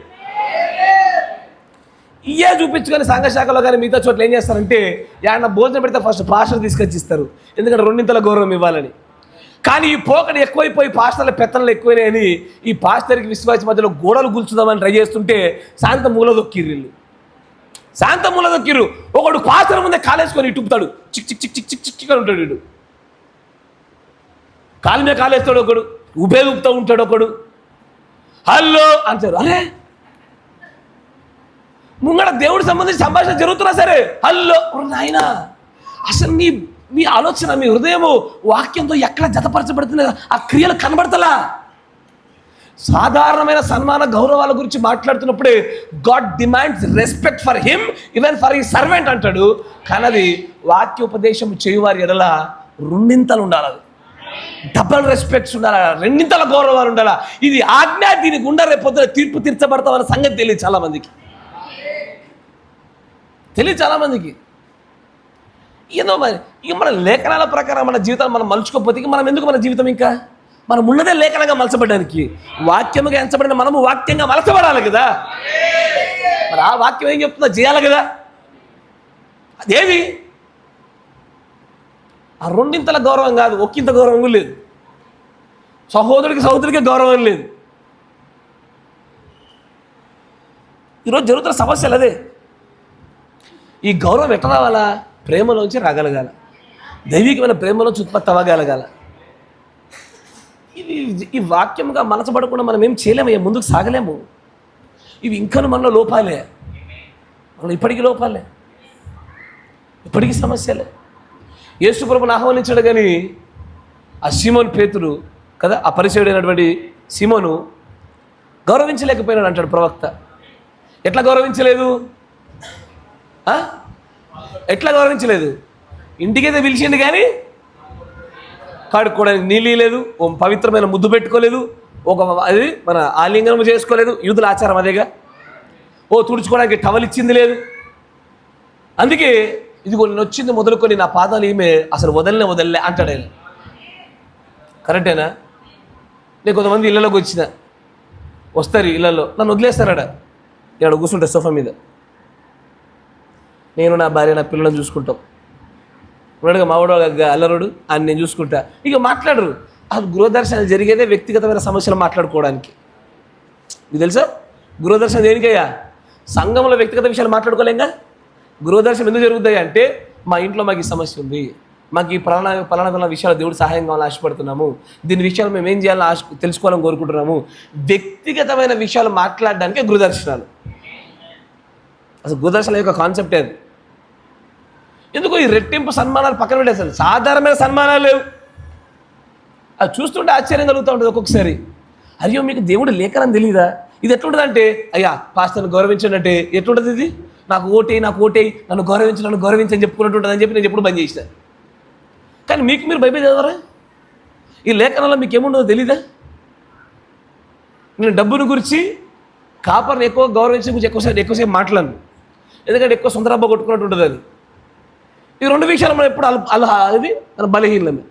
ఇయే చూపించుకొని సంఘశాఖలో కానీ మిగతా చోట్ల ఏం చేస్తారంటే, ఏమన్నా భోజనం పెడితే ఫస్ట్ పాస్టర్ తీసుకొచ్చి ఇస్తారు, ఎందుకంటే 2 గౌరవం ఇవ్వాలని. కానీ ఈ పోకడ ఎక్కువైపోయి పాస్టర్ల పెత్తనలు ఎక్కువైనాయని ఈ పాస్టర్కి విశ్వాసి మధ్యలో గోడలు గుల్చుదామని ట్రై చేస్తుంటే శాంత మూల దొక్కిర్రు. ఒకడు పాస్టర్ ముందే కాలేసుకొని ఇటుపుతాడు, చిక్ చిక్ చిక్ చిక్ చిక్ చిక్ అని ఉంటాడు. వీడు కాలు మీద కాలేస్తాడు, ఒకడు ఊపుతూ ఉంటాడు, ఒకడు హలో అంటారు. అరే ముంగడ దేవుడికి సంబంధించి సంభాషణ జరుగుతున్నా సరే హలో నాయనా, అసలు మీ ఆలోచన, మీ హృదయము వాక్యంతో ఎక్కడ జతపరచబడుతుంది, ఆ క్రియలు కనబడతలా. సాధారణమైన సన్మాన గౌరవాల గురించి మాట్లాడుతున్నప్పుడే God demands respect for him even for ఈ సర్వెంట్ అంటాడు. కానీ అది వాక్యోపదేశం చేయువారి ఎడల రెండింతలు ఉండాలి, అది డబల్ రెస్పెక్ట్స్ ఉండాలి, రెండింతల గౌరవాలు ఉండాలి. ఇది ఆజ్ఞ, దీనికి ఉండ రేపొద్దున తీర్పు తీర్చబడతామన్న సంగతి తెలియదు చాలామందికి, ఏదో మరి ఇక మన లేఖనాల ప్రకారం మన జీవితాలు మనం మలుచుకోకపోతే ఇక మనం ఎందుకు మన జీవితం, ఇంకా మనం ఉన్నదే లేఖనంగా మలచబడడానికి. వాక్యముగా ఎంచబడిన మనము వాక్యంగా మలచబడాలి కదా. మరి ఆ వాక్యం ఏం చెప్తుందో చేయాలి కదా. అదేది ఆ రెండింతల గౌరవం కాదు, ఒక్కింత గౌరవం లేదు. సహోదరికి గౌరవం లేదు. ఈరోజు జరుగుతున్న సమస్యలు అదే. ఈ గౌరవం ఎట్లా రావాలా? ప్రేమలోంచి రాగలగాల, దైవికమైన ప్రేమలోంచి ఉత్పత్తి అవ్వగలగాల. ఈ వాక్యంగా మలచబడకుండా మనం ఏం చేయలేము, ముందుకు సాగలేము. ఇవి ఇంకా మనలో లోపాలే, మనం ఇప్పటికీ లోపాలే, ఇప్పటికీ సమస్యలే. యేసు ప్రభువుని ఆహ్వానించాడు కానీ ఆ సీమోను పేతురు కదా, ఆ పరిచయుడైనటువంటి సీమోను గౌరవించలేకపోయినాడు అంటాడు ప్రవక్త. ఎట్లా గౌరవించలేదు? ఇంటికైతే పిలిచిండు కానీ కాడుకోవడానికి నీళ్ళు లేదు, ఓ పవిత్రమైన ముద్దు పెట్టుకోలేదు, అది మన ఆలింగనం చేసుకోలేదు. యూదుల ఆచారం అదేగా. తుడుచుకోవడానికి టవల్ ఇచ్చింది లేదు. అందుకే ఇదిగో నేను వచ్చింది మొదలుకొని నా పాదాలు ఈమె అసలు వదలలే అంటాడు ఆయన. కరెక్టేనా? నేను కొంతమంది ఇళ్ళలోకి వస్తారు, ఇళ్ళల్లో నన్ను వదిలేస్తారట. ఇక్కడ కూర్చుంటా సోఫా మీద, నేను నా భార్య నా పిల్లలను చూసుకుంటాం. ఉన్నాడుగా మావాడు అల్లరుడు, ఆయన నేను చూసుకుంటా. ఇక మాట్లాడరు. అది గృహదర్శనం జరిగేదే వ్యక్తిగతమైన సమస్యలు మాట్లాడుకోవడానికి. మీకు తెలుసా గృహదర్శనం దేనికయ్యా? సంఘంలో వ్యక్తిగత విషయాలు మాట్లాడుకోలేంగా. గృహదర్శనం ఎందుకు జరుగుతాయి అంటే, మా ఇంట్లో మాకు ఈ సమస్య ఉంది, మాకు ఈ పలానా విషయాలు దేవుడు సహాయం కావాలని ఆశపడుతున్నాము, దీని విషయాలు మేము ఏం చేయాలని తెలుసుకోవాలని కోరుకుంటున్నాము. వ్యక్తిగతమైన విషయాలు మాట్లాడడానికే గృహదర్శనాలు. అసలు గృహదర్శనం యొక్క కాన్సెప్టే అది. ఎందుకు ఈ రెట్టింపు సన్మానాలు పక్కన పెట్టేసారు? సాధారణమైన సన్మానాలు లేవు. అది చూస్తుంటే ఆశ్చర్యం కలుగుతూ ఉంటుంది ఒక్కొక్కసారి. అయ్యో మీకు దేవుడు లేఖనం తెలియదా? ఇది ఎట్లుంటుంది అంటే, అయ్యా పాస్టర్ని గౌరవించండి, ఎట్లుంటుంది ఇది? నాకు ఓటేయి నన్ను గౌరవించని చెప్పుకున్నట్టు అని చెప్పి నేను ఎప్పుడు బంద్ చేసిన. కానీ మీరు బైబిల్ చదవరా? ఈ లేఖనంలో మీకు ఏముండదో తెలీదా? నేను డబ్బుని గురించి, కాపర్ని ఎక్కువ గౌరవించే గురించి ఎక్కువసేపు మాట్లాడను, ఎందుకంటే ఎక్కువ సొంతరబ్బ కొట్టుకున్నట్టు ఉంటుంది అది. ఈ రెండు విషయాలు మనం ఎప్పుడు అది మన బలహీనమే.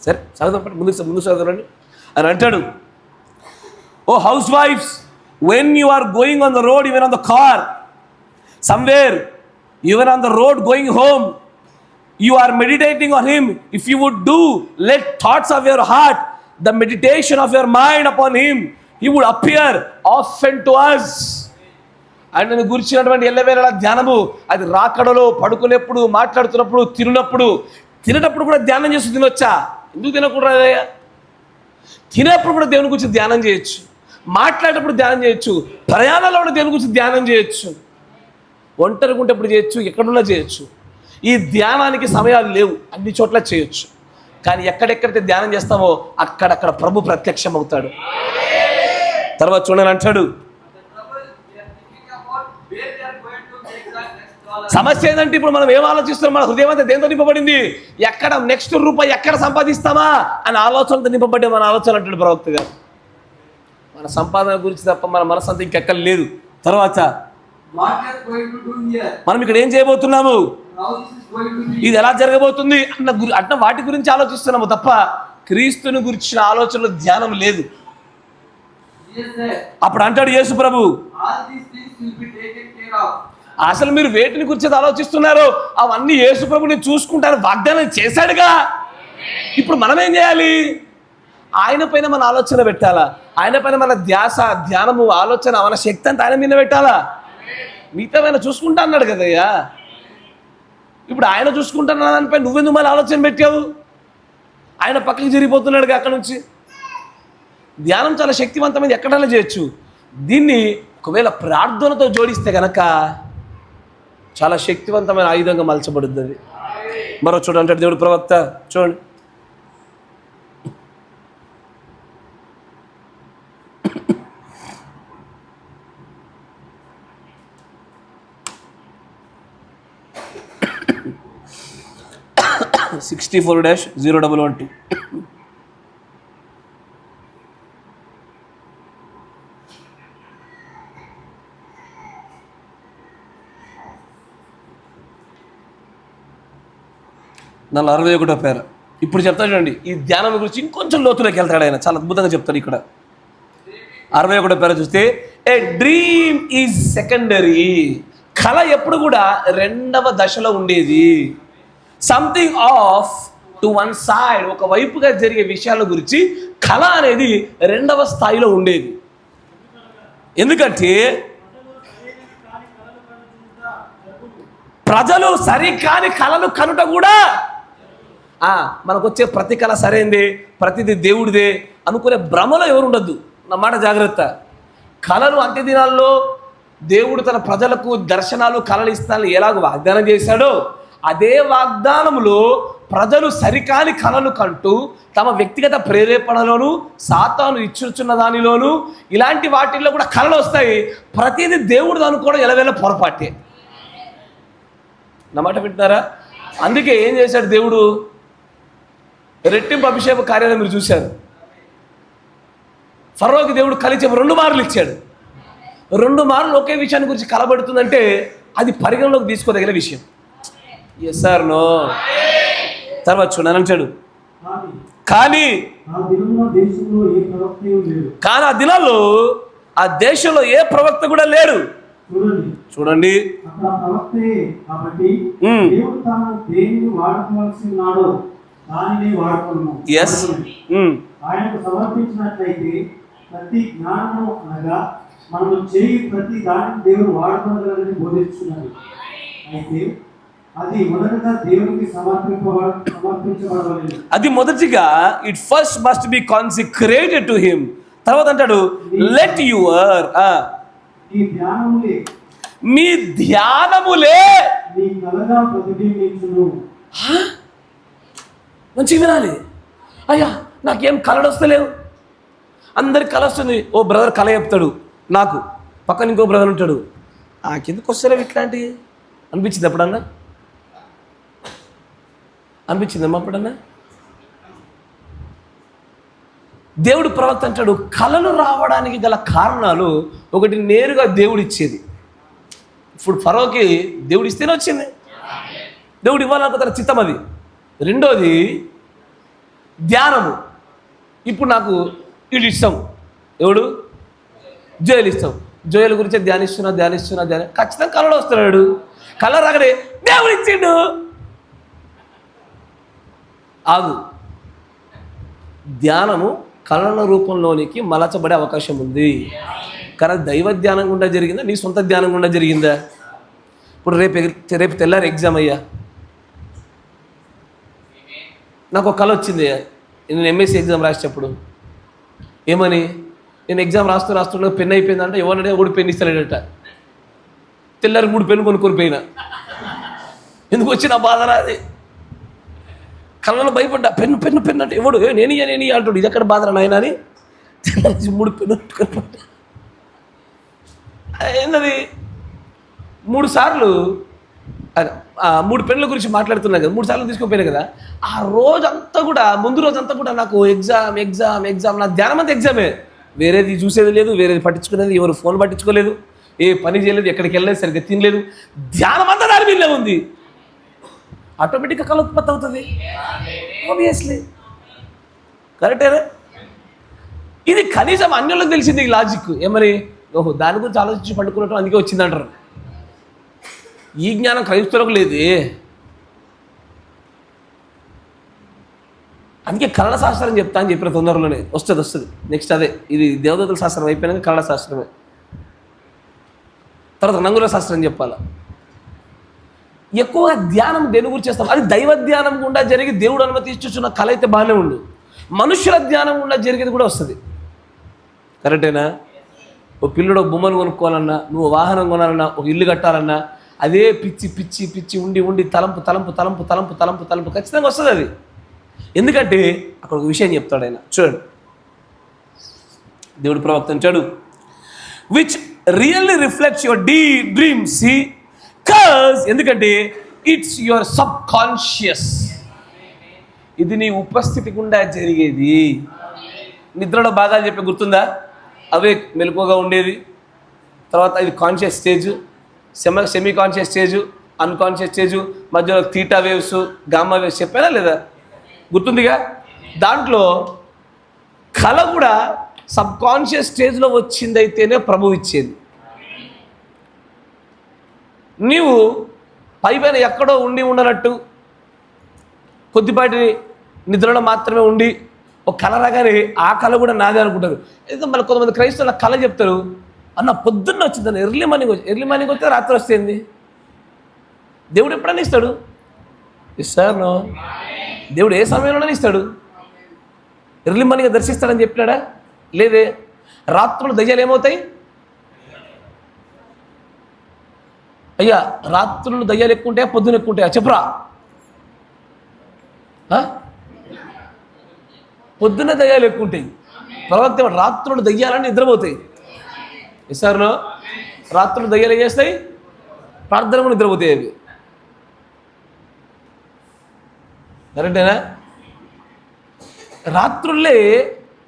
సరే చదువుతాం, ముందు చదవండి. అని అంటాడు, ఓ హౌస్ వైఫ్స్, when you are going on the road, even on the car, somewhere, even on the road going home, you are meditating on him. If you would do, let thoughts of your heart, the meditation of your mind upon him, he would appear often to us. And నేను గురించినటువంటి ఎల్లవేళ ధ్యానము, అది రాకడలో, పడుకునేప్పుడు, మాట్లాడుతున్నప్పుడు, తినేటప్పుడు కూడా ధ్యానం చేస్తూ తినొచ్చా? ఎందుకు తినకూడదు? తినేప్పుడు కూడా దేవుని గురించి ధ్యానం చేయొచ్చు, మాట్లాడేటప్పుడు ధ్యానం చేయొచ్చు, ప్రయాణంలో కూడా దేవుని గురించి ధ్యానం చేయొచ్చు, ఒంటరిగా ఉంటేప్పుడు చేయొచ్చు, ఎక్కడున్నా చేయొచ్చు. ఈ ధ్యానానికి సమయాలు లేవు, అన్ని చోట్ల చేయొచ్చు. కానీ ఎక్కడెక్కడైతే ధ్యానం చేస్తామో అక్కడక్కడ ప్రభు ప్రత్యక్షం అవుతాడు. తర్వాత చూడని అంటాడు, సమస్య ఏంటంటే ఇప్పుడు మనం ఏం ఆలోచిస్తున్నాం? మన హృదయం అంతా దేంతో నింపబడింది? ఎక్కడ నెక్స్ట్ రూపాయి ఎక్కడ సంపాదిస్తామా అని ఆలోచనతో నింపబడ్డే మన ఆలోచన అంటాడు ప్రవక్త గారు. మన సంపాదన గురించి తప్ప మన మనసు అంతా ఇంకెక్కడ లేదు. తర్వాత మనం ఇక్కడ ఏం చేయబోతున్నాము, ఇది ఎలా జరగబోతుంది అన్న వాటి గురించి ఆలోచిస్తున్నాము తప్ప క్రీస్తుని గురించిన ఆలోచనలో ధ్యానం లేదు. అప్పుడు అంటాడు యేసు ప్రభు, అసలు మీరు వేటిని గురించి ఆలోచిస్తున్నారో అవన్నీ యేసు ప్రభు నేను చూసుకుంటాను వాగ్దానం చేశాడుగా. ఇప్పుడు మనం ఏం చేయాలి? ఆయన పైన మన ఆలోచన పెట్టాలా, ఆయన పైన మన ధ్యాస, ధ్యానము, ఆలోచన, మన శక్తి అంతా ఆయన మీద పెట్టాలా. మిగతా చూసుకుంటా అన్నాడు కదయ్యా. ఇప్పుడు ఆయన చూసుకుంటున్న దానిపై నువ్వెందుకు మళ్ళీ ఆలోచన పెట్టావు? ఆయన పక్కకి జరిగిపోతున్నాడుగా అక్కడ నుంచి. ధ్యానం చాలా శక్తివంతమైనది, ఎక్కడైనా చేయొచ్చు. దీన్ని ఒకవేళ ప్రార్థనతో జోడిస్తే కనుక చాలా శక్తివంతమైన ఆయుధంగా మలచబడుద్ది అది. మరో చూడండి అంటాడు దేవుడు ప్రవక్త, చూడండి 64-0112. నన్ను 61వ పేర. ఇప్పుడు చెప్తాడు చూడండి, ఈ ధ్యానం గురించి ఇంకొంచెం లోతులోకి వెళ్తాడు ఆయన, చాలా అద్భుతంగా చెప్తాడు ఇక్కడ. 61వ పేర చూస్తే, ఏ డ్రీమ్ ఈజ్ సెకండరీ. కళ ఎప్పుడు కూడా రెండవ దశలో ఉండేది. Something off to one side, ఒక వైపుగా జరిగే విషయాల గురించి కళ అనేది రెండవ స్థాయిలో ఉండేది. ఎందుకంటే ప్రజలు సరికాని కళలు కనుట కూడా, మనకు వచ్చే ప్రతి కళ సరైందే, ప్రతిది దేవుడిదే అనుకునే భ్రమలో ఎవరు ఉండద్దు. నా మాట జాగ్రత్త. కళలు అంత్య దినాల్లో దేవుడు తన ప్రజలకు దర్శనాలు కళలు ఇస్తానని ఎలాగో వాగ్దానం చేశాడో, అదే వాగ్దానములో ప్రజలు సరికాని కళలు కంటూ తమ వ్యక్తిగత ప్రేరేపణలోను సాతాను ఇచ్చుచున్న దానిలోను ఇలాంటి వాటిల్లో కూడా కళలు వస్తాయి. ప్రతిదీ దేవుడు అనుకోవడం ఎలవేళ పొరపాటే. నా మాట వింటున్నారా? అందుకే ఏం చేశాడు దేవుడు? రెట్టింపు అభిషేక కార్యాలయం మీరు చూశారు. ఫరోకి దేవుడు కలిసి 2 మార్లు ఇచ్చాడు. 2 మార్లు ఒకే విషయాన్ని గురించి కలబడుతుందంటే అది పరిగణలోకి తీసుకోదగిన విషయం. Yes sir no. తర్వాత చూడని అంటాడు, కానీ ఆ దినాల్లో ఆ దేశంలో ఏ ప్రవక్త కూడా లేడు. చూడండి, ఎస్, ఆయనకు సమర్పించినట్లయితే ప్రతి జ్ఞానము అనగా మనము చేయి ప్రతి దానిని దేవుడు వాడుకోగలని బోధిస్తున్నారు. అయితే అది మొదటగా దేవునికి సమర్పించబడలేదు. అది మొదటిగా it first must be consecrated to him. తర్వాత అంటాడు లెట్ యువర్ మీ ధ్యానములే నీ కలగా ప్రతిబింబించును. మంచిగా వినాలి. అయ్యా నాకేం కళలు వస్తలేవు, అందరికి కళ వస్తుంది. ఓ బ్రదర్ కళ చెప్తాడు, నాకు పక్కన ఇంకో బ్రదర్ ఉంటాడు, నాకెందుకు వస్తలేవు ఇట్లాంటివి అనిపించింది ఎప్పుడన్నా? అనిపించిందమ్మా ఎప్పుడన్నా? దేవుడు ప్రవక్త అంటాడు కళలు రావడానికి గల కారణాలు, ఒకటి నేరుగా దేవుడు ఇచ్చేది. ఇప్పుడు ఫరోకి దేవుడు ఇస్తేనే వచ్చింది, దేవుడు ఇవ్వాలనుకో తన చిత్తం అది. రెండోది ధ్యానము. ఇప్పుడు నాకు వీడు ఇష్టం, ఎవడు? జోయల్ ఇష్టం. జోయల్ గురించి ధ్యానిస్తున్నా ఖచ్చితంగా కళలో వస్తున్నాడు. కళ రాగానే దేవుడు ఇచ్చిండు. ఆగు. ధ్యానము కళల రూపంలోనికి మలచబడే అవకాశం ఉంది. కానీ దైవ ధ్యానం గుండా జరిగిందా, నీ సొంత ధ్యానం గుండా జరిగిందా? ఇప్పుడు రేపు తెల్లారి ఎగ్జామ్ అయ్యా, నాకు ఒక కళ వచ్చింది. నేను ఎంఎస్సీ ఎగ్జామ్ రాసేటప్పుడు ఏమని, నేను ఎగ్జామ్ రాస్తున్నా పెన్ అయిపోయిందంటే ఎవరంటే ఒకటి పెన్ ఇస్తలేడట. తెల్లారి 3 పెన్ను కొనుక్కొని పోయినా. ఎందుకు వచ్చిన బాధ రాది? కళ్ళలో భయపడ్డా. పెన్ను అంటే ఎవడు నేను అంటాడు. ఇది ఎక్కడ బాధ నాయన అని 3 పెన్ను ఏంటది 3 సార్లు 3 పెన్నుల గురించి మాట్లాడుతున్నా కదా, 3 సార్లు తీసుకుపోయినా కదా. ఆ రోజంతా కూడా, ముందు రోజంతా కూడా నాకు ఎగ్జామ్, నా ధ్యానం అంతా ఎగ్జామే. వేరేది చూసేది లేదు, వేరేది పట్టించుకునేది, ఎవరు ఫోన్ పట్టించుకోలేదు, ఏ పని చేయలేదు, ఎక్కడికి వెళ్ళలేదు, సరిగ్గా తినలేదు. ధ్యానం అంతా దాని మీదనే ఉంది. ఆటోమేటిక్గా కళ ఉత్పత్తి అవుతుంది. ఆబ్వియస్లీ కరెక్టేనా? ఇది కనీసం అన్యులకు తెలిసింది ఈ లాజిక్. ఏమని, ఓహో దాని గురించి ఆలోచించి పట్టుకున్నట్టు అందుకే వచ్చిందంటారు. ఈ జ్ఞానం క్రైస్తవులకు లేదే. అందుకే కళల శాస్త్రం చెప్తా అని చెప్పిన తొందరలోనే వస్తుంది. నెక్స్ట్ అదే, ఇది దేవదూతల శాస్త్రం అయిపోయినాక కళల శాస్త్రమే. తర్వాత రంగుల శాస్త్రం చెప్పాలి. ఎక్కువగా ధ్యానం దేని గురించి చేస్తాం? అది దైవ ధ్యానం గుండా జరిగి దేవుడు అనుమతిస్తున్న కళ అయితే బాగానే ఉండు. మనుషుల ధ్యానం గుండా జరిగేది కూడా వస్తుంది. కరెక్టేనా? ఓ పిల్లడు బొమ్మను కొనుక్కోవాలన్నా, నువ్వు వాహనం కొనాలన్నా, ఒక ఇల్లు కట్టాలన్నా, అదే పిచ్చి పిచ్చి పిచ్చి ఉండి ఉండి తలంపు తలంపు తలంపు తలంపు తలంపు తలంపు ఖచ్చితంగా వస్తుంది అది. ఎందుకంటే అక్కడ ఒక విషయం చెప్తాడు ఆయన, చూడండి. దేవుడు ప్రవక్త అంటాడు, which really reflects your dreams, see cause, ఎందుకంటే ఇట్స్ యువర్ సబ్ కాన్షియస్. ఇది నీ ఉపస్థితి గుండా జరిగేది. నిద్రలో భాగాలు చెప్పి గుర్తుందా? అవే మెలకువగా ఉండేది. తర్వాత ఇది conscious stage, semi conscious stage, unconscious stage, మధ్యలో థీటా వేవ్స్, గామా వేవ్స్ చెప్పానా లేదా? గుర్తుందిగా? దాంట్లో కళ కూడా సబ్ కాన్షియస్ స్టేజ్లో వచ్చిందైతేనే ప్రభువు ఇచ్చేది. నీవు పైపైన ఎక్కడో ఉండి ఉండనట్టు కొద్దిపాటి నిద్రలో మాత్రమే ఉండి ఒక కళ రాగానే ఆ కళ కూడా నాదే అనుకుంటారు. ఏదో మళ్ళీ కొంతమంది క్రైస్తవుల కళ చెప్తారు, అన్న పొద్దున్న వచ్చిందని, ఎర్లీ మార్నింగ్ వస్తే రాత్రి వస్తేంది. దేవుడు ఎప్పుడైనా ఇస్తాడు? ఇస్తాను. దేవుడు ఏ సమయంలోనే ఇస్తాడు. ఎర్లీ మార్నింగ్ దర్శిస్తాడని చెప్పినాడా? లేదే. రాత్రులు దయ్యాలు ఏమవుతాయి? అయ్యా రాత్రులు దయ్యాలు ఎక్కువ ఉంటాయా, పొద్దున ఎక్కువ ఉంటాయా? చెప్పురా. పొద్దున్న దయ్యాలు ఎక్కువ ఉంటాయి. ప్రవక్త రాత్రులు దయ్యాలని నిద్రపోతాయి. ఇస్తారునో? రాత్రులు దయ్యాలు ఏం చేస్తాయి? ప్రార్థనకు నిద్రపోతాయి. అవి కరెక్టేనా? రాత్రుల్లే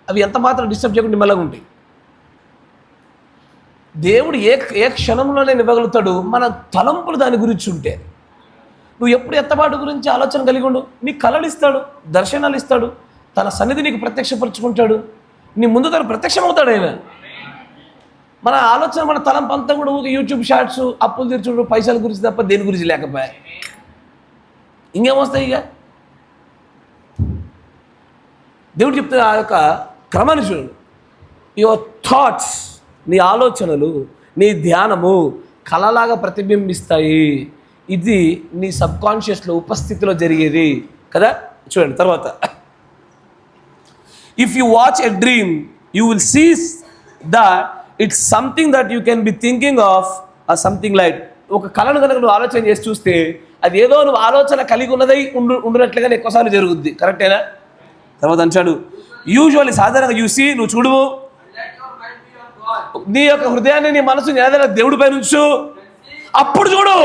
అవి ఎంత మాత్రం డిస్టర్బ్ చేయకుండా నిమ్మలంగా ఉంటాయి. దేవుడు ఏ క్షణంలోనే ఇవ్వగలుగుతాడు మన తలంపులు దాని గురించి ఉంటే. నువ్వు ఎప్పుడు ఎత్తబాటు గురించి ఆలోచన కలిగి ఉండు. నీకు కళలు ఇస్తాడు, దర్శనాలు ఇస్తాడు, తన సన్నిధి నీకు ప్రత్యక్షపరుచుకుంటాడు. నీ ముందు తను ప్రత్యక్షమవుతాడు ఆయన. మన ఆలోచన, మన తలంపు అంతా కూడా యూట్యూబ్ షార్ట్స్, అప్పులు తీర్చుడు, పైసల గురించి తప్ప దేని గురించి లేకపోయా. ఇంకేమొస్తాయి? ఇక దేవుడు చెప్తున్న ఆ యొక్క క్రమాన్ని చూడండి. యువర్ థాట్స్, నీ ఆలోచనలు, నీ ధ్యానము కళలాగా ప్రతిబింబిస్తాయి. ఇది నీ సబ్కాన్షియస్లో ఉపస్థితిలో జరిగేది కదా. చూడండి తర్వాత, if you watch a dream you will see that it's something that you can be thinking of something light. ఒక కళను కనుక నువ్వు ఆలోచన చేసి చూస్తే అది ఏదో నువ్వు ఆలోచన కలిగి ఉన్నదై ఉండినట్లుగానే ఎక్కువసార్లు జరుగుద్ది. కరెక్టేనా? తర్వాత అంటాడు, యూజువల్లీ సాధారణంగా చూసి నువ్వు చూడువు, నీ యొక్క హృదయాన్ని, నీ మనసు ఏదైనా దేవుడిపై నుంచు, అప్పుడు చూడు,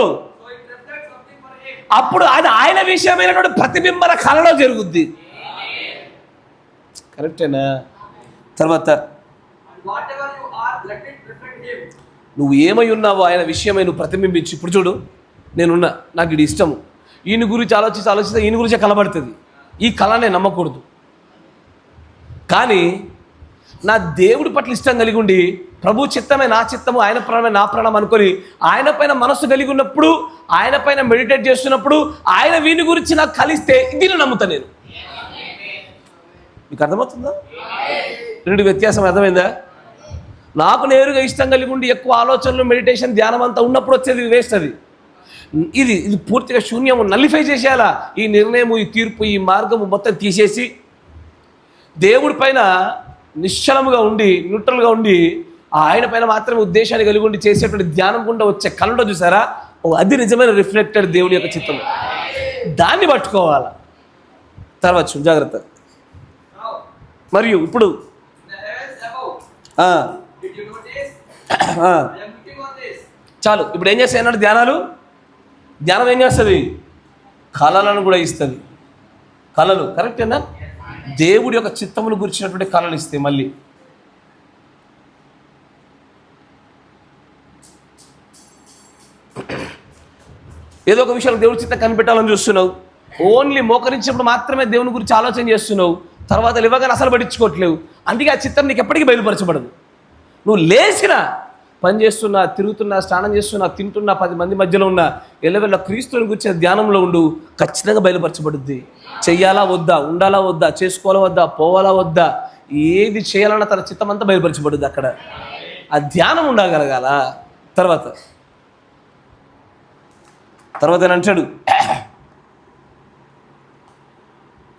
అప్పుడు అది ఆయన విషయమైనటువంటి ప్రతిబింబన కళలో జరుగుద్ది. కరెక్టేనా? తర్వాత నువ్వు ఏమై ఉన్నావో ఆయన విషయమై నువ్వు ప్రతిబింబించి, ఇప్పుడు చూడు నేనున్నా, నాకు ఇది ఇష్టము, ఈయన గురించి ఆలోచిస్తే ఈయన గురించే కలబడుతుంది. ఈ కళనే నమ్మకూడదు. కానీ నా దేవుడి పట్ల ఇష్టం కలిగి ఉండి, ప్రభు చిత్తమే నా చిత్తము, ఆయన ప్రాణమే నా ప్రాణం అనుకొని ఆయన పైన మనస్సు కలిగి ఉన్నప్పుడు, ఆయన పైన మెడిటేట్ చేస్తున్నప్పుడు ఆయన వీని గురించి నాకు కలిస్తే దీన్ని నమ్ముతా నేను. మీకు అర్థమవుతుందా? రెండు వ్యత్యాసం అర్థమైందా? నాకు నేరుగా ఇష్టం కలిగి ఉండి ఎక్కువ ఆలోచనలు, మెడిటేషన్, ధ్యానం అంతా ఉన్నప్పుడు వచ్చేది వేస్ట్. అది ఇది పూర్తిగా శూన్యము, నల్లిఫై చేసేయాలా. ఈ నిర్ణయము, ఈ తీర్పు, ఈ మార్గము మొత్తం తీసేసి దేవుడి పైన నిశ్చలముగా ఉండి, న్యూట్రల్గా ఉండి ఆయన పైన మాత్రమే ఉద్దేశాన్ని కలిగి ఉండి చేసేటువంటి ధ్యానం గుండా వచ్చే కళలో చూసారా, అది నిజమైన రిఫ్లెక్టెడ్ దేవుడి యొక్క చిత్తం. దాన్ని పట్టుకోవాలా. తర్వాత జాగ్రత్త. మరియు ఇప్పుడు చాలు. ఇప్పుడు ఏం చేస్తాయి అన్నాడు? ధ్యానం ఏం చేస్తుంది? కళలను కూడా ఇస్తుంది. కళలు కరెక్టేనా? దేవుడి యొక్క చిత్తమును గురించినటువంటి కళలు ఇస్తాయి. మళ్ళీ ఏదో ఒక విషయంలో దేవుడి చిత్తం కనిపెట్టాలని చూస్తున్నావు, ఓన్లీ మోకరించినప్పుడు మాత్రమే దేవుని గురించి ఆలోచన చేస్తున్నావు, తర్వాత ఇవ్వగానే అసలు పట్టించుకోవట్లేవు. అందుకే ఆ చిత్తం నీకు ఎప్పటికీ బయలుపరచబడదు. నువ్వు లేచినా, పని చేస్తున్నా, తిరుగుతున్నా, స్నానం చేస్తున్నా, తింటున్నా, 10 మంది మధ్యలో ఉన్న ఎల్లవెల్ల క్రీస్తుని గురించిన ధ్యానంలో ఉండు, ఖచ్చితంగా బయలుపరచబడుద్ది. చెయ్యాలా వద్దా, ఉండాలా వద్దా, చేసుకోవాలా వద్దా, పోవాలా వద్దా, ఏది చేయాలన్నా తన చిత్తం అంతా బయలుపరచబడుద్ది. అక్కడ ఆ ధ్యానం ఉండగలగాల. తర్వాత అంటాడు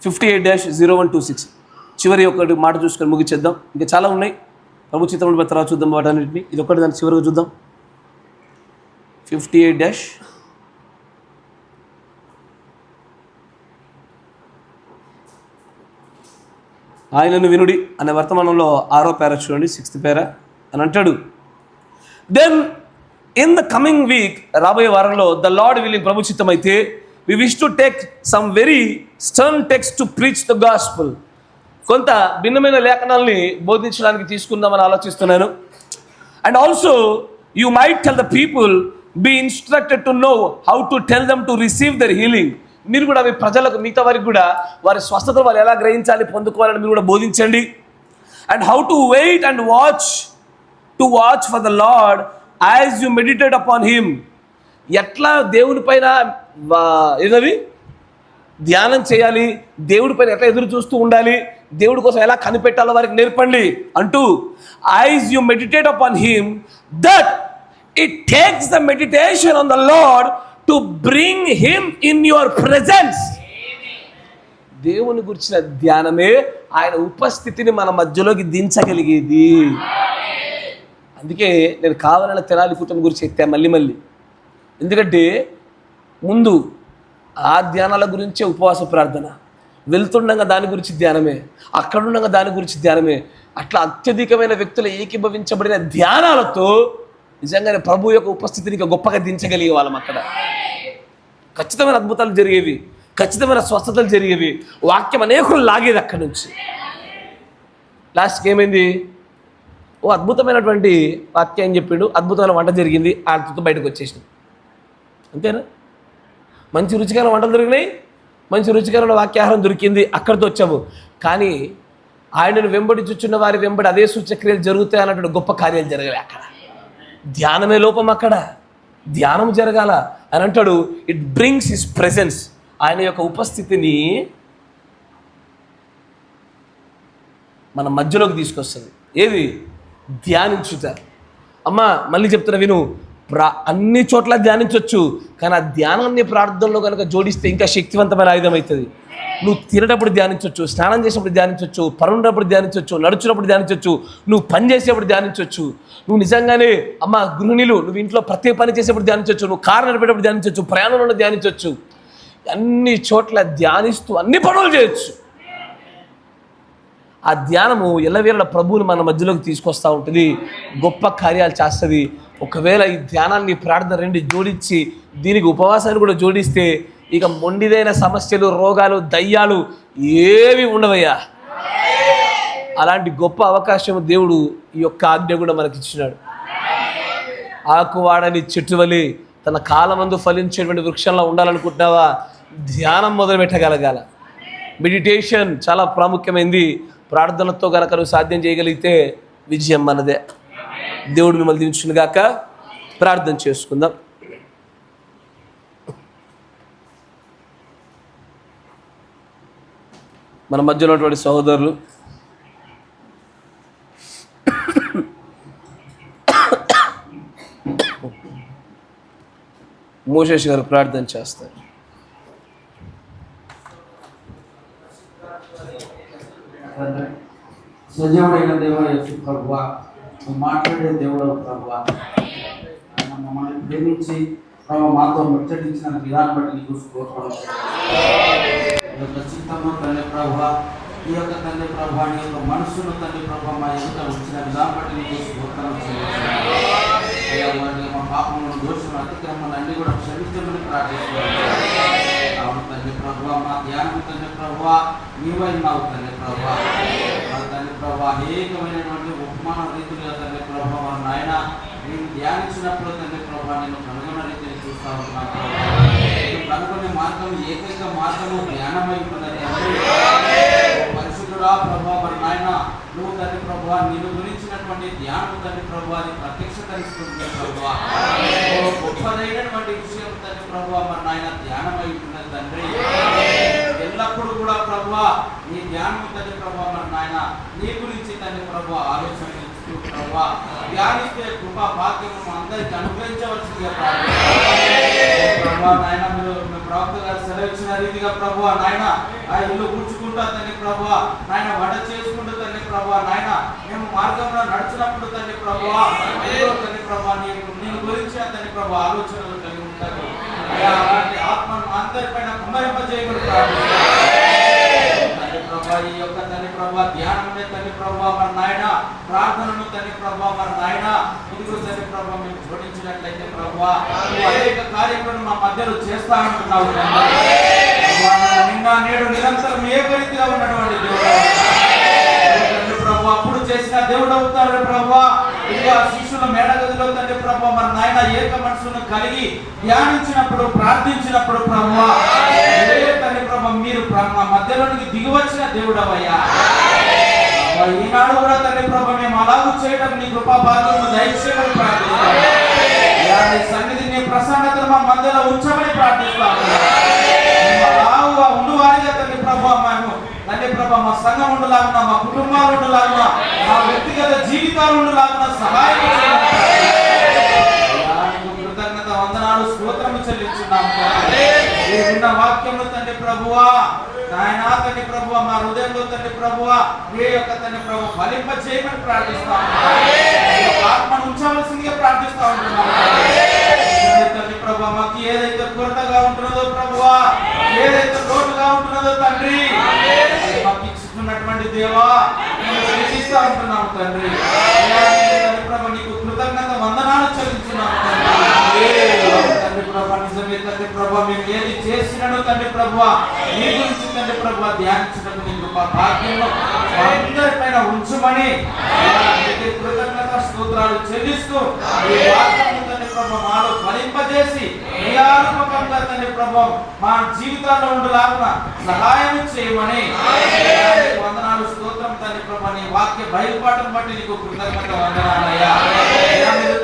58-0126 చివరి ఒకటి మాట చూసుకొని ముగిచేద్దాం. ఇంకా చాలా ఉన్నాయి, ప్రభు చిత్తం తర్వాత చూద్దాం వాటన్నింటినీ. ఇది ఒక్కటి దాన్ని చివరిగా చూద్దాం. 58 ఆయనను వినుడి అనే వర్తమానంలో 6వ పేరా చూడండి, 6th పేరా అని అంటాడు. Then in the coming week, రాబోయే వారంలో, ద లార్డ్ విల్లింగ్, ప్రభు చిత్తం అయితే, we wish to take some very stern text to preach the gospel. కొంత భిన్నమైన లేఖనాల్ని బోధించడానికి తీసుకుందామని ఆలోచిస్తున్నాను. And also you might tell the people, be instructed to know how to tell them to receive their healing. మీరు కూడా మీ ప్రజలకు, మిగతా వారికి కూడా వారి స్వస్థత వాళ్ళు ఎలా గ్రహించాలి, పొందుకోవాలని మీరు కూడా బోధించండి. And how to wait and watch for the Lord as you meditate upon him. ఎట్లా దేవుని పైన ఏదవి ధ్యానం చేయాలి, దేవుడి పైన ఎట్లా ఎదురు చూస్తూ ఉండాలి, దేవుడి కోసం ఎలా కనిపెట్టాలో వారికి నేర్పండి అంటూ, as you meditate upon him, that it takes the meditation on the lord to bring him in your presence. దేవుని గురించిన ధ్యానమే ఆయన ఉపస్థితిని మన మధ్యలోకి దించగలిగేది. అందుకే నేను కావాలన్న తెనాలి కూటమి గురించి ఎత్తా మళ్ళీ. ఎందుకంటే ముందు ఆ ధ్యానాల గురించే ఉపవాస ప్రార్థన, వెళ్తుండగా దాని గురించి ధ్యానమే, అక్కడుండగా దాని గురించి ధ్యానమే. అట్లా అత్యధికమైన వ్యక్తులు ఏకీభవించబడిన ధ్యానాలతో నిజంగానే ప్రభు యొక్క ఉపస్థితిని గొప్పగా దించగలిగే వాళ్ళం. అక్కడ ఖచ్చితమైన అద్భుతాలు జరిగేవి, ఖచ్చితమైన స్వస్థతలు జరిగేవి, వాక్యం అనేకులు లాగేది అక్కడి నుంచి. లాస్ట్కి ఏమైంది? ఓ అద్భుతమైనటువంటి వాక్యం చెప్పిండు, అద్భుతమైన వంట జరిగింది, ఆటతో బయటకు వచ్చేసింది. అంతేనా? మంచి రుచికరమైన వంటలు దొరికినాయి, మంచి రుచికరమైన వాక్యాహారం దొరికింది, అక్కడితో వచ్చాము. కానీ ఆయనను వెంబడించుచున్న వారి వెంబడి అదే సూచక్రియలు జరుగుతాయి అన్నటువంటి గొప్ప కార్యాలు జరగాలి. అక్కడ ధ్యానమే లోపం, అక్కడ ధ్యానం జరగాల అని అంటాడు. ఇట్ బ్రింగ్స్ హిస్ ప్రెజెన్స్, ఆయన యొక్క ఉపస్థితిని మన మధ్యలోకి తీసుకొస్తుంది. ఏది? ధ్యానించుట. అమ్మా మళ్ళీ చెప్తున్నా విను, అన్ని చోట్ల ధ్యానించవచ్చు, కానీ ఆ ధ్యానాన్ని ప్రార్థనలో కనుక జోడిస్తే ఇంకా శక్తివంతమైన ఆయుధం అవుతుంది. నువ్వు తినేటప్పుడు ధ్యానించవచ్చు, స్నానం చేసేప్పుడు ధ్యానించవచ్చు, పరుండప్పుడు ధ్యానించవచ్చు, నడుచున్నప్పుడు ధ్యానించవచ్చు, నువ్వు పని చేసేప్పుడు ధ్యానించవచ్చు, నువ్వు నిజంగానే అమ్మ గృహిణులు నువ్వు ఇంట్లో ప్రతి పని చేసేప్పుడు ధ్యానించవచ్చు, నువ్వు కారు నడిపేటప్పుడు ధ్యానించవచ్చు, ప్రయాణంలో ధ్యానించవచ్చు. అన్ని చోట్ల ధ్యానిస్తూ అన్ని పనులు చేయొచ్చు. ఆ ధ్యానము ఎల్లవేళ ప్రభువుని మన మధ్యలోకి తీసుకొస్తూ ఉంటుంది, గొప్ప కార్యాలు చేస్తుంది. ఒకవేళ ఈ ధ్యానాన్ని ప్రార్థన రెండు జోడించి దీనికి ఉపవాసాన్ని కూడా జోడిస్తే ఇక మొండిదైన సమస్యలు, రోగాలు, దయ్యాలు ఏవి ఉండవయ్యా. అలాంటి గొప్ప అవకాశం దేవుడు ఈ యొక్క ఆజ్ఞ కూడా మనకి ఇచ్చినాడు. ఆకువాడని చెట్టు వలె తన కాలమందు ఫలించేటువంటి వృక్షంలో ఉండాలనుకుంటున్నావా? ధ్యానం మొదలు పెట్టగలగాల. మెడిటేషన్ చాలా ప్రాముఖ్యమైనది. ప్రార్థనతో కనుక నువ్వు సాధ్యం చేయగలిగితే విజయం మనదే. దేవుడు మిమ్మల్ని దీవించును గాక. ప్రార్థన చేసుకుందాం. మన మధ్యలో ఉన్నటువంటి సహోదరులు మోషేష్ గారు ప్రార్థన చేస్తారు. సజీవుడైన దేవుడు యేసు ప్రభువా, మాట్లాడే దేవుడు ప్రభువా, మమ్మల్ని ప్రేమించి ప్రభు మాతో ముచ్చటించిన విధానం బట్టి నీకు స్తోత్రం. ఈ యొక్క చిత్తము తండ్రి ప్రభువా, ఈ యొక్క తండ్రి ప్రభువా, నీ యొక్క మనస్సును తండ్రి ప్రభువా మా ఎదుట ఉంచిన విధానం బట్టి నీకు స్తోత్రం. అయ్యా వారి మా పాపములను, దోషములను, అతిక్రమములను అన్ని కూడా క్షమించమని ప్రార్థిస్తున్నాను. తండ్రి ప్రభువా, మా ధ్యానం తండ్రి ప్రభువా నీవైనావు తండ్రి ప్రభువా. తండ్రి ప్రభువా అనేకమైనటువంటి ఉపమాన రీతులుగా తండ్రి ప్రభువా మన నాయన నేను ధ్యానించినప్పుడు తండ్రి ప్రభువా నేను కనుగొన్న రీతిని చూస్తా ఉంటున్నాను. కనుగొనే మార్గం, ఏకైక మార్గము ధ్యానమై ఉన్నది. పరిశుద్ధుడా ప్రభువా మన నాయన నువ్వు తండ్రి ప్రభువా నిన్ను గురించినటువంటి ధ్యానం తండ్రి ప్రభువా అది ప్రత్యక్షతరిస్తుంది ప్రభువా. గొప్పదైనటువంటి విషయం తండ్రి ప్రభువా మన నాయన ధ్యానమై ఉన్నది తండ్రి. ఎల్లప్పుడూ కూడా ప్రభువా నీ ధ్యానం తండ్రి ప్రభువా మన నాయన నీ గురించి తండ్రి ప్రభువా ఆలోచన ప్రభువా ధ్యానిస్తే కృపా భాగ్యము అందరికి అనుగ్రహించవలసిందిగా ప్రభువా నాయన మీరు ప్రవక్త గారు సెలవిచ్చిన రీతిగా ప్రభువా నాయన ఆ ఇల్లు కూర్చుకుంటా తండ్రి ప్రభువా నాయన వంట చేసుకుంటూ తండ్రి ప్రభువా నాయన మేము మార్గంలో నడుచున్నప్పుడు తండ్రి ప్రభువా తండ్రి ప్రభువా నేను గురించి తండ్రి ప్రభు ఆలోచనలు కలిగి ఉంటారు. అయ్యా అలాంటి ఆత్మను అందరిపైన కుమ్మరింపజేయమని తండ్రి ప్రభా ఈ యొక్క తండ్రి ప్రభా ధ్యానమే తండ్రి ప్రభా మన నాయన ప్రార్థనను తండ్రి ప్రభా మన నాయన ఇదిగో తండ్రి ప్రభా మేము జోడించినట్లయితే ప్రభా అనేక కార్యక్రమాలు మా మధ్యలో చేస్తా ఉంటున్నావు నిన్న నేడు నిరంతరం ఏకరీతిగా ఉన్నటువంటి దేవుడు తండ్రి ప్రభా అప్పుడు చేసిన దేవుడు అవుతారు ప్రభా ఇదిగో శిష్యుల మేడగదిలో తండ్రి ప్రభా మన నాయన ఏక మనసును కలిగి ధ్యానించినప్పుడు ప్రార్థించినప్పుడు ప్రభా తండ్రి ప్రభా మీరు మా మధ్యలోనికి దిగివచ్చిన దేవుడవయ్యా ఈనాడు కూడా తండ్రి ప్రభా మేము అలాగూ చేయడం నీ కృపా భాగ్యము దయచేయమని ప్రార్థిస్తాము. నీ సన్నిధి నీ ప్రసన్నతను మా మధ్యలో ఉంచమని ప్రార్థిస్తాము. అలాగా ఉండువారిగా తండ్రి ప్రభా మేము తండ్రి ప్రభా మా సంఘం ఉండలాగున్నా మా కుటుంబాలు ఉండలాగున్నా మా వ్యక్తిగత జీవితాలు ఉండలాగున్నా సహాయం కృతజ్ఞత వందనాలు స్తోత్రము చెల్లించున్నాము. విన్న వాక్యము తండ్రి ప్రభువా నాయన తండ్రి ప్రభువా మా హృదయంలో తండ్రి ప్రభువా మీ యొక్క తండ్రి ప్రభు ఫలింప చేయమని ప్రార్థిస్తాము. ఆత్మను ఉంచవలసిందిగా ప్రార్థిస్తా ఉంటున్నాము తండ్రి ప్రభువా మాకు ఏదైతే కొరతగా ఉంటున్నదో ప్రభువా ఏదైతే లోటుగా ఉంటున్నదో తండ్రి మాకు ఇస్తున్నటువంటి దేవా ప్రేమిస్తా ఉంటున్నాము తండ్రి ప్రభు నీకు కృతజ్ఞత వందనాలు చెల్లించున్నాము తండ్రి ప్రభా నిజమే తండ్రి ప్రభా మేము ఏది చేసినాను తండ్రి ప్రభువా నీ గురించి తండ్రి ప్రభువా ధ్యానించడం నీ కృపా భాగ్యంలో అందరిపైన ఉంచుమని కృతజ్ఞత స్తోత్రాలు చెల్లిస్తూ ఈ వాక్యాన్ని తండ్రి ప్రభా మాలో ఫలింపజేసి క్రియాత్మకంగా తండ్రి ప్రభా మా జీవితాల్లో ఉండలాగున సహాయం చేయమని వందనాలు స్తోత్రం తండ్రి ప్రభా నీ వాక్య బయలుపాటను బట్టి నీకు కృతజ్ఞత వందనాలయ్యా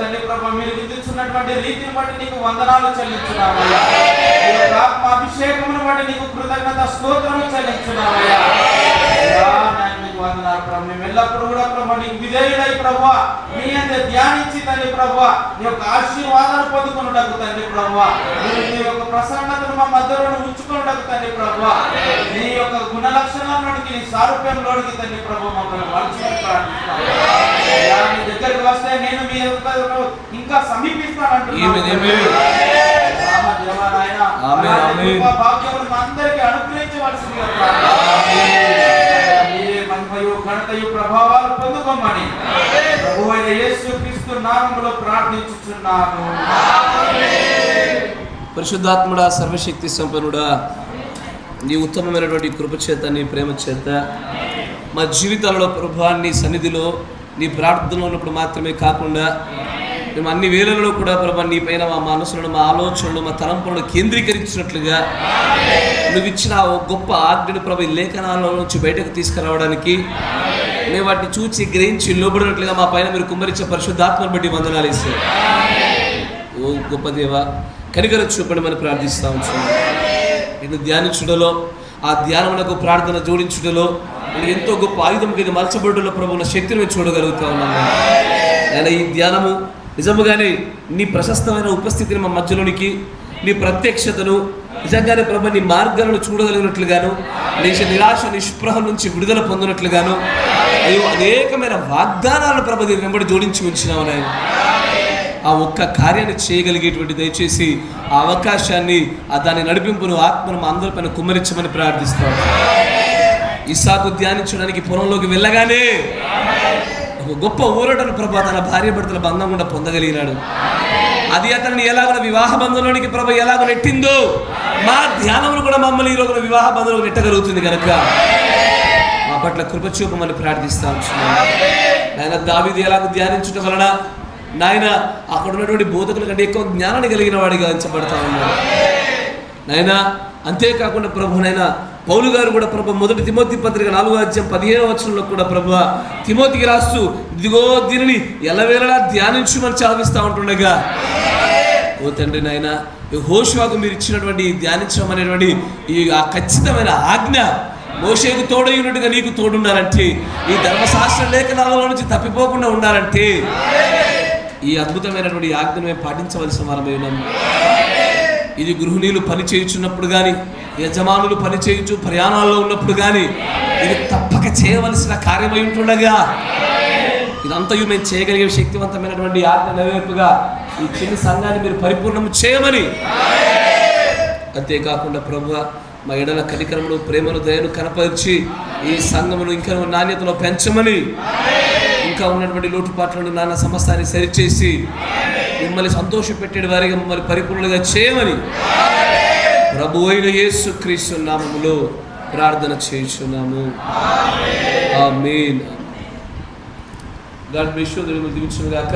తండ్రి ప్రభా మీరు విధించున్నటువంటి రీతిని బట్టి నీకు వందనాలు చెల్లించున్నామయ్యా ఆత్మ అభిషేకమును బట్టి నీకు కృతజ్ఞత స్తోత్రము చెల్లించున్నామయ్యా మేము ఎల్లప్పుడు కూడా ప్రభా నీకు విధేయుడై ప్రభువా నీ అంతే ధ్యానించి తండ్రి ప్రభువా నీ యొక్క ఆశీర్వాదాలు పొందుకున్నటకు తండ్రి ప్రభువా నీ యొక్క ప్రసన్నతను మా మధ్యలో ఉంచుకున్నటకు తండ్రి ప్రభువా నీ యొక్క గుణ లక్షణాలలోనికి నీ సారూప్యంలోనికి తండ్రి ప్రభువా మమ్మల్ని మలచుకొని ప్రార్థిస్తాను. నీ దగ్గరికి వస్తే నేను మీ ఇంకా సమీపిస్తానంటున్నాను. అందరికీ అనుగ్రహించవలసిందిగా ఘనతయు ప్రభావాలు పొందుకోమని ప్రభువైన యేసుక్రీస్తు నామములో ప్రార్థించుచున్నాను. పరిశుద్ధాత్ముడా సర్వశక్తి సంపన్నుడా నీ ఉత్తమమైనటువంటి కృప చేత నీ ప్రేమ చేత మా జీవితాలలో ప్రభువా నీ సన్నిధిలో నీ ప్రార్థనలో ఉన్నప్పుడు మాత్రమే కాకుండా మేము అన్ని వేళలలో కూడా ప్రభా నీ పైన మా మనసులను మా ఆలోచనలు మా తలంపులను కేంద్రీకరించినట్లుగా నువ్వు ఇచ్చిన ఆ గొప్ప ఆజ్ఞను ప్రభు లేఖనాల నుంచి బయటకు తీసుకురావడానికి మేము వాటిని చూచి గ్రహించి లోబడినట్లుగా మా పైన మీరు కుమ్మరించే పరిశుద్ధాత్మను బట్టి వందనాలు ఇస్తాం. ఓ గొప్ప దేవ కనికరం చూపండి మనం ప్రార్థిస్తా ఉంటున్నాం. నేను ధ్యానించుటలో ఆ ధ్యానమునకు ప్రార్థన జోడించుటలో నేను ఎంతో గొప్ప ఆయుధం కింద మలచబడులో ప్రభు ఉన్న శక్తిని మేము చూడగలుగుతా ఉన్నాను. నేను ఈ ధ్యానము నిజముగానే నీ ప్రశస్తమైన ఉపస్థితిని మా మధ్యలోనికి నీ ప్రత్యక్షతను నిజంగానే ప్రభు నీ మార్గాలను చూడగలిగినట్లుగాను నిరాశ నిస్పృహ నుంచి విడుదల పొందినట్లుగాను అయ్యో అనేకమైన వాగ్దానాలను ప్రభు దీని వెంబడి జోడించి ఉంచినావు నాయన. ఆ ఒక్క కార్యాన్ని చేయగలిగేటువంటి దయచేసి ఆ అవకాశాన్ని దాని నడిపింపును ఆత్మను మా అందరిపైన కుమ్మరించమని ప్రార్థిస్తాం. ఇస్సాకు ధ్యానించడానికి పొలంలోకి వెళ్ళగానే ఒక గొప్ప ఊరటను ప్రభు తన భార్య భర్తల బంధం కూడా పొందగలిగినాడు. అది అతన్ని ఎలాగో వివాహ బంధంలోనికి ప్రభు ఎలాగో నెట్టిందో మా ధ్యానములు కూడా మమ్మల్ని ఈ రోజున వివాహ బంధంలో నెట్టగలుగుతుంది కనుక మా పట్ల కృప చూపమని ప్రార్థిస్తాం. నాయన దావీదు ఎలాగో ధ్యానించడం వలన నాయన అక్కడ ఉన్నటువంటి బోధకుల కంటే ఎక్కువ జ్ఞానాన్ని కలిగిన వాడిగా ఎంచబడతా ఉన్నాడు నాయన. అంతేకాకుండా ప్రభునైనా పౌలు గారు కూడా ప్రభు మొదటి తిమోతి పత్రిక 4:15 కూడా ప్రభు తిమోతికి రాస్తూ ఇదిగో దీనిని ఎల్లవేళలా ధ్యానించుమని చదివిస్తూ ఉంటుండగా ఓ తండ్రి నాయన యెహోషువకు మీరు ఇచ్చినటువంటి ధ్యానించడం అనేటువంటి ఈ ఖచ్చితమైన ఆజ్ఞ మోషేకు తోడైనట్టుగా నీకు తోడుండాలంటే ఈ ధర్మశాస్త్ర లేఖనాలలో నుంచి తప్పిపోకుండా ఉండాలంటే ఈ అద్భుతమైనటువంటి ఆజ్ఞను మేము పాటించవలసిన వారమై ఉన్నాము. ఇది గృహిణీలు పని చేయుచున్నప్పుడు కానీ, యజమానులు పని చేయుచు ప్రయాణాల్లో ఉన్నప్పుడు కానీ ఇది తప్పక చేయవలసిన కార్యమై ఉంటుండగా, ఇదంతయు మేము చేయగలిగే శక్తివంతమైనటువంటి ఆజ్ఞ నెరవేర్పుగా ఈ చిన్న సంఘాన్ని మీరు పరిపూర్ణం చేయమని, అంతేకాకుండా ప్రభువా మా ఎడల కనికరమును, ప్రేమను, దయను కనపరిచి ఈ సంఘమును ఇంకా నాణ్యతలో పెంచమని, ఇంకా ఉన్నటువంటి లోటుపాట్లను నాన్న సమస్తాన్ని సరిచేసి మిమ్మల్ని సంతోషపెట్టే వారిగా మమ్మల్ని పరిపూర్ణంగా చేయమని ప్రభు అయిన యేసుక్రీస్తు నామములో ప్రార్థన చేయుచున్నాము. ఆమేన్. God bless you. దేవుడు దీవించును గాక.